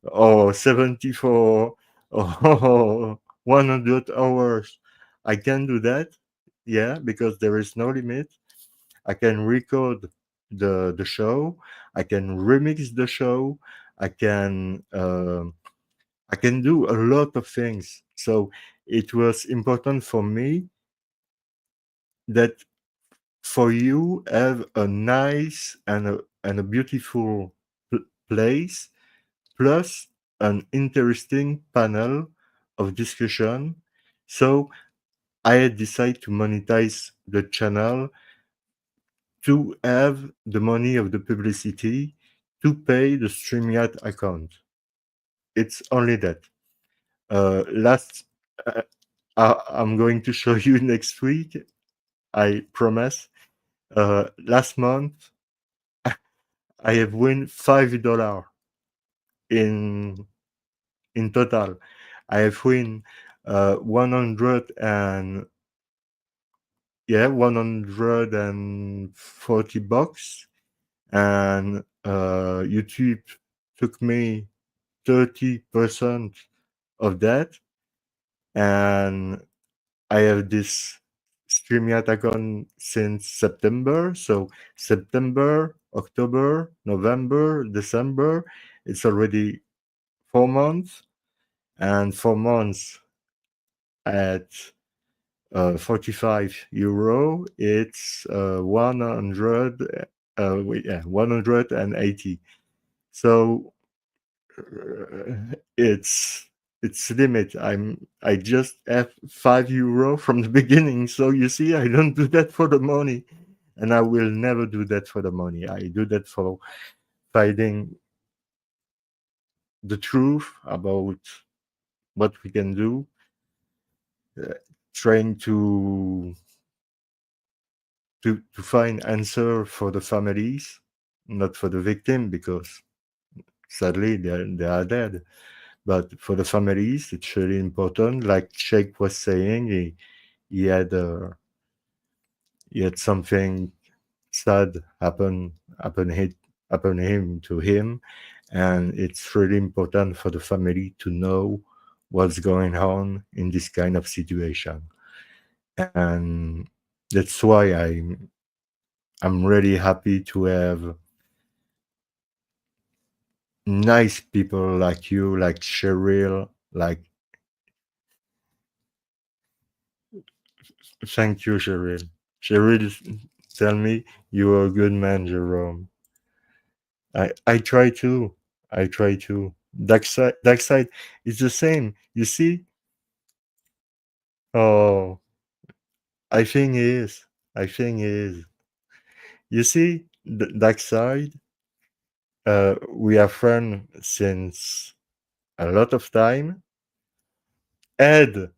or 74 or 100 hours, I can do that. Yeah, because there is no limit. I can record the show. I can remix the show. I can uh, I can do a lot of things. So it was important for me that for you have a nice and a beautiful place plus an interesting panel of discussion. So I had decided to monetize the channel to have the money of the publicity to pay the StreamYard account. It's only that. Last, uh, I'm going to show you next week. I promise. Last month, I have won $5 in total. I have win 100 and 140 bucks, and YouTube took me 30% of that, and I have this StreamYard account since September. So September, October, November, December, it's already 4 months, and 4 months at €45, it's 180. So it's limit. I just have €5 from the beginning. So you see, I don't do that for the money, and I will never do that for the money. I do that for finding the truth about what we can do, trying to find answer for the families, not for the victim, because sadly they are dead. But for the families, it's really important. Like Sheikh was saying, he had something sad happen him to him, and it's really important for the family to know what's going on in this kind of situation. And that's why I'm really happy to have nice people like you, like Cheryl, like thank you, Cheryl. Cheryl tell me you're a good man, Jerome. I try to. I try to. Dark side is the same. You see? Oh, I think it is. I think it is. You see, the dark side. We are friends since a lot of time. Ed,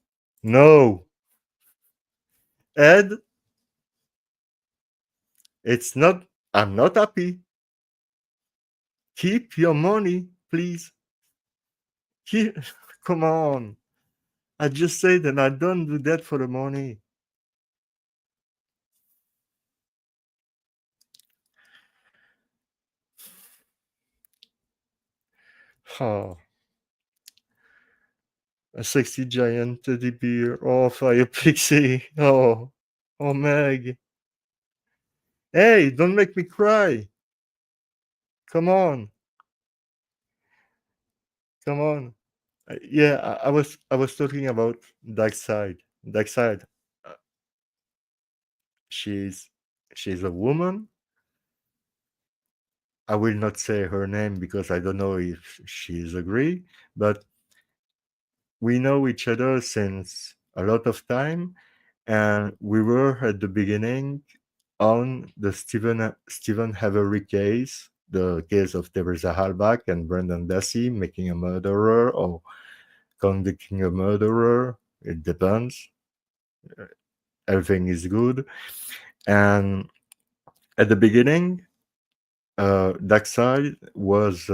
no, Ed, it's not. I'm not happy. Keep your money, please. Keep. Come on. I just said that I don't do that for the money. Oh, a sexy giant teddy bear. Oh, fire pixie. Oh, oh, Meg. Hey, don't make me cry. Come on. Come on. Yeah, I was talking about Dark Side. Dark Side. Uh, she's she's a woman. I will not say her name because I don't know if she's agree, but we know each other since a lot of time, and we were at the beginning on the Stephen Avery case, the case of Teresa Halbach and Brendan Dassey making a murderer or convicting a murderer. It depends. Everything is good. And at the beginning, Darkseid was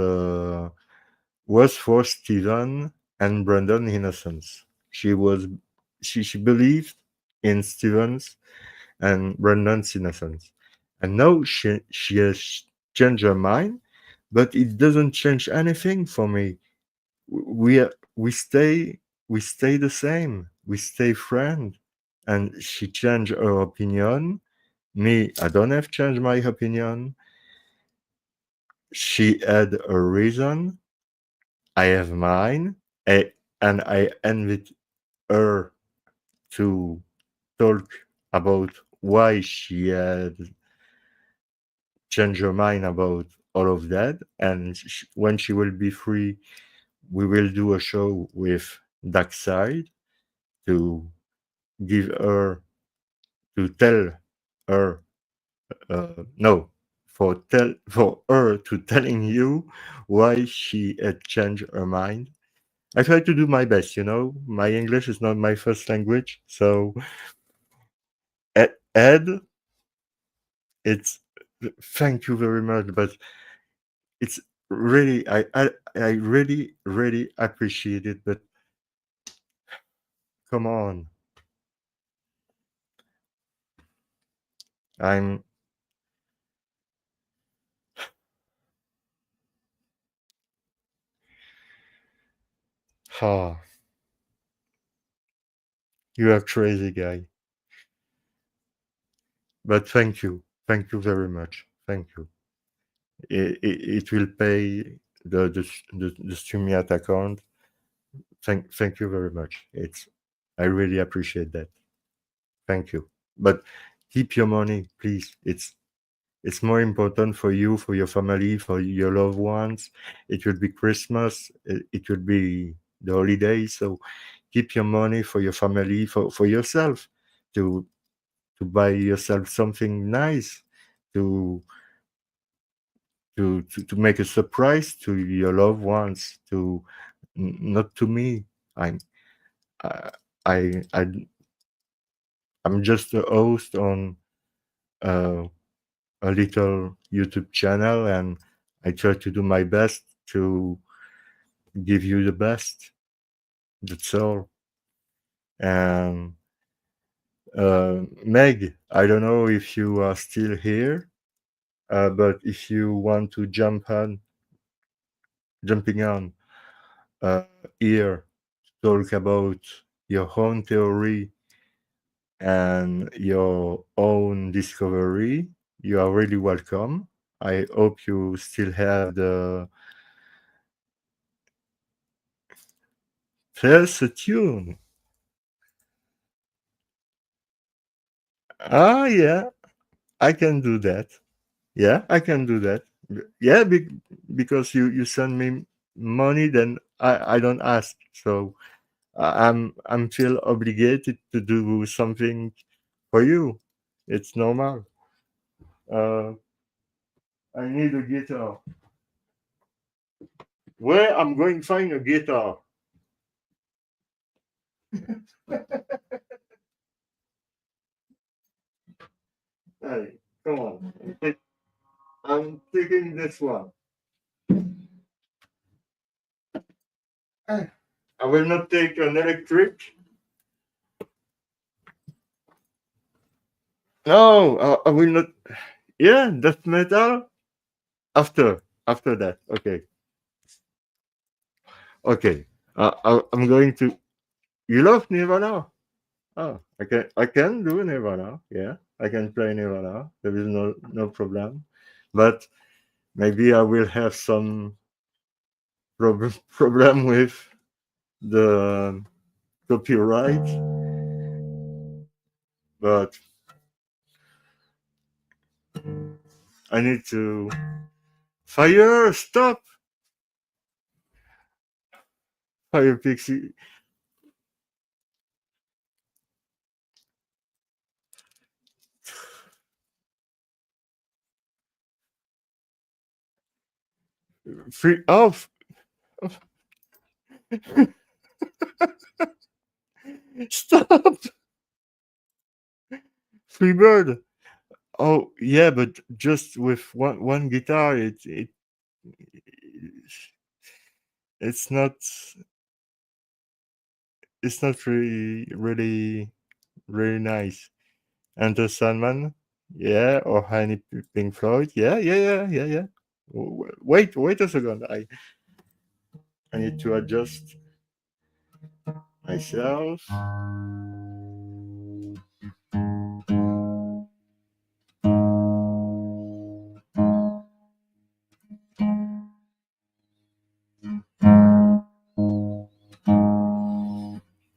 for Stephen and Brendan innocence. She believed in Stephen's and Brendan's innocence, and now she has changed her mind, but it doesn't change anything for me. We stay the same. We stay friends, and she changed her opinion. Me, I don't have changed my opinion. She had a reason. I have mine. And I envy her to talk about why she had changed her mind about all of that. And when she will be free, we will do a show with Darkside to give her, to tell her, no, for her to telling you why she had changed her mind. I try to do my best, My English is not my first language, so Ed, it's thank you very much, but it's really I really appreciate it, but come on. I'm oh, you're a crazy guy. But thank you. Thank you very much. Thank you. It will pay the StreamYard account. Thank you very much. I really appreciate that. Thank you. But keep your money, please. It's more important for you, for your family, for your loved ones. It will be Christmas. It will be the holidays. So keep your money for your family, for yourself, to buy yourself something nice, to to make a surprise to your loved ones, to not to me. I'm I, I I I'm just a host on uh, a little YouTube channel, and I try to do my best to give you the best. That's all. And Meg, I don't know if you are still here, but if you want to jumping on here, talk about your own theory and your own discovery, you are really welcome. I hope you still have the there's a tune. Ah, yeah, I can do that. Yeah, I can do that. Yeah, because you send me money, then I don't ask. So I'm feel obligated to do something for you. It's normal. Uh, I need a guitar. Where I'm going to find a guitar? Hey, come on. I'm taking this one. I will not take an electric. No, I will not. Yeah, death metal. After that. Okay. Okay. I'm going to. You love Nirvana? Oh, I can do Nirvana. Yeah, I can play Nirvana. There is no problem. But maybe I will have some problem with the copyright. But I need to fire. Stop. Fire Pixie. Free off. Stop. Freebird. Oh yeah, but just with one guitar, it's not really nice. Enter Sandman, yeah, or Honey Pink Floyd, yeah. Wait a second, I need to adjust myself.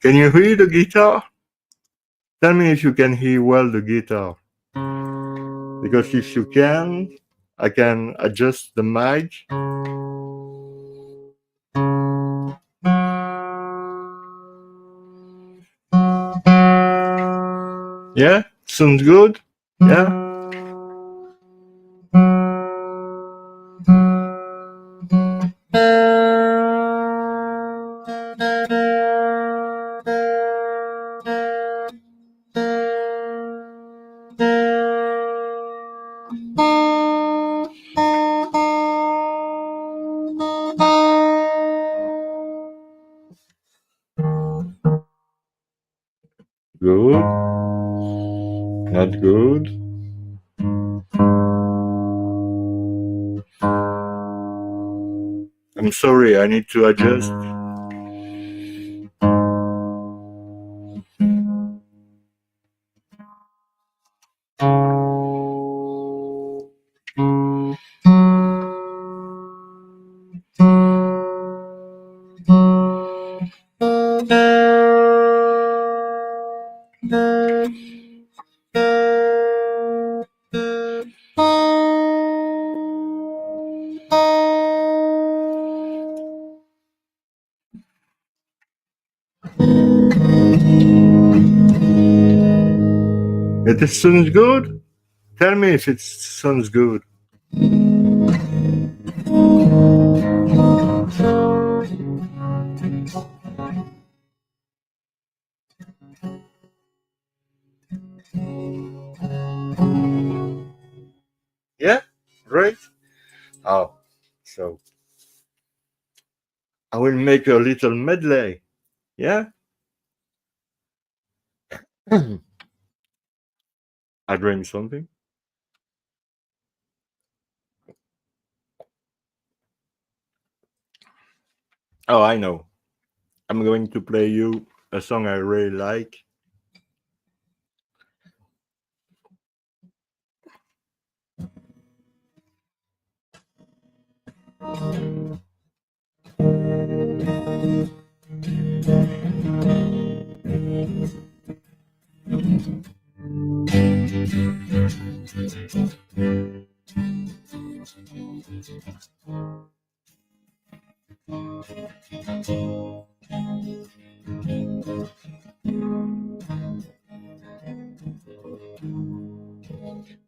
Can you hear the guitar? Tell me if you can hear well the guitar. Because if you can, I can adjust the mic. Yeah? Sounds good? Yeah? Good. Not good. I'm sorry, I need to adjust. It sounds good? Tell me if it sounds good. Yeah? Right? Oh, so I will make a little medley. Yeah? I drink something. Oh, I know. I'm going to play you a song I really like.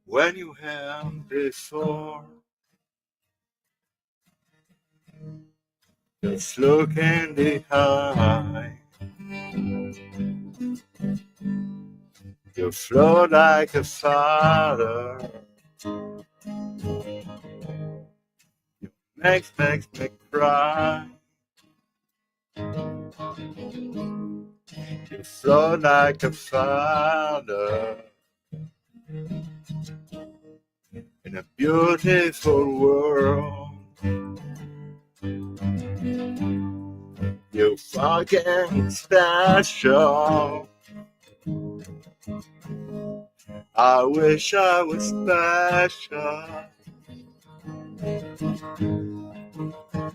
When you have before, just look in the eye. You float like a father. You makes me cry. You float like a father in a beautiful world. You fucking special. I wish I was special,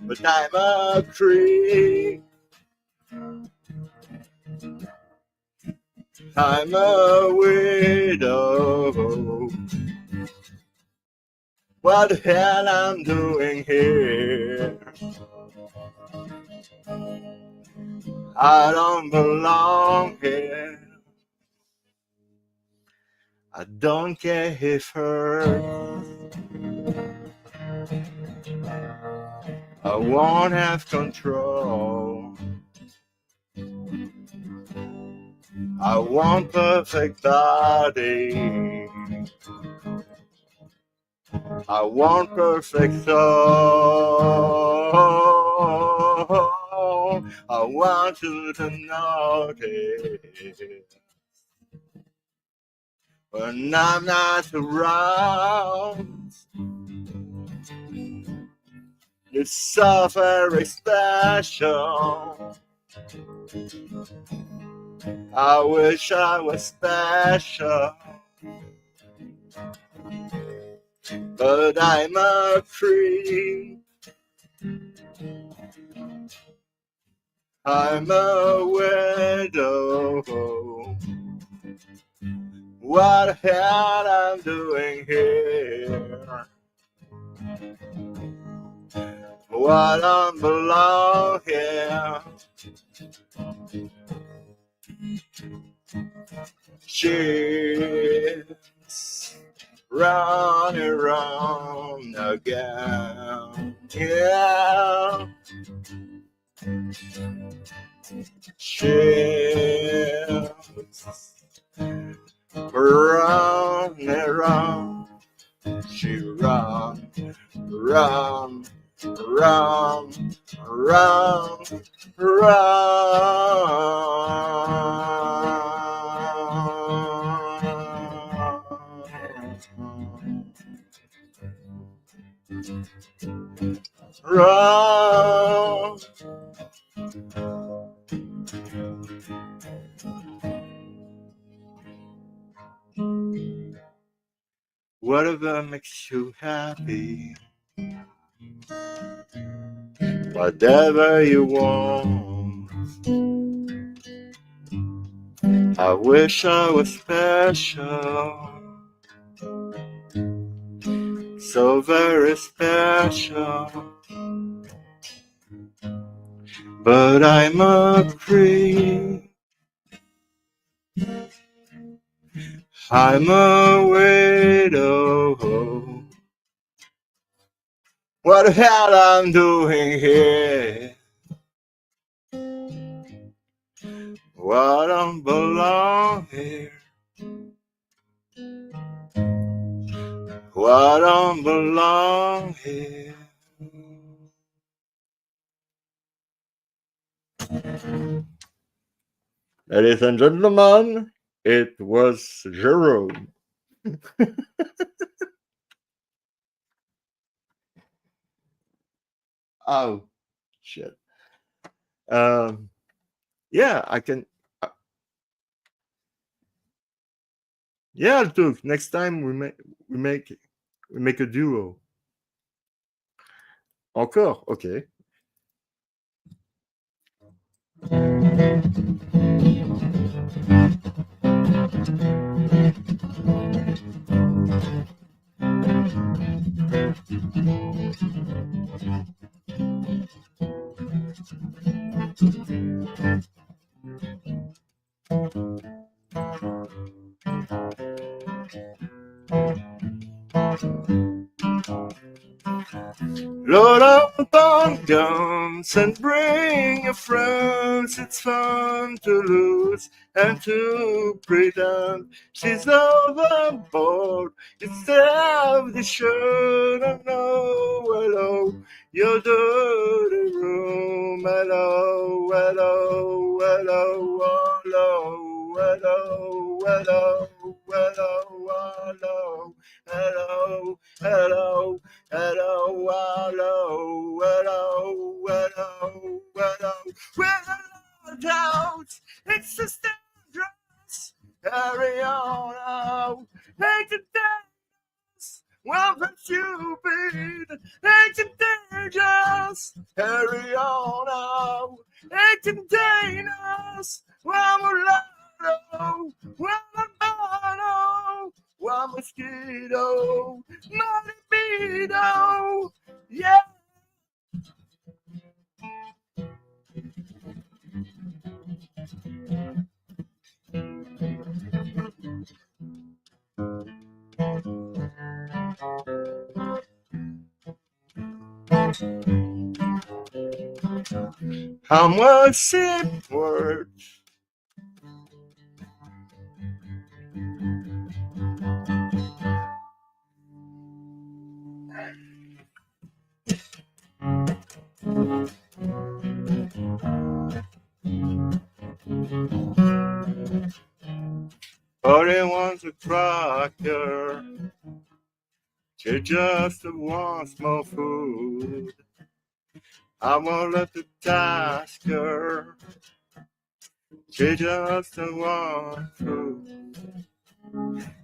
but I'm a creep. I'm a widow. What the hell I'm doing here? I don't belong here. I don't care if hurt. I won't have control. I want perfect body. I want perfect soul. I want you to notice when I'm not around. You're so very special. I wish I was special, but I'm a creep. I'm a widow. What the hell I'm doing here? What don't belong here? She's running around again. Yeah. She's running around. She run, run, run, run, run. Whatever makes you happy, whatever you want. I wish I was special, so very special. But I'm a creep. I'm a widow. What the hell I'm doing here? What don't belong here? What don't belong here? Ladies and gentlemen, it was Jerome. Oh, shit. Yeah, I can. Yeah, Altug. Next time we make a duo. Encore, okay. Load up on guns and bring your friends. It's fun to lose and to pretend she's overboard. Instead of the shirt, I know, hello, your dirty room. Hello, hello, hello, hello, hello, hello, hello, hello, hello, hello. Hello, hello, hello, hello, hello, hello, doubts, it's just dangerous, carry on now, hate the dance, welcome stupid, hate the dangerous, carry on now, hate the dangerous, one more lotto, one more one mosquito, my libido, yeah. How much it worth? But it wants a cracker. She just wants more food. I won't let the task her. She just wants food.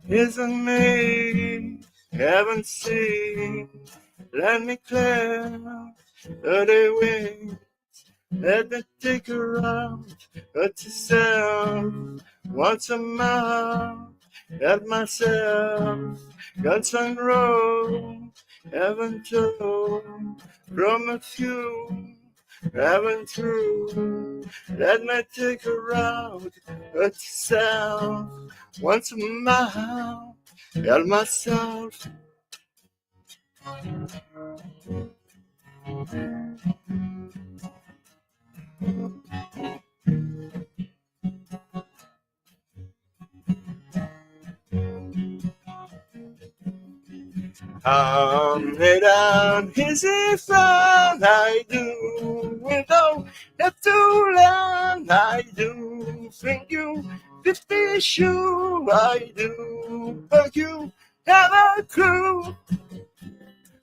Isn't me, haven't seen. Let me clear the way. Let me take a round at yourself once a month. At myself, God's on road, heaven told from a few, heaven through. Let me take a round at yourself once a month. At myself. It on easy fun I do. We don't have to learn. I do think you 50 sure I do. But you have a clue.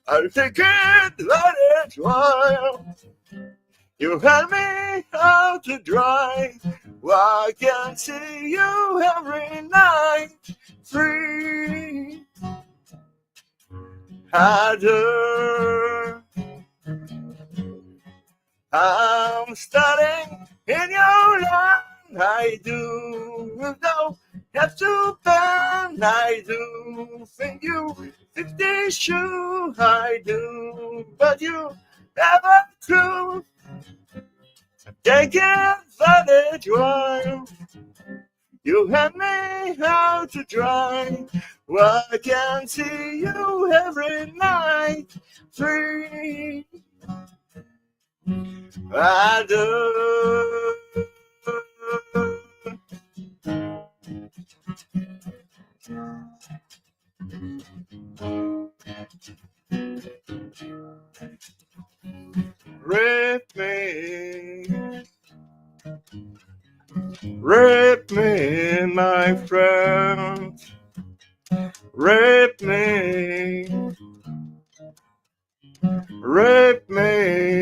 I'll take it let it while. You help me how to drive. I can see you every night. Free. Harder. I'm starting in your line. I do. You don't have to bend. I do. Think you 50 sure I do. But you never clue. Take advantage while you had me how to drive. Well, I can see you every night. Free. I do. Rape me, my friend. Rape me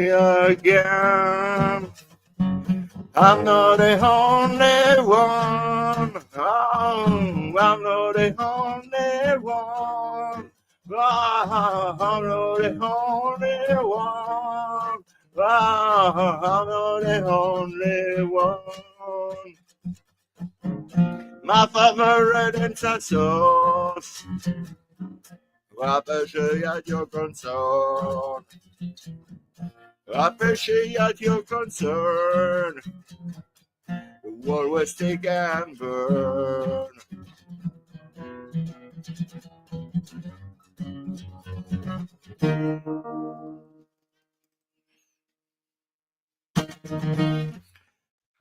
again. I'm not the only one. Oh, I'm not the only one. Oh, I'm not the only one. Oh, I'm not the only one. My favorite instant sauce. Appreciate your concern. Appreciate your concern. Always take and burn.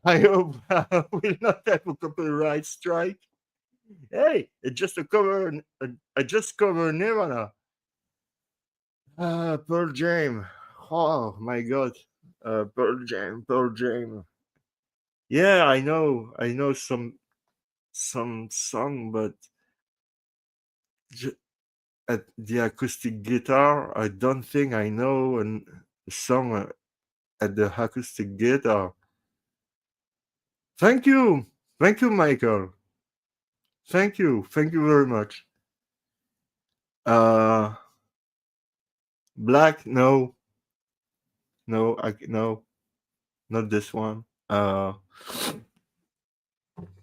I hope I will not have a copyright strike. Hey, it's just a cover. I just cover Nirvana. Pearl Jam. Oh my God. Pearl Jam. Pearl Jam. Yeah, I know. I know some song, but at the acoustic guitar, I don't think I know a song at the acoustic guitar. Thank you, Michael. Thank you very much. Black, no, no, not this one. Oh,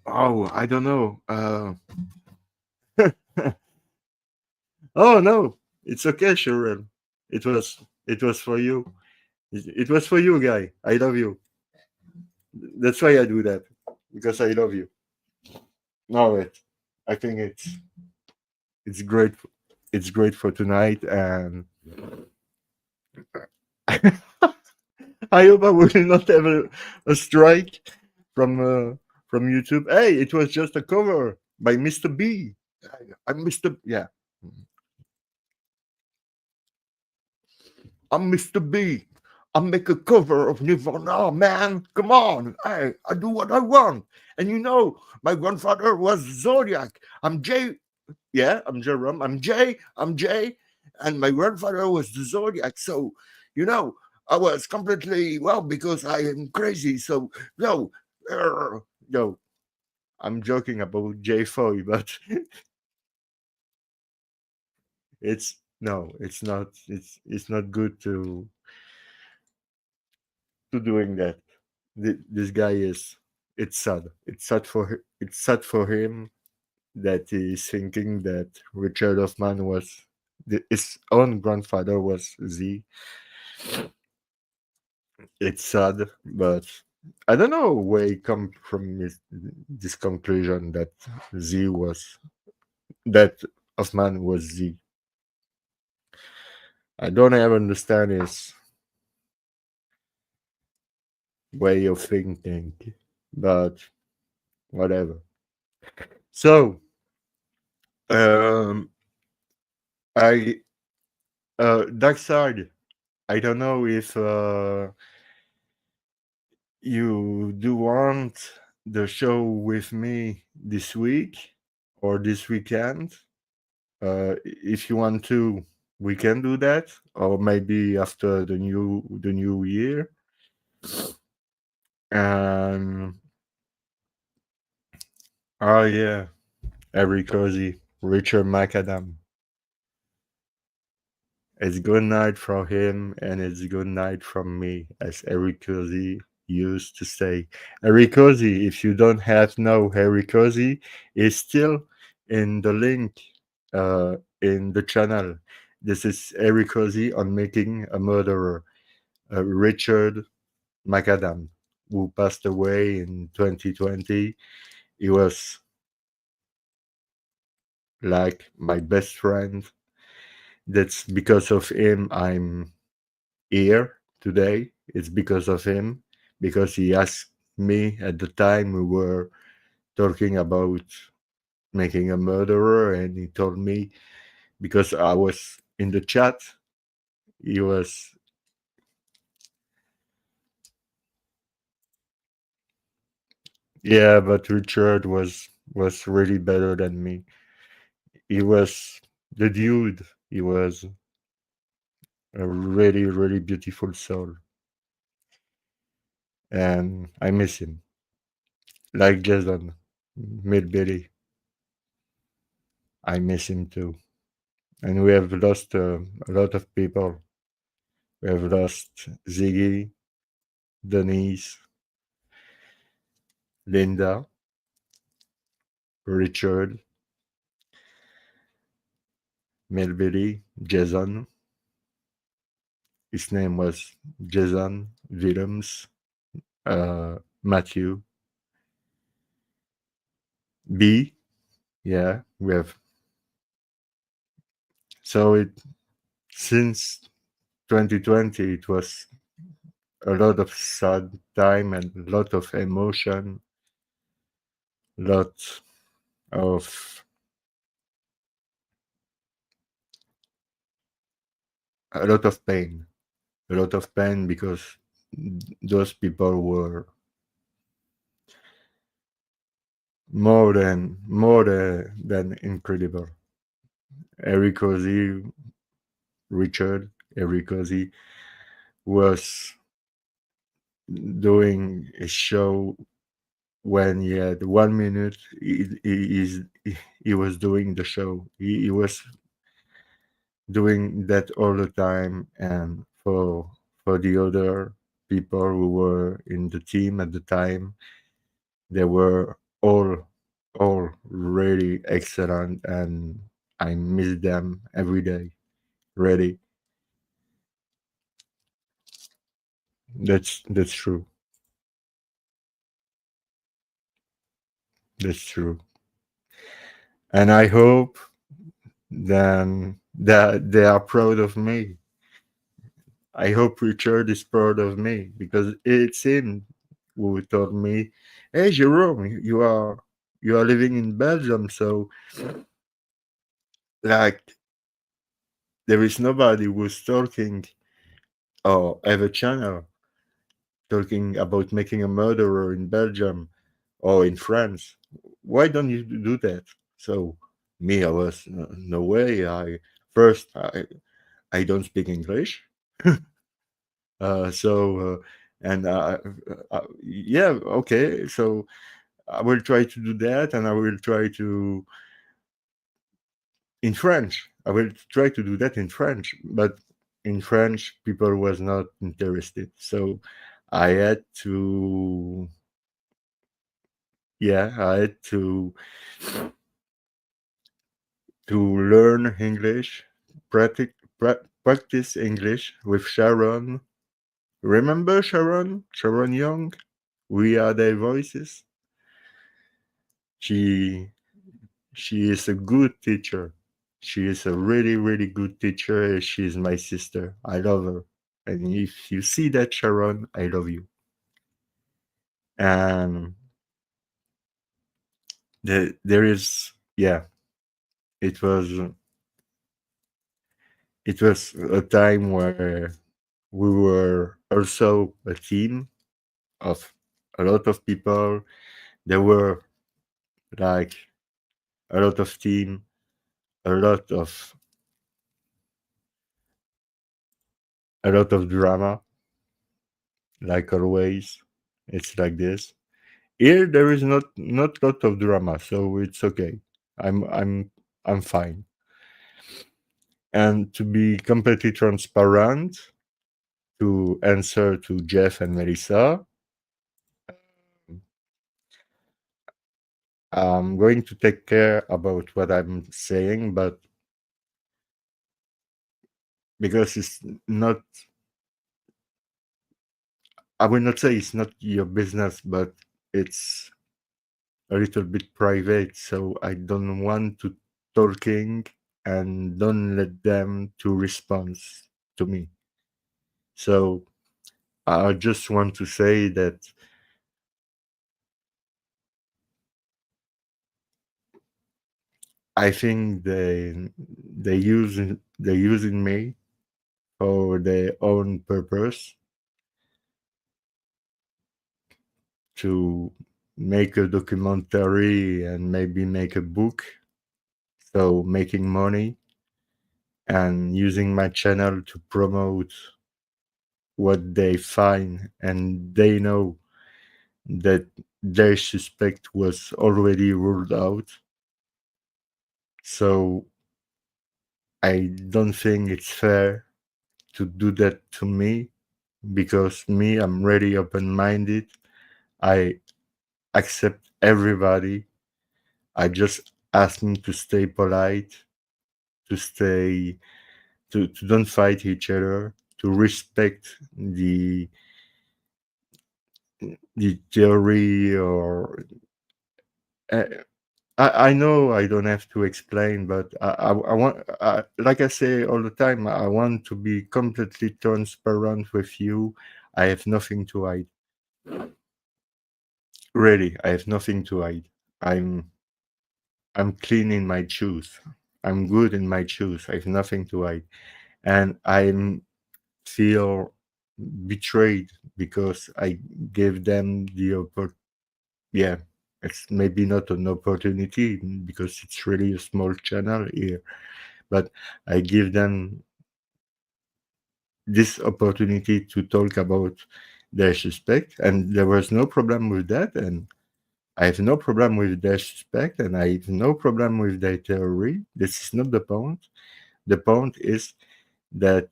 I don't know. Oh no, it's okay, Cheryl. It was for you. It was for you, guy. I love you. That's why I do that, because I love you. No, I think it's great. It's great for tonight, and I hope I will not have a strike from YouTube. Hey, it was just a cover by Mr. B. I'm Mr. Yeah. I'm Mr. B. I make a cover of Nirvana, man. Come on. I do what I want. And you know, my grandfather was Zodiac. I'm Jay. Yeah, I'm Jerome. I'm Jay. And my grandfather was the Zodiac. So, you know, I was completely, well, because I am crazy. So, no, no. I'm joking about Jay Foy, but it's not good to to doing that. This guy is. It's sad. It's sad for him that he's thinking that Richard Hoffman was his own grandfather was Z. It's sad, but I don't know where he come from this conclusion that Z was that Hoffman was Z. I don't ever understand his way of thinking, but whatever. So, um, I Dark Side. I don't know if you do want the show with me this week or this weekend. If you want to, we can do that, or maybe after the new year. And oh yeah, every cozy Richard McAdam. It's good night from him, and it's good night from me, as Eric Cozy used to say. Eric Cozy, if you don't have no Eric Cozy, is still in the link in the channel. This is Eric Cozy on Making a Murderer, Richard McAdam, who passed away in 2020. He was like my best friend. That's because of him I'm here today. It's because of him, because he asked me at the time we were talking about making a murderer, and he told me because I was in the chat. He was yeah, but Richard was really better than me. He was the dude. He was a really really beautiful soul, and I miss him. Like Jason Midbilly, I miss him too. And we have lost a lot of people. We have lost Ziggy, Denise, Linda, Richard, Melville, Jason. His name was Jason Willems, Matthew, B. Yeah, we have. So since 2020, it was a lot of sad time and a lot of emotion, lot of a lot of pain, a lot of pain because those people were more than incredible. Eric Ozzy, Richard, Eric Ozzy was doing a show when he had 1 minute. He was doing the show. He was doing that all the time, and for the other people who were in the team at the time, they were all really excellent, and I miss them every day. Really, that's true. That's true. And I hope then that they are proud of me. I hope Richard is proud of me because it's him who told me, "Hey, Jerome, you are living in Belgium, so like there is nobody who's talking or have a channel talking about making a murderer in Belgium or in France. Why don't you do that?" So me, I was no way. I don't speak English, and yeah, okay. So I will try to do that, and I will try to in French. I will try to do that in French, but in French, people was not interested. So I had to, yeah, I had to learn English, practice English with Sharon. Remember Sharon? Sharon Young? We Are Their Voices. She is a good teacher. She is a really, really good teacher. She's my sister. I love her. And if you see that, Sharon, I love you. And there is, yeah, it was a time where we were also a team of a lot of people. There were like a lot of team, a lot of drama, like always. It's like this. Here there is not lot of drama, so it's okay. I'm fine. And to be completely transparent, to answer to Jeff and Melissa, I'm going to take care about what I'm saying, but because it's not, I will not say it's not your business, but it's a little bit private, so I don't want to talking and don't let them to respond to me. So I just want to say that I think they're using me for their own purpose to make a documentary and maybe make a book. So making money and using my channel to promote what they find, and they know that their suspect was already ruled out. So I don't think it's fair to do that to me, because me, I'm really open-minded. I accept everybody. I just ask them to stay polite, to stay, to don't fight each other, to respect the theory. Or uh, I know I don't have to explain, but I want, like I say all the time, I want to be completely transparent with you. I have nothing to hide. Really, I have nothing to hide. I'm clean in my shoes. I'm good in my shoes. I have nothing to hide, and I feel betrayed because I gave them the opportunity. Yeah, it's maybe not an opportunity because it's really a small channel here, but I give them this opportunity to talk about their suspect, and there was no problem with that. And I have no problem with their suspect, and I have no problem with their theory. This is not the point. The point is that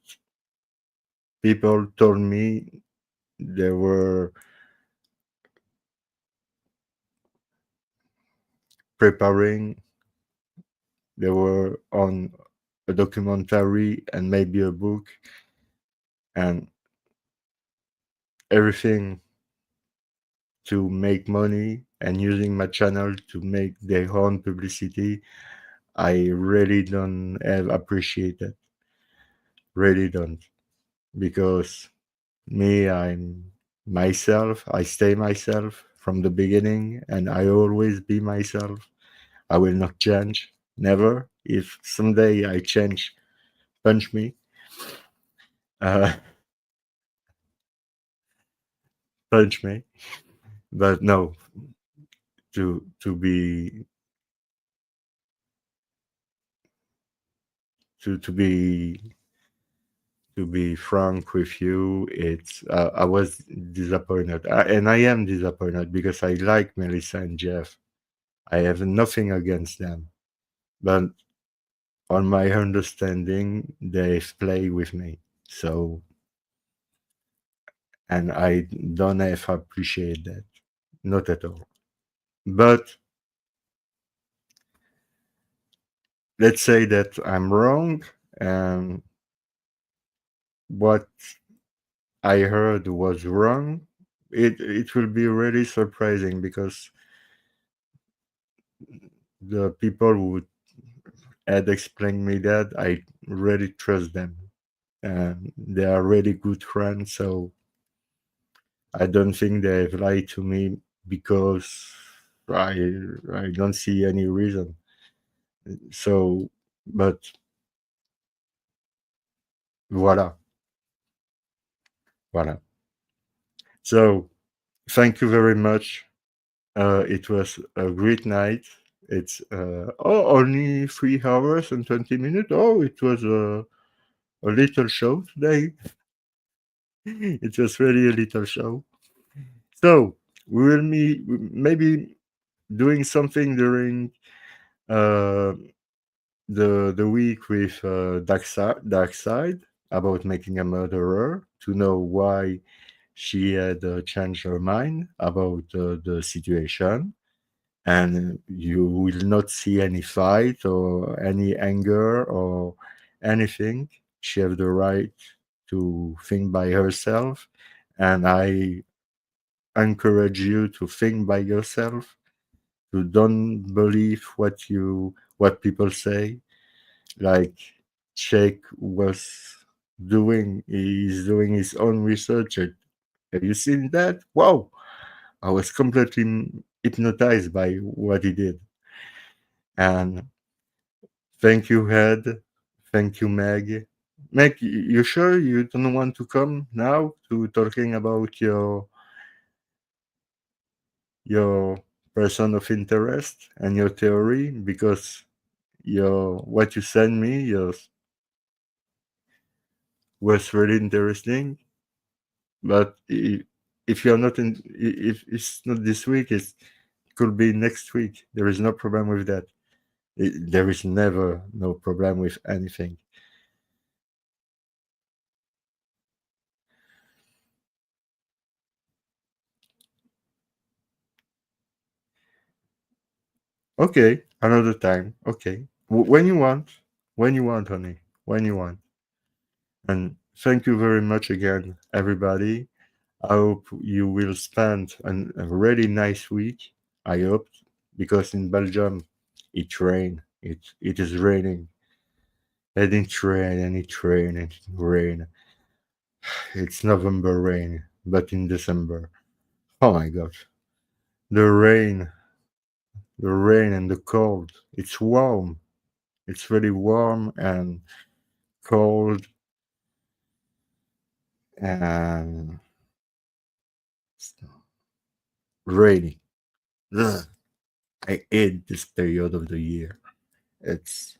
people told me they were preparing, they were on a documentary and maybe a book, and everything to make money and using my channel to make their own publicity. I really don't have appreciate that. Really don't. Because me, I'm myself. I stay myself from the beginning, and I always be myself. I will not change. Never. If someday I change, punch me. Uh, punch me. But no, to be to be to be frank with you, it's I was disappointed, and I am disappointed because I like Melissa and Jeff. I have nothing against them, but on my understanding, they've played with me. So, and I don't half appreciate that, not at all. But let's say that I'm wrong, and what I heard was wrong. It will be really surprising because the people who had explained me that I really trust them, and they are really good friends. So I don't think they have lied to me because I I don't see any reason. So, but voila, voila. So thank you very much. It was a great night. It's only 3 hours and 20 minutes. Oh, it was a little show today. It was really a little show. So we will maybe doing something during uh, the week with Dark Side about making a murderer to know why she had changed her mind about the situation, and you will not see any fight or any anger or anything. She has the right to think by herself, and I encourage you to think by yourself. To don't believe what people say. Like Shake was doing, he's doing his own research. Have you seen that? Wow! I was completely hypnotized by what he did. And thank you, Ed. Thank you, Meg. Meg, you sure you don't want to come now to talking about your person of interest and your theory? Because your what you sent me was really interesting. But if you're not in, if it's not this week, it could be next week. There is no problem with that. There is never no problem with anything. Okay, another time. Okay, when you want, honey, when you want. And thank you very much again, everybody. I hope you will spend a really nice week. I hope, because in Belgium it rain. It is raining. And it rain and it rain and it rain. It's November rain, but in December. Oh my god. The rain and the cold. It's warm. It's really warm and cold and rainy. Ugh. I hate this period of the year. It's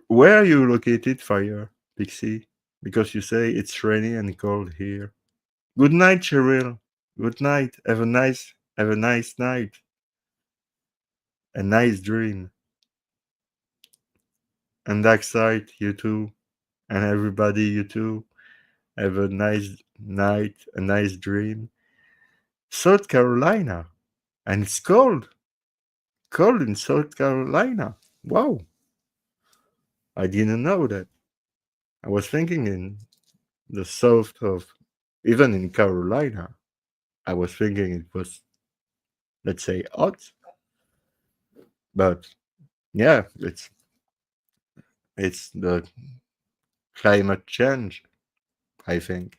where are you located, Fire Pixie? Because you say it's rainy and cold here. Good night, Cheryl. Good night. Have a nice night. A nice dream. And Dark Side, you too. And everybody, you too. Have a nice night, a nice dream. South Carolina. And it's cold. Cold in South Carolina. Wow. I didn't know that. I was thinking in the south of, even in Carolina, I was thinking it was, let's say, hot. But yeah, it's the climate change, I think,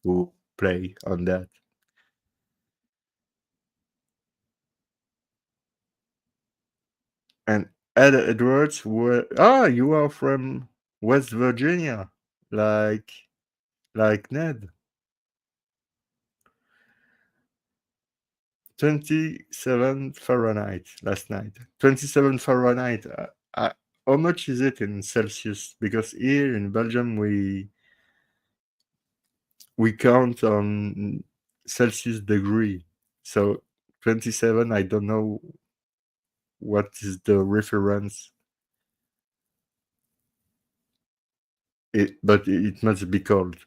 who play on that. And Edwards were you are from West Virginia, like Ned. 27 Fahrenheit last night. 27 Fahrenheit. How much is it in Celsius? Because here in Belgium we count on Celsius degree. So 27, I don't know what is the reference. But it must be called.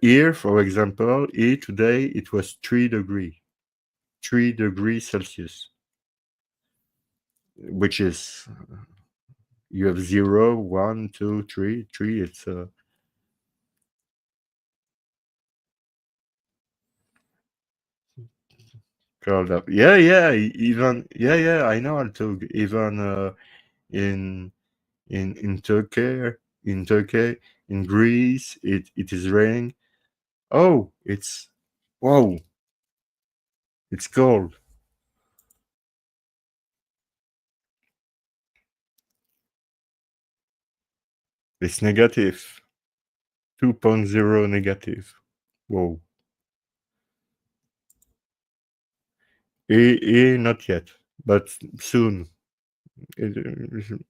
Here, for example, here today it was 3 degrees Celsius, which is you have 0, 1, 2, 3, 3. It's called up. Even I know Altug. Even in Turkey, in Greece, it is raining. Oh, it's wow, it's cold. It's negative. 2.0 negative. Whoa. Not yet, but soon.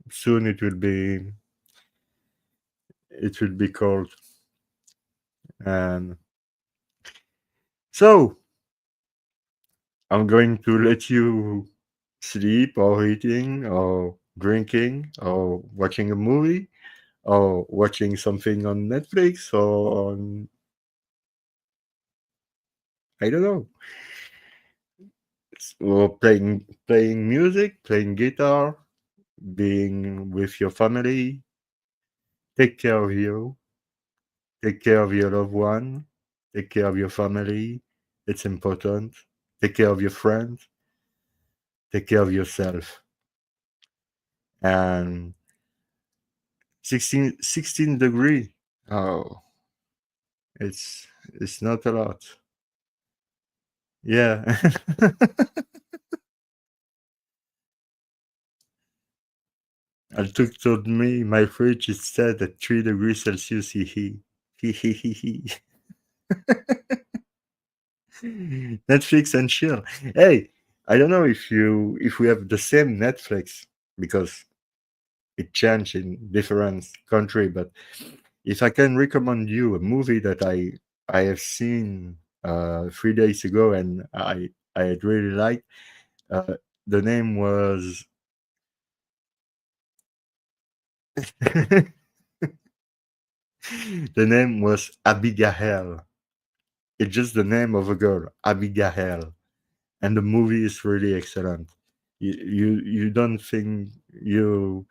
Soon it will be cold. And so I'm going to let you sleep or eating or drinking or watching a movie or watching something on Netflix or on, I don't know, or playing music, playing guitar, being with your family. Take care of you. Take care of your loved one. Take care of your family. It's important. Take care of your friends. Take care of yourself. And 16 degree. Oh, it's not a lot. Yeah. Altuk told me my fridge is set at 3 degrees Celsius. He. Netflix and chill. Hey, I don't know if we have the same Netflix because it changed in different country, but if I can recommend you a movie that I have seen 3 days ago and I really liked, the name was the name was Abigail. It's just the name of a girl, Abigail, and the movie is really excellent. You don't think you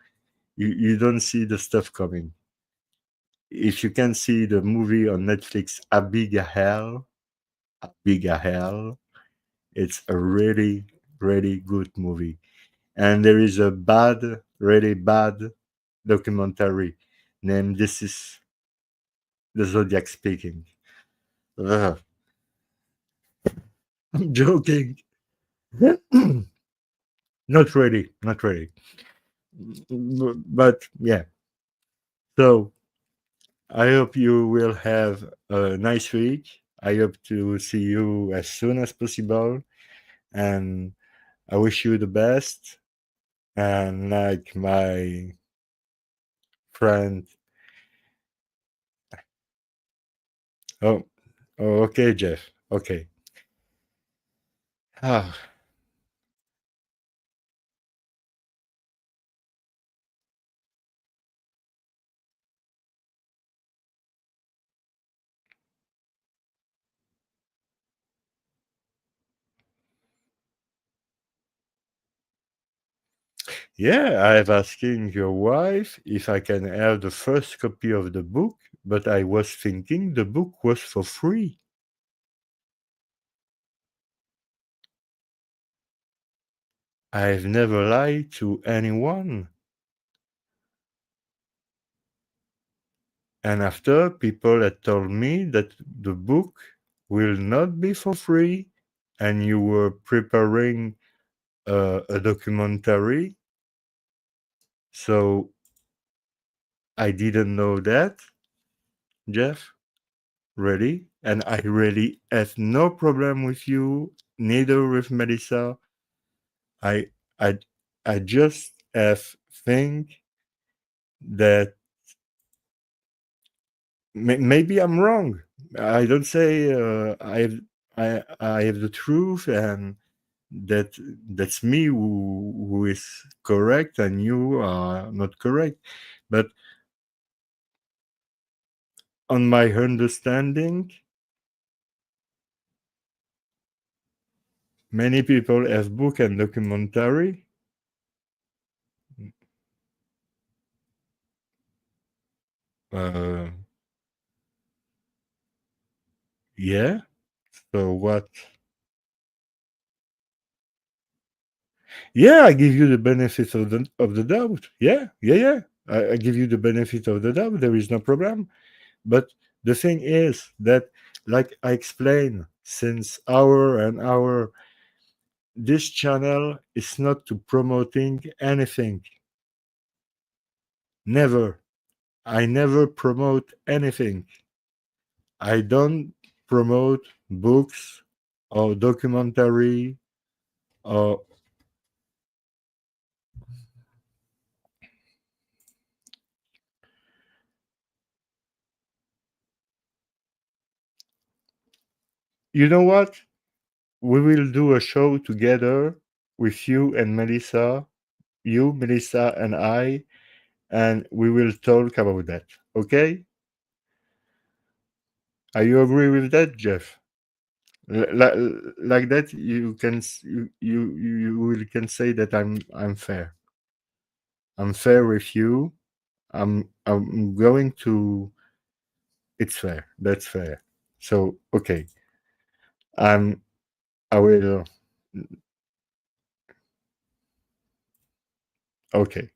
don't see the stuff coming. If you can see the movie on Netflix, Abigail, it's a really, really good movie. And there is a really bad documentary named This Is the Zodiac Speaking. Ugh, I'm joking. Not really, not really. But yeah. So I hope you will have a nice week. I hope to see you as soon as possible. And I wish you the best. And like my friend. Oh, okay, Jeff. Okay. Ah, yeah, I have asking your wife if I can have the first copy of the book, but I was thinking the book was for free. I've never lied to anyone. And after, people had told me that the book will not be for free, and you were preparing a documentary. So I didn't know that, Jeff. Really, and I really have no problem with you, neither with Melissa. I I I just have think that maybe I'm wrong. I don't say I have the truth, and that that's me who is correct and you are not correct. But on my understanding, many people have book and documentary. Uh, yeah. So what? Yeah, I give you the benefit of the doubt. Yeah, yeah, yeah. I give you the benefit of the doubt. There is no problem. But the thing is that, like I explained since hour and hour, this channel is not to promoting anything. Never. I never promote anything. I don't promote books or documentary or you know what? We will do a show together with you and Melissa, you, Melissa, and we will talk about that. Okay? Are you agree with that, Jeff? Like that, you can you will can say that I'm fair. I'm fair with you. I'm going to. It's fair. That's fair. So okay, I'm. I will. Okay,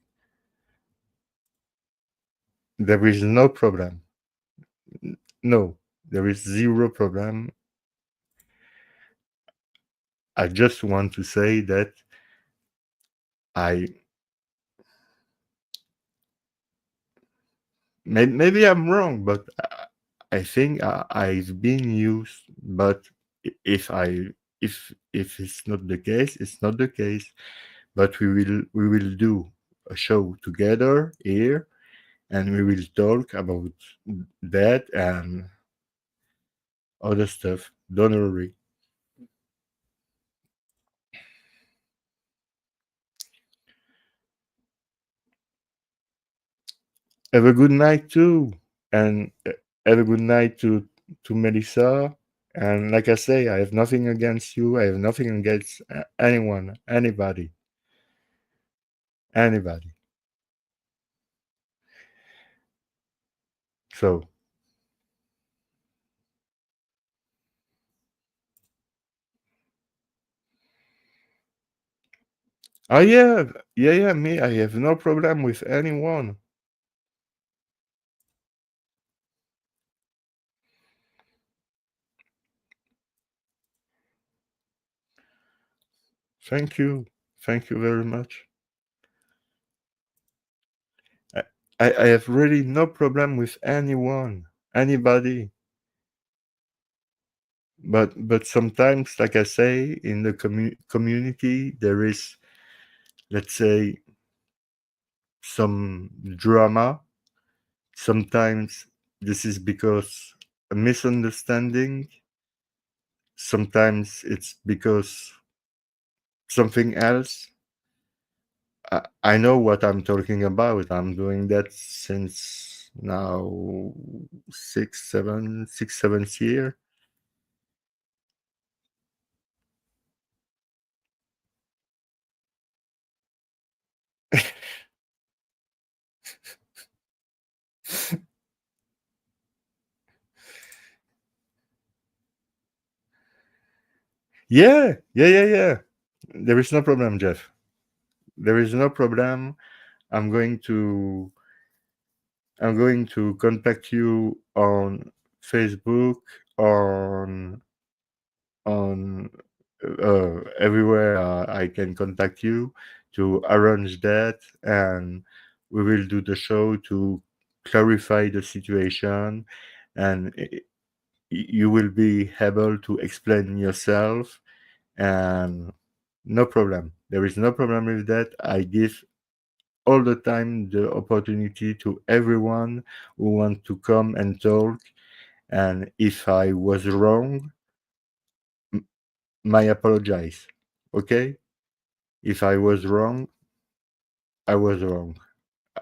there is no problem. No, there is zero problem. I just want to say that I maybe I'm wrong, but I think I've been used. But if I if it's not the case, it's not the case. But we will do a show together here, and we will talk about that and other stuff. Don't worry. Have a good night too, and have a good night to Melissa. And like I say, I have nothing against you. I have nothing against anyone, anybody. So, oh yeah, yeah, yeah. Me, I have no problem with anyone. Thank you very much. I, I have really no problem with anyone, anybody. But sometimes, like I say, in the community, there is, let's say, some drama. Sometimes this is because a misunderstanding. Sometimes it's because something else. I know what I'm talking about. I'm doing that since now 7th year. Yeah, yeah, yeah, yeah. There is no problem, Jeff. There is no problem. I'm going to I'm going to contact you on Facebook, on everywhere I can contact you to arrange that, and we will do the show to clarify the situation, and you will be able to explain yourself, and no problem. There is no problem with that. I give all the time the opportunity to everyone who want to come and talk. And if I was wrong, my apologize. Okay, if I was wrong, I was wrong.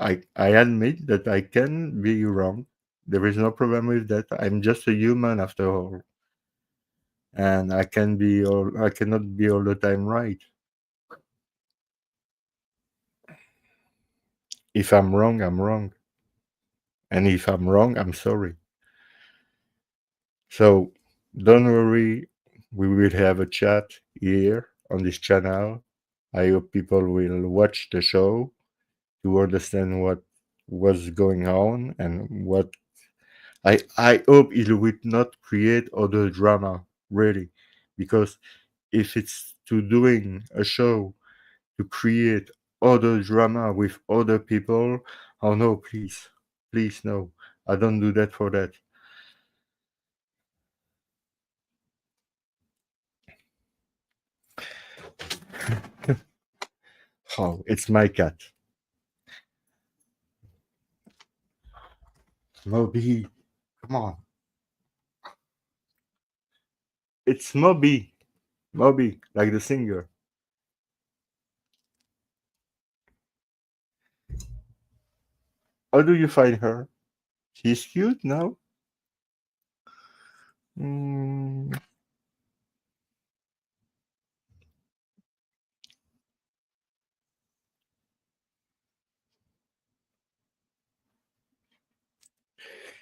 I admit that I can be wrong. There is no problem with that. I'm just a human after all, and I cannot be all the time right. If I'm wrong, I'm wrong, and if I'm wrong, I'm sorry. So don't worry, we will have a chat here on this channel. I hope people will watch the show to understand what was going on and what I hope it will not create other drama, really, because if it's to doing a show to create other drama with other people, oh no, please, please no, I don't do that for that. Oh, it's my cat. Moby, come on. It's Moby. Moby, like the singer. How do you find her? She's cute now? Mm,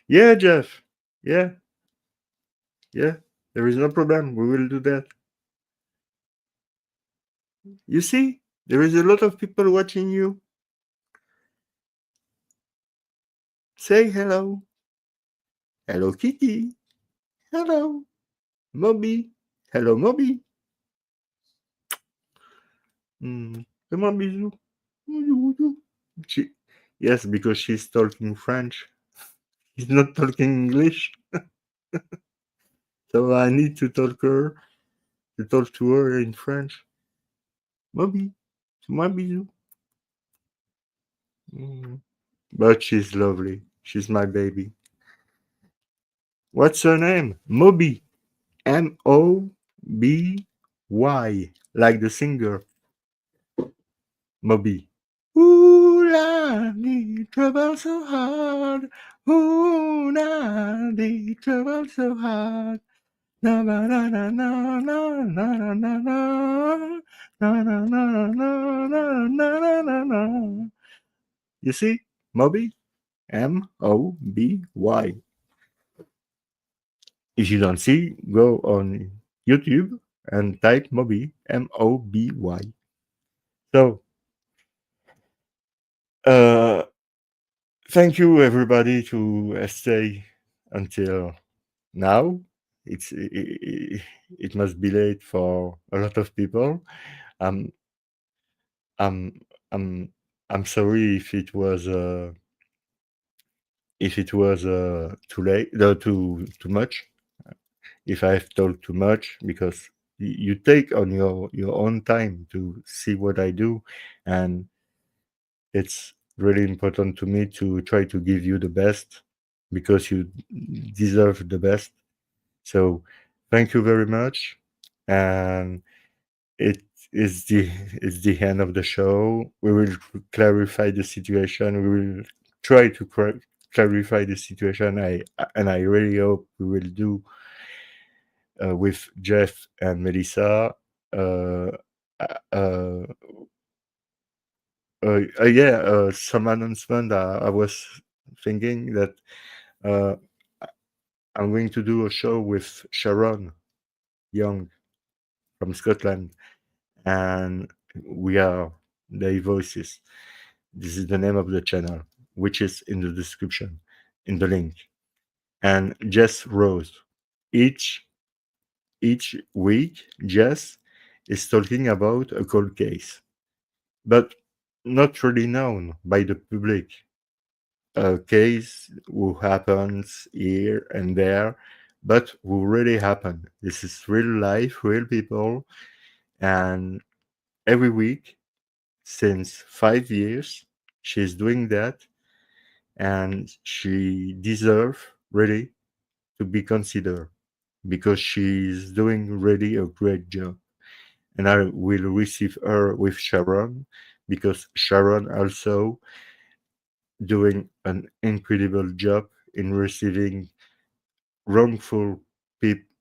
yeah, Jeff. Yeah, yeah. There is no problem. We will do that. You see, there is a lot of people watching you. Say hello. Hello, Kitty. Hello, Moby. Hello, Moby. Come on, bisou. She, yes, because she's talking French. She's not talking English. So I need to talk to her in French. Moby, my bisou. But she's lovely. She's my baby. What's her name? Moby. Moby. Like the singer. Moby. Ooh la dee trouble so hard. Ooh la dee trouble so hard. Na na na na na na na na na na na na na na na na na. You see, Moby, Moby. If you don't see, go on YouTube and type Moby, Moby. So, uh, thank you everybody to stay until now. It must be late for a lot of people. Um, I'm I'm I'm sorry if it was too late, too much. If I've talked too much, because you take on your own time to see what I do, and it's really important to me to try to give you the best because you deserve the best. So thank you very much, and it is the end of the show. We will clarify the situation. We will try to clarify the situation. I really hope we will do with Jeff and Melissa. Uh, uh, some announcement. I was thinking that uh, I'm going to do a show with Sharon Young from Scotland, and we are their voices. This is the name of the channel, which is in the description, in the link. And Jess Rose. Each week, Jess is talking about a cold case, but not really known by the public. A case who happens here and there, but who really happened. This is real life, real people, and every week since 5 years, she's doing that, and she deserves really to be considered because she's doing really a great job. and I will receive her with Sharon, because Sharon also doing an incredible job in receiving wrongful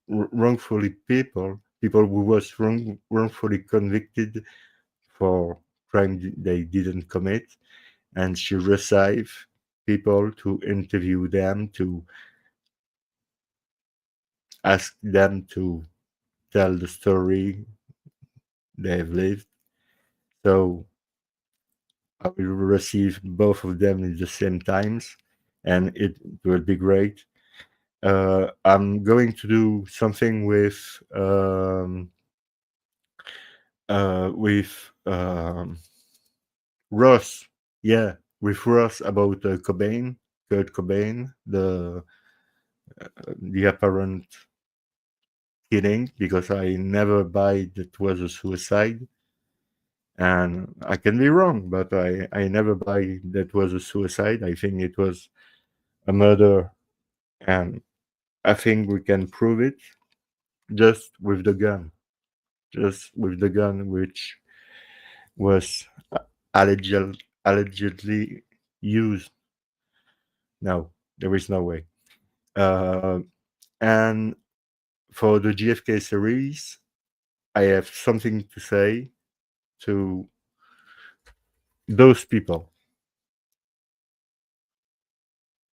wrongfully people who was wrongfully convicted for crime they didn't commit, and she received people to interview them, to ask them to tell the story they've lived. So I will receive both of them at the same times, and it will be great. I'm going to do something with Ross. Yeah, with Ross about Cobain, Kurt Cobain, the apparent killing, because I never buy that was a suicide. And I can be wrong, but I never buy that was a suicide. I think it was a murder, and I think we can prove it just with the gun, which was allegedly used. No, there is no way. And for the GFK series, I have something to say to those people.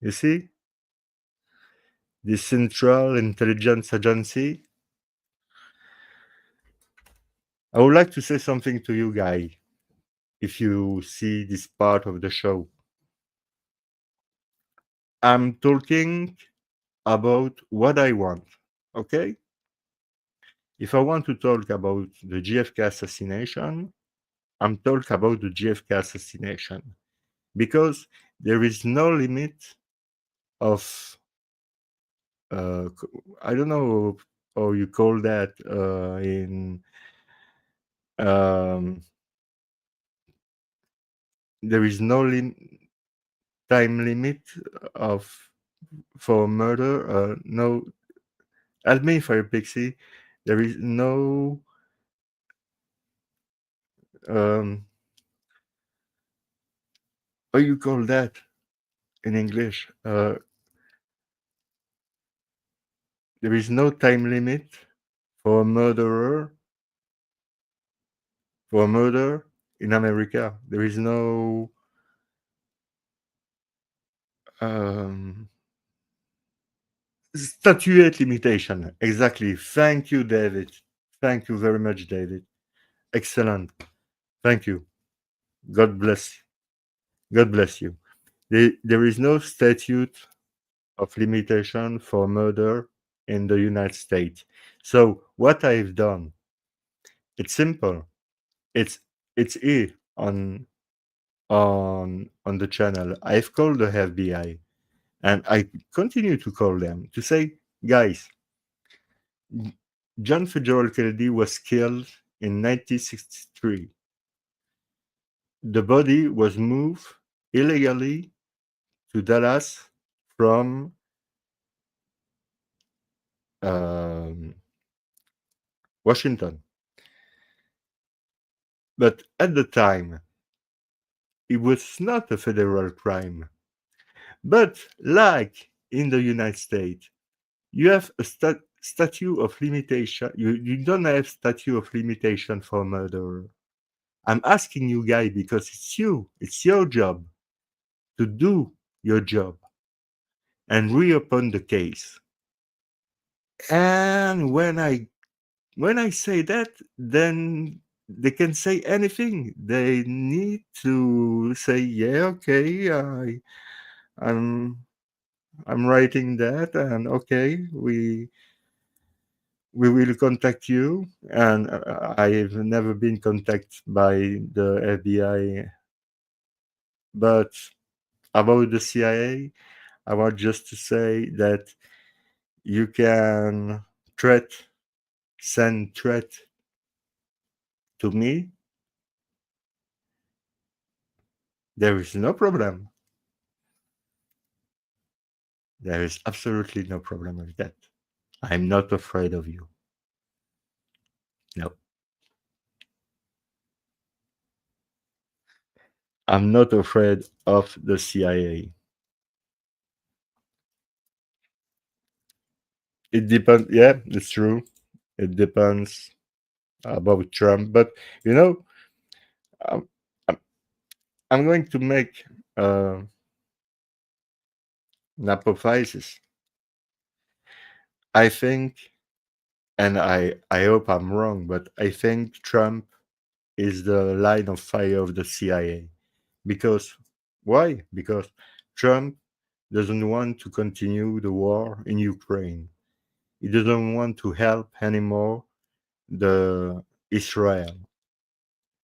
You see, the Central Intelligence Agency. I would like to say something to you, guy, if you see this part of the show. I'm talking about what I want, okay? If I want to talk about the GFK assassination, I'm talking about the GFK assassination, because there is no limit of, I don't know how you call that in, there is no time limit of for murder. No, help me, Fire Pixie. There is no how you call that in English? There is no time limit for a murderer, for a murder in America. There is no statute limitation. Exactly. Thank you, David. Thank you very much, David. Excellent. Thank you. God bless. God bless you. There is no statute of limitation for murder in the United States. So what I've done, it's simple. It's here on the channel. I've called the FBI, and I continue to call them to say, guys, John Fitzgerald Kennedy was killed in 1963. The body was moved illegally to Dallas from Washington. But at the time, it was not a federal crime. But like in the United States, you have a statute of limitation. You don't have statute of limitation for murder. I'm asking you guys because it's your job to do your job and reopen the case. And when I say that, then they can say anything. They need to say, yeah, okay, I'm writing that, and okay, we will contact you. And I've never been contacted by the FBI. But about the CIA, I want just to say that you can send threat to me. There is no problem. There is absolutely no problem with that. I'm not afraid of you. No. I'm not afraid of the CIA. It depends. Yeah, it's true. It depends about Trump, but you know, I'm, I'm, I'm going to make uh, an hypothesis. I think, and I hope I'm wrong, but I think Trump is the line of fire of the CIA. Because why? Because Trump doesn't want to continue the war in Ukraine. He doesn't want to help anymore the Israel.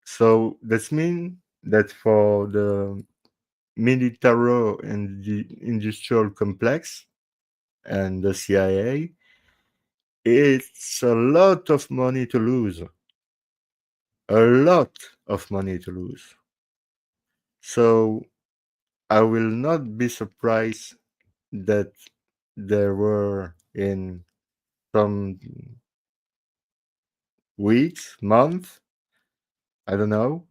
So that means that for the military and the industrial complex and the CIA, it's a lot of money to lose. A lot of money to lose. So I will not be surprised that there were in some weeks, months, I don't know,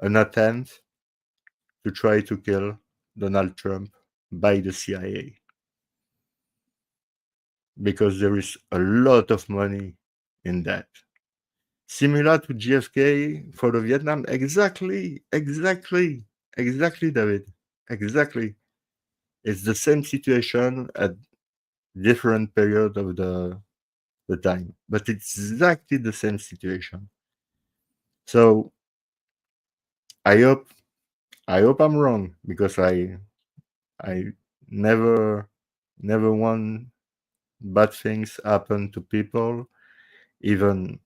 an attempt to try to kill Donald Trump by the CIA because there is a lot of money in that. Similar to JFK for the Vietnam, exactly, David, exactly. It's the same situation at different period of the time, but it's exactly the same situation. So I hope I hope I'm wrong because I never never want bad things happen to people, even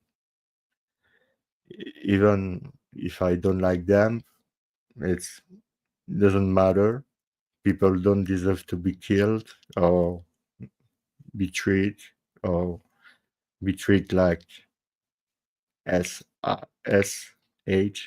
even if I don't like them. It's doesn't matter. People don't deserve to be killed or be treated or be treated like S SHIT.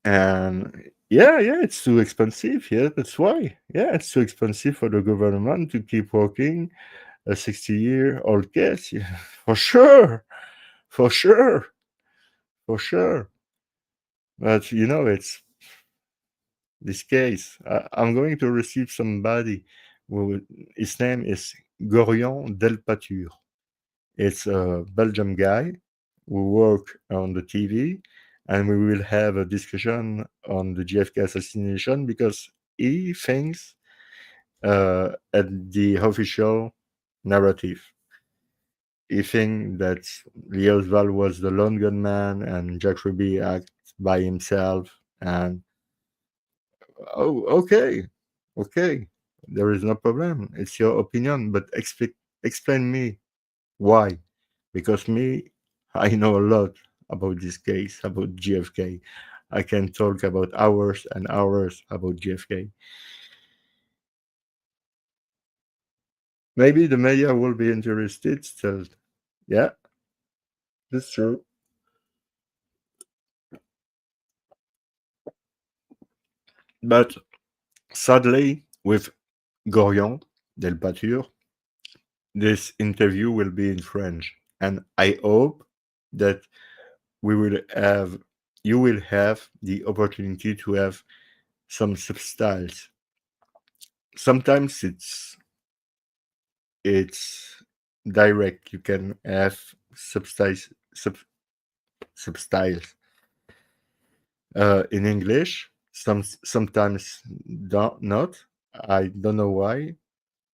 And yeah, it's too expensive. Yeah, that's why. Yeah, it's too expensive for the government to keep working a 60-year-old case. Yeah, for sure, for sure, for sure. But it's this case. I'm going to receive somebody who his name is Gorion Delpature. It's a Belgian guy who work on the TV, and we will have a discussion on the JFK assassination because he thinks at the official narrative. He thinks that Lee Oswald was the lone gunman and Jack Ruby acted by himself. And oh, okay, there is no problem. It's your opinion, but explain me why. Because me, I know a lot about this case, about JFK. I can talk about hours and hours about JFK. Maybe the media will be interested still. Yeah, that's true. But sadly, with Gorion Del Pature, this interview will be in French. And I hope that we will have you will have the opportunity to have some subtitles. Sometimes it's direct. You can have subtitles in English. Sometimes don't not. I don't know why,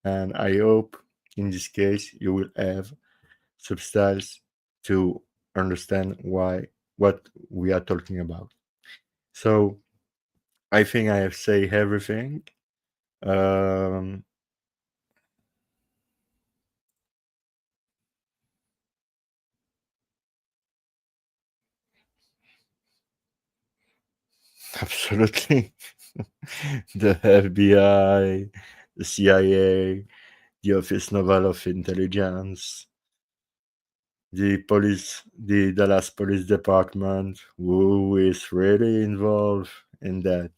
and I hope in this case you will have subtitles to understand what we are talking about. So I think I have said everything. Um, Absolutely. The FBI, the CIA, the Office Naval of Intelligence, the Dallas Police Department, who is really involved in that.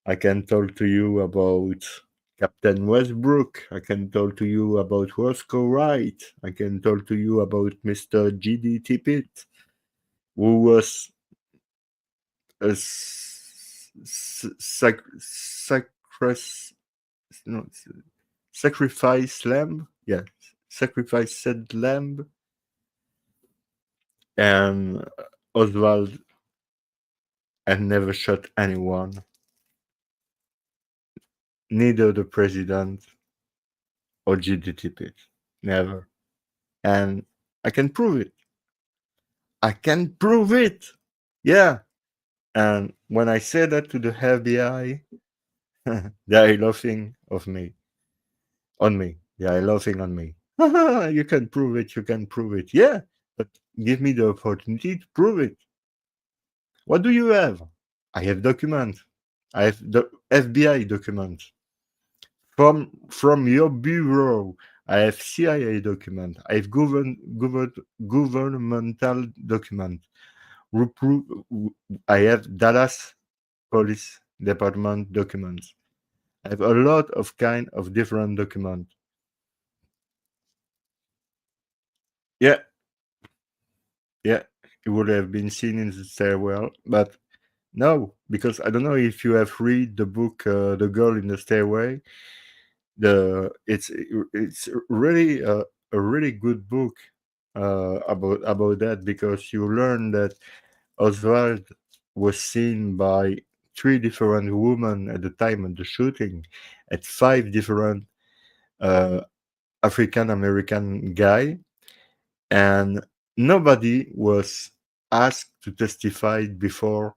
I can talk to you about Captain Westbrook. I can talk to you about Roscoe Wright. I can talk to you about Mr. G.D. Tippett, who was a no, sacrifice lamb. Yeah, sacrificed lamb. And Oswald had never shot anyone, neither the president or G.D. Tippett. Never. And I can prove it. I can prove it. Yeah. And when I say that to the FBI, they are laughing on me. They are laughing on me. You can prove it. You can prove it. Yeah, but give me the opportunity to prove it. What do you have? I have documents. I have the FBI documents from your bureau. I have CIA document. I have governmental document. I have Dallas Police Department documents. I have a lot of kind of different documents. Yeah, yeah, it would have been seen in the stairwell, but no, because I don't know if you have read the book "The Girl in the Stairway." It's really a really good book about that, because you learn that Oswald was seen by 3 different women at the time of the shooting, at 5 different African American guy, and nobody was asked to testify before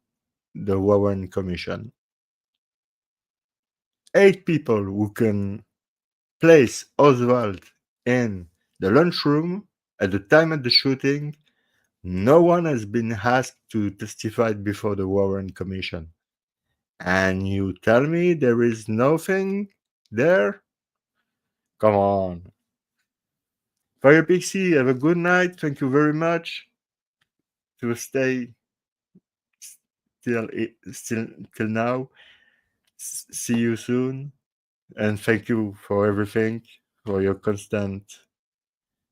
the Warren Commission. 8 people who can place Oswald in the lunchroom at the time of the shooting. No one has been asked to testify before the Warren Commission. And you tell me there is nothing there? Come on. Fire Pixie, have a good night. Thank you very much to stay till now. See you soon. And thank you for everything, for your constant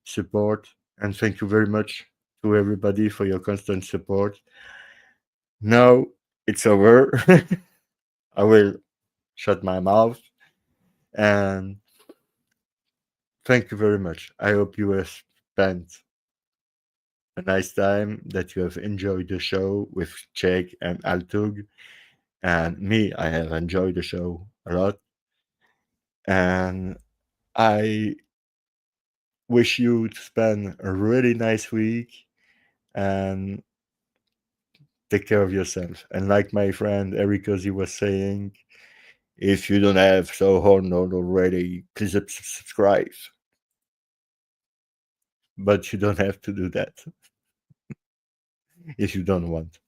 support. And thank you very much to everybody for your constant support. Now it's over. I will shut my mouth. And thank you very much. I hope you have spent a nice time, that you have enjoyed the show with Jake and Altug. And me, I have enjoyed the show a lot. And I wish you to spend a really nice week and take care of yourself. And like my friend Eric Ozzy was saying, if you don't have so horned already, please subscribe. But you don't have to do that if you don't want.